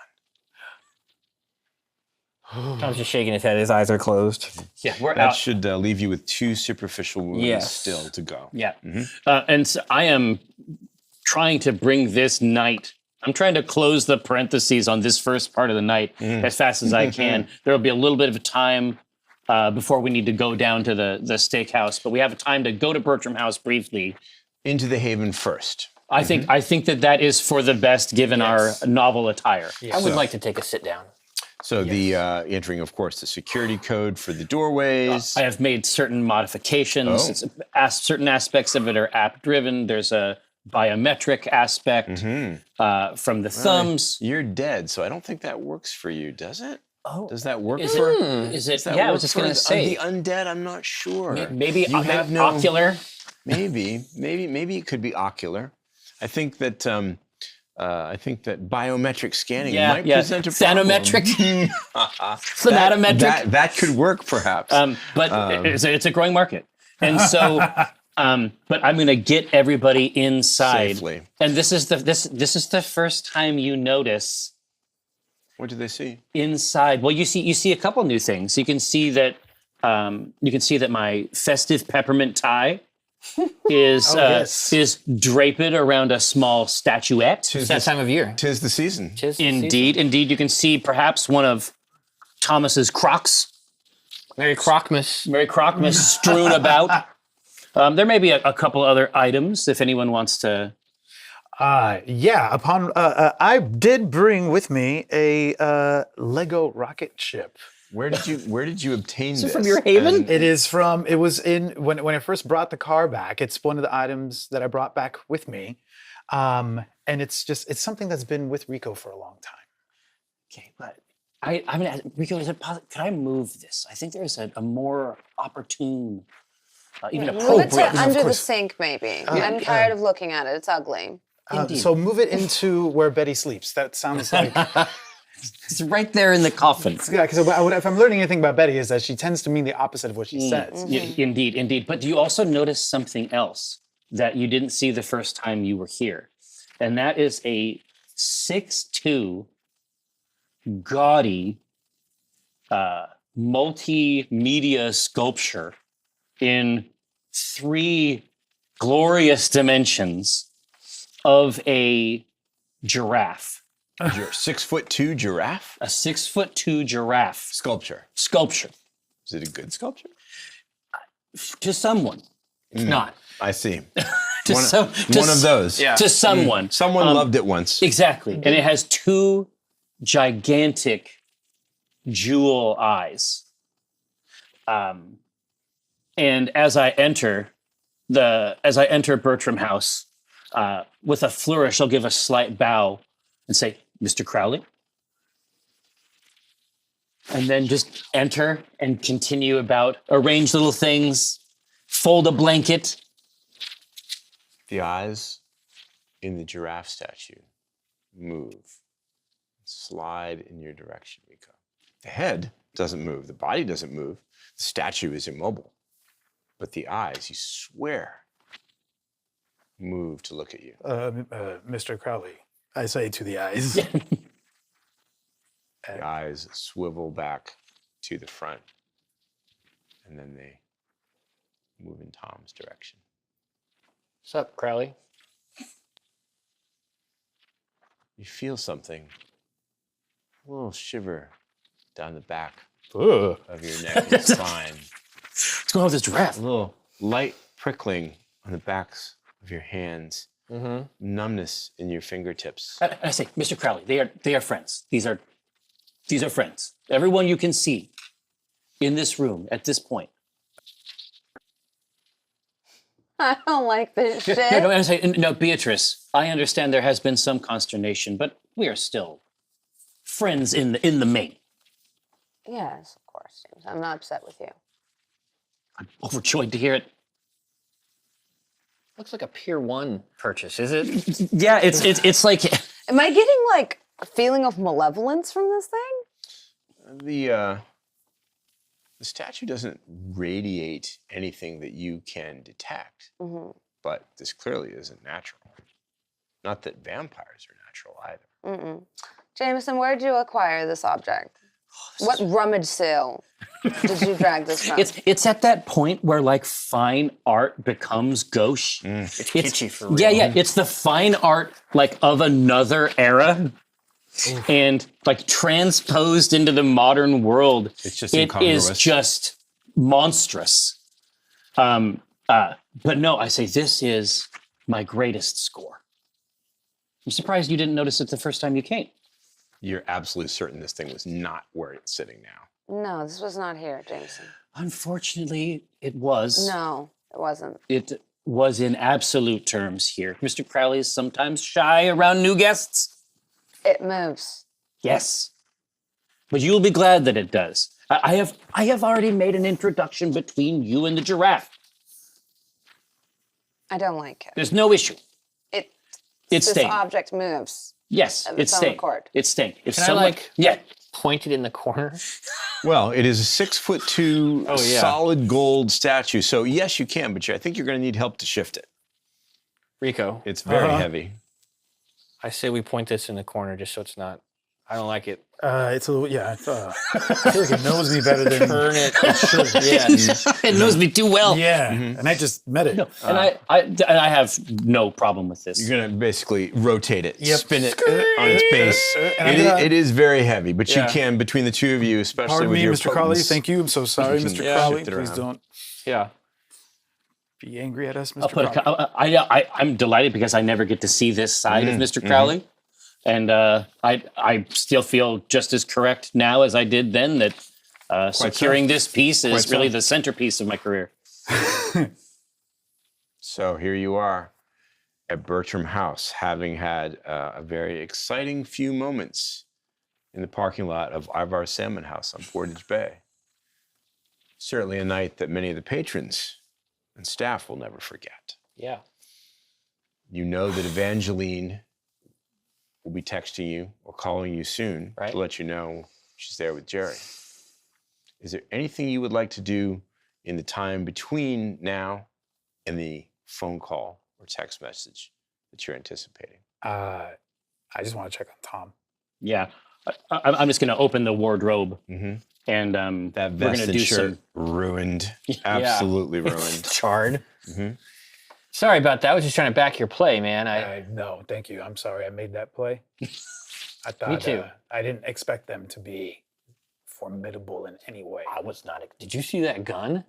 Tom's just shaking his head. His eyes are closed. Yeah, we're That out. should leave you with 2 superficial wounds Yes. still to go. Yeah. And so I am trying to bring this night, I'm trying to close the parentheses on this first part of the night as fast as I can. There will be a little bit of a time before we need to go down to the steakhouse, but we have time to go to Bertram House briefly. Into the Haven first. I think that is for the best given our novel attire. I would like to take a sit down. So the entering, of course, the security code for the doorways. I have made certain modifications. Certain aspects of it are app-driven. There's a biometric aspect from the thumbs. You're dead, so I don't think that works for you, does it? Oh, Does that work is for? it? Is it? Does that Yeah, I work was just for going to say. the undead. I'm not sure. Maybe You have no- ocular. Maybe it could be ocular. I think that biometric scanning might present a problem. Thanometric. Thanatometric. That could work, perhaps. But it's a growing market, and so. But I'm going to get everybody inside, Safely. and this is the first time you notice What do they see? inside. Well, you see a couple new things. You can see that my festive peppermint tie is is draped around a small statuette. It's that time of year. 'Tis the season. Indeed, you can see perhaps one of Thomas's Crocs, Merry Crockmas. Mary Crockmas strewn about. There may be a couple other items if anyone wants to. Yeah. I did bring with me a Lego rocket ship. Where did you obtain Is this? it from your haven? And- It was in when I first brought the car back. It's one of the items that I brought back with me, and it's something that's been with Rico for a long time. Okay, but I mean, Rico, is it possible? Could I move this? I think there's a more opportune, even Move it appropriate. to under the course. sink, maybe. I'm tired of looking at it. It's ugly. Indeed. So move it into where Betty sleeps. That sounds like It's right there in the coffin. yeah. Because if I'm learning anything about Betty, is that she tends to mean the opposite of what she says. Indeed. But do you also notice something else that you didn't see the first time you were here? And that is a 6'2", gaudy, multimedia sculpture in 3 glorious dimensions of a giraffe. Your 6'2" giraffe A 6'2" giraffe sculpture. sculpture. Is it a good sculpture? To someone. It's not. I see. To One, some, to one of s- those. To someone. Someone loved it once. Exactly. And it has 2 gigantic jewel eyes. And as I enter Bertram House, with a flourish, I'll give a slight bow and say, Mr. Crowley. And then just enter and continue about, arrange little things, fold a blanket. The eyes in the giraffe statue move, slide in your direction, Rico. The head doesn't move, the body doesn't move, the statue is immobile. But the eyes, you swear, move to look at you. Mr. Crowley, I say to the eyes. The eyes swivel back to the front, and then they move in Tom's direction. What's up, Crowley? You feel something, a little shiver down the back Ugh. of your neck and spine. What's going on with this giraffe? A little light prickling on the backs of your hands. Numbness in your fingertips. I say, Mr. Crowley, they are friends. These are friends. Everyone you can see in this room at this point. I don't like this shit. No, I say, no, Beatrice, I understand there has been some consternation, but we are still friends in the main. Yes, of course, James. I'm not upset with you. I'm overjoyed to hear it. Looks like a Pier 1 purchase, is it? Yeah, it's like Am I getting like a feeling of malevolence from this thing? The statue doesn't radiate anything that you can detect, but this clearly isn't natural. Not that vampires are natural either. Jameson, where did you acquire this object? What rummage sale did you drag this from? it's at that point where like fine art becomes gauche. It's kitschy for real. Yeah. It's the fine art like of another era. And like transposed into the modern world, It's just it incongruous. is just monstrous. But no, I say this is my greatest score. I'm surprised you didn't notice it the first time you came. You're absolutely certain this thing was not where it's sitting now. No, this was not here, Jameson. Unfortunately, it was. No, it wasn't. It was in absolute terms here. Mr. Crowley is sometimes shy around new guests. It moves. Yes. But you'll be glad that it does. I have already made an introduction between you and the giraffe. I don't like it. There's no issue. It It's this staying. object moves. Yes, of it's its own staying. accord. It's staying. If Can I, someone, like- yeah, Pointed in the corner. Well, it is a 6'2" Oh, yeah. solid gold statue. So yes, you can, but I think you're going to need help to shift it. Rico, It's very heavy. I say we point this in the corner just so it's not. I don't like it. It's a little, yeah. I feel like it knows me better than Turn it. it should. Yeah. it knows me too well. Yeah, and I just met it. And I have no problem with this. You're going to basically rotate it, Yep. spin it on its base. And It is very heavy, but Yeah. you can, between the two of you, especially Pardon with me, your Mr. Crowley. potence, Thank you. I'm so sorry, you Mr. can Crowley. shift it Please around. don't. Yeah. Be angry at us, Mr. I'll put Crowley. I'm delighted because I never get to see this side of Mr. Crowley. And I still feel just as correct now as I did then that securing this piece is really the centerpiece of my career. So here you are at Bertram House, having had a very exciting few moments in the parking lot of Ivar Salmon House on Portage Bay. Certainly a night that many of the patrons and staff will never forget. Yeah. You know that Evangeline will be texting you or calling you soon to let you know she's there with Jerry. Is there anything you would like to do in the time between now and the phone call or text message that you're anticipating? I just want to check on Tom. Yeah. I'm just going to open the wardrobe and That we're going vest to and do shirt ruined. Absolutely ruined. Charred. Sorry about that. I was just trying to back your play, man. No, thank you. I'm sorry I made that play. I thought Me too. I didn't expect them to be formidable in any way. I was not. Did you see that gun?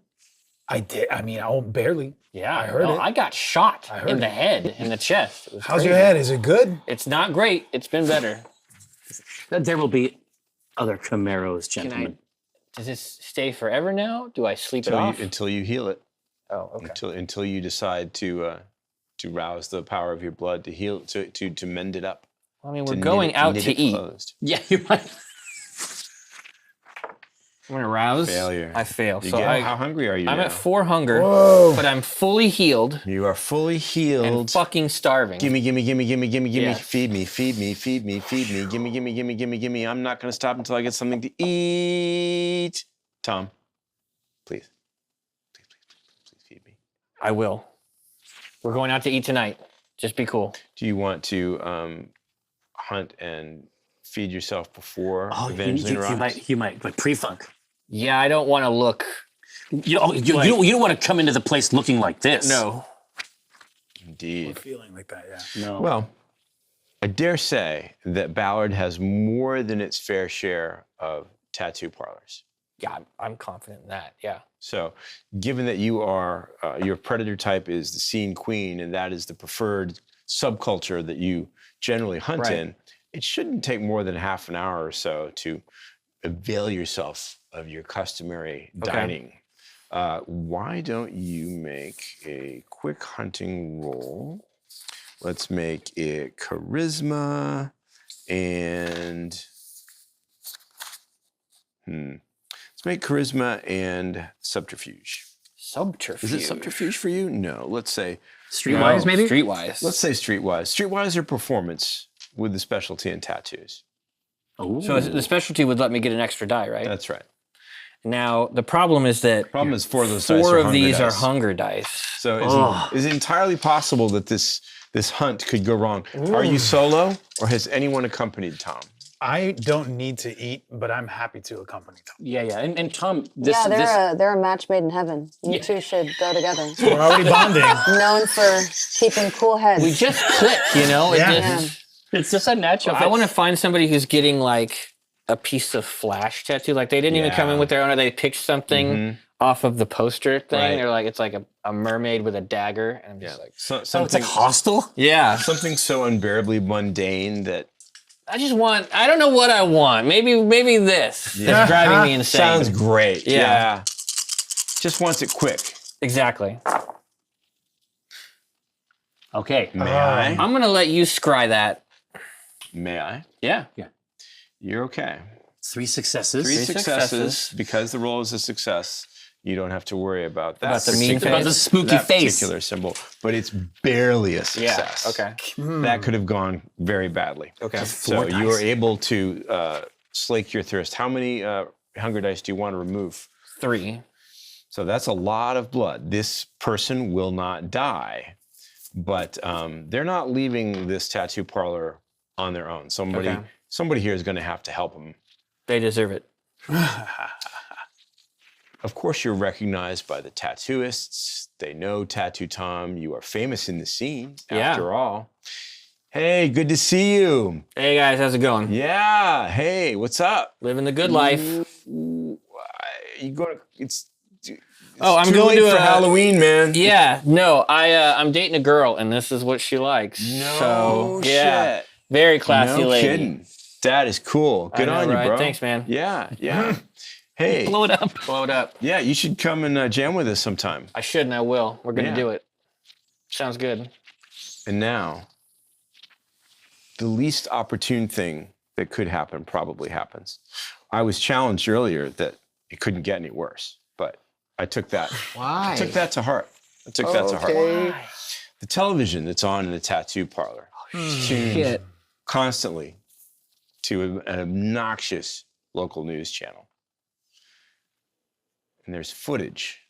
I did. I mean, barely. Yeah, I heard it. I got shot I heard in the it. head, in the chest. It was How's crazy. your head? Is it good? It's not great. It's been better. There will be other Camaros, gentlemen. Does this stay forever now? Do I sleep it off? Until you heal it. Oh, okay. Until you decide to rouse the power of your blood to heal to mend it up. I mean, to we're knit going it- out knit to it eat. closed. Yeah, you might. I'm gonna rouse. Failure. I fail. You So get- I, how hungry are you I'm now? at 4 hunger, Whoa. but I'm fully healed You are fully healed. and fucking starving. Gimme. Yeah. Feed me. Gimme. I'm not gonna stop until I get something to eat. Tom, please feed me. I will. We're going out to eat tonight. Just be cool. Do you want to hunt and feed yourself before Oh, Evangeline arrives? you might, but pre-funk. Yeah, I don't want to look. You don't want to come into the place looking like this. No. Indeed. Feeling like that, yeah. No. Well, I dare say that Ballard has more than its fair share of tattoo parlors. Yeah, I'm confident in that. Yeah. So, given that you are, your predator type is the scene queen, and that is the preferred subculture that you generally hunt Right. in, it shouldn't take more than half an hour or so to avail yourself of your customary dining. Why don't you make a quick hunting roll? Let's make it charisma and let's make charisma and subterfuge. Subterfuge. Is it subterfuge for you? No. Let's say Streetwise, maybe? Streetwise. let's say streetwise. Streetwise or performance with the specialty in tattoos. Ooh. So the specialty would let me get an extra die, right? That's right. Now the problem is that Problem is 4 of those dice four are of hunger these are dice. hunger dice. So is it entirely possible that this hunt could go wrong? Are you solo or has anyone accompanied Tom? I don't need to eat, but I'm happy to accompany Tom. Yeah. And Tom, this, They're a match made in heaven. You two should go together. We're already bonding. Known for keeping cool heads. We just click, you know? It Yeah. just- it's just a natural. I want to find somebody who's getting like a piece of flash tattoo. Like they didn't even come in with their own, or they picked something off of the poster thing. Right. They're like, it's like a mermaid with a dagger. And I'm just like, So, So it's like hostile. yeah. something so unbearably mundane that I don't know what I want. Maybe this is driving me insane. sounds great. Yeah. Yeah. Just wants it quick. Exactly. Okay. May I? I'm going to let you scry that. May I? Yeah. You're okay. 3 successes. Three successes. successes. Because the roll is a success, you don't have to worry about that. About the mean particular- face? About the spooky that face. particular symbol, but it's barely a success. Okay. That could have gone very badly. Okay. So you are able to slake your thirst. How many hunger dice do you want to remove? 3. So that's a lot of blood. This person will not die, but they're not leaving this tattoo parlor on their own. Somebody here is going to have to help them. They deserve it. Of course, you're recognized by the tattooists. They know Tattoo Tom. You are famous in the scene, Yeah. after all. Hey, good to see you. Hey guys, how's it going? Yeah. Hey, what's up? Living the good life. You going? It's Oh, I'm Too going late to for a Halloween, man. Yeah, no, I'm dating a girl, and this is what she likes. No so, yeah, shit. very classy No lady. kidding. That is cool. Good know, on you, right? bro. Thanks, man. Yeah, yeah. Hey, Blow it up. Blow it up. yeah, you should come and jam with us sometime. I should, and I will. We're gonna Yeah. do it. Sounds good. And now, the least opportune thing that could happen probably happens. I was challenged earlier that it couldn't get any worse, but I took that. Why? I took that to heart. I took that to heart. Okay. The television that's on in the tattoo parlor is tuned Shit. constantly to an obnoxious local news channel. And there's footage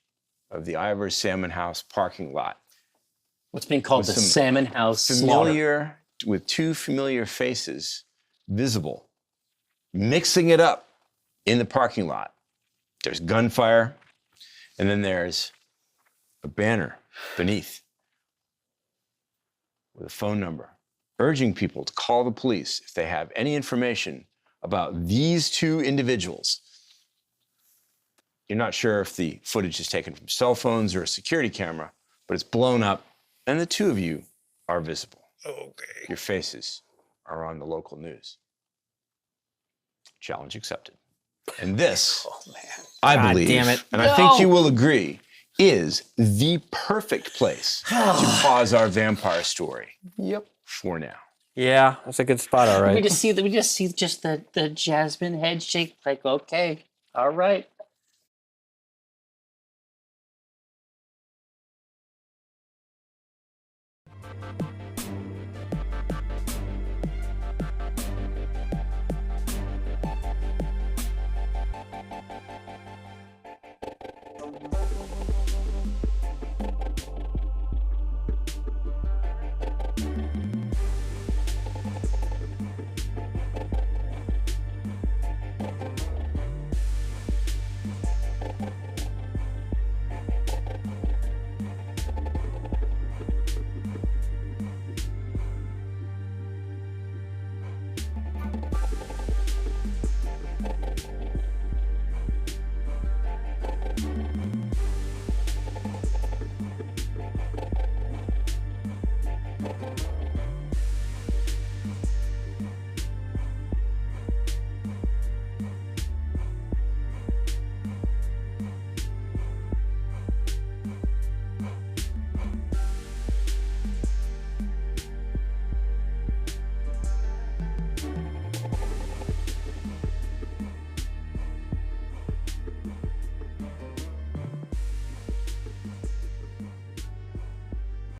of the Ivor Salmon House parking lot. What's being called With the some Salmon House slaughter. With two familiar faces visible, mixing it up in the parking lot. There's gunfire, and then there's a banner beneath with a phone number urging people to call the police if they have any information about these two individuals. You're not sure if the footage is taken from cell phones or a security camera, but it's blown up, and the two of you are visible. Okay. Your faces are on the local news. Challenge accepted. And this, I God believe, damn it. and I think you will agree, is the perfect place to pause our vampire story. Yep. For now. Yeah, that's a good spot. All We right. just see the Jasmine head shake. Like, okay, all right.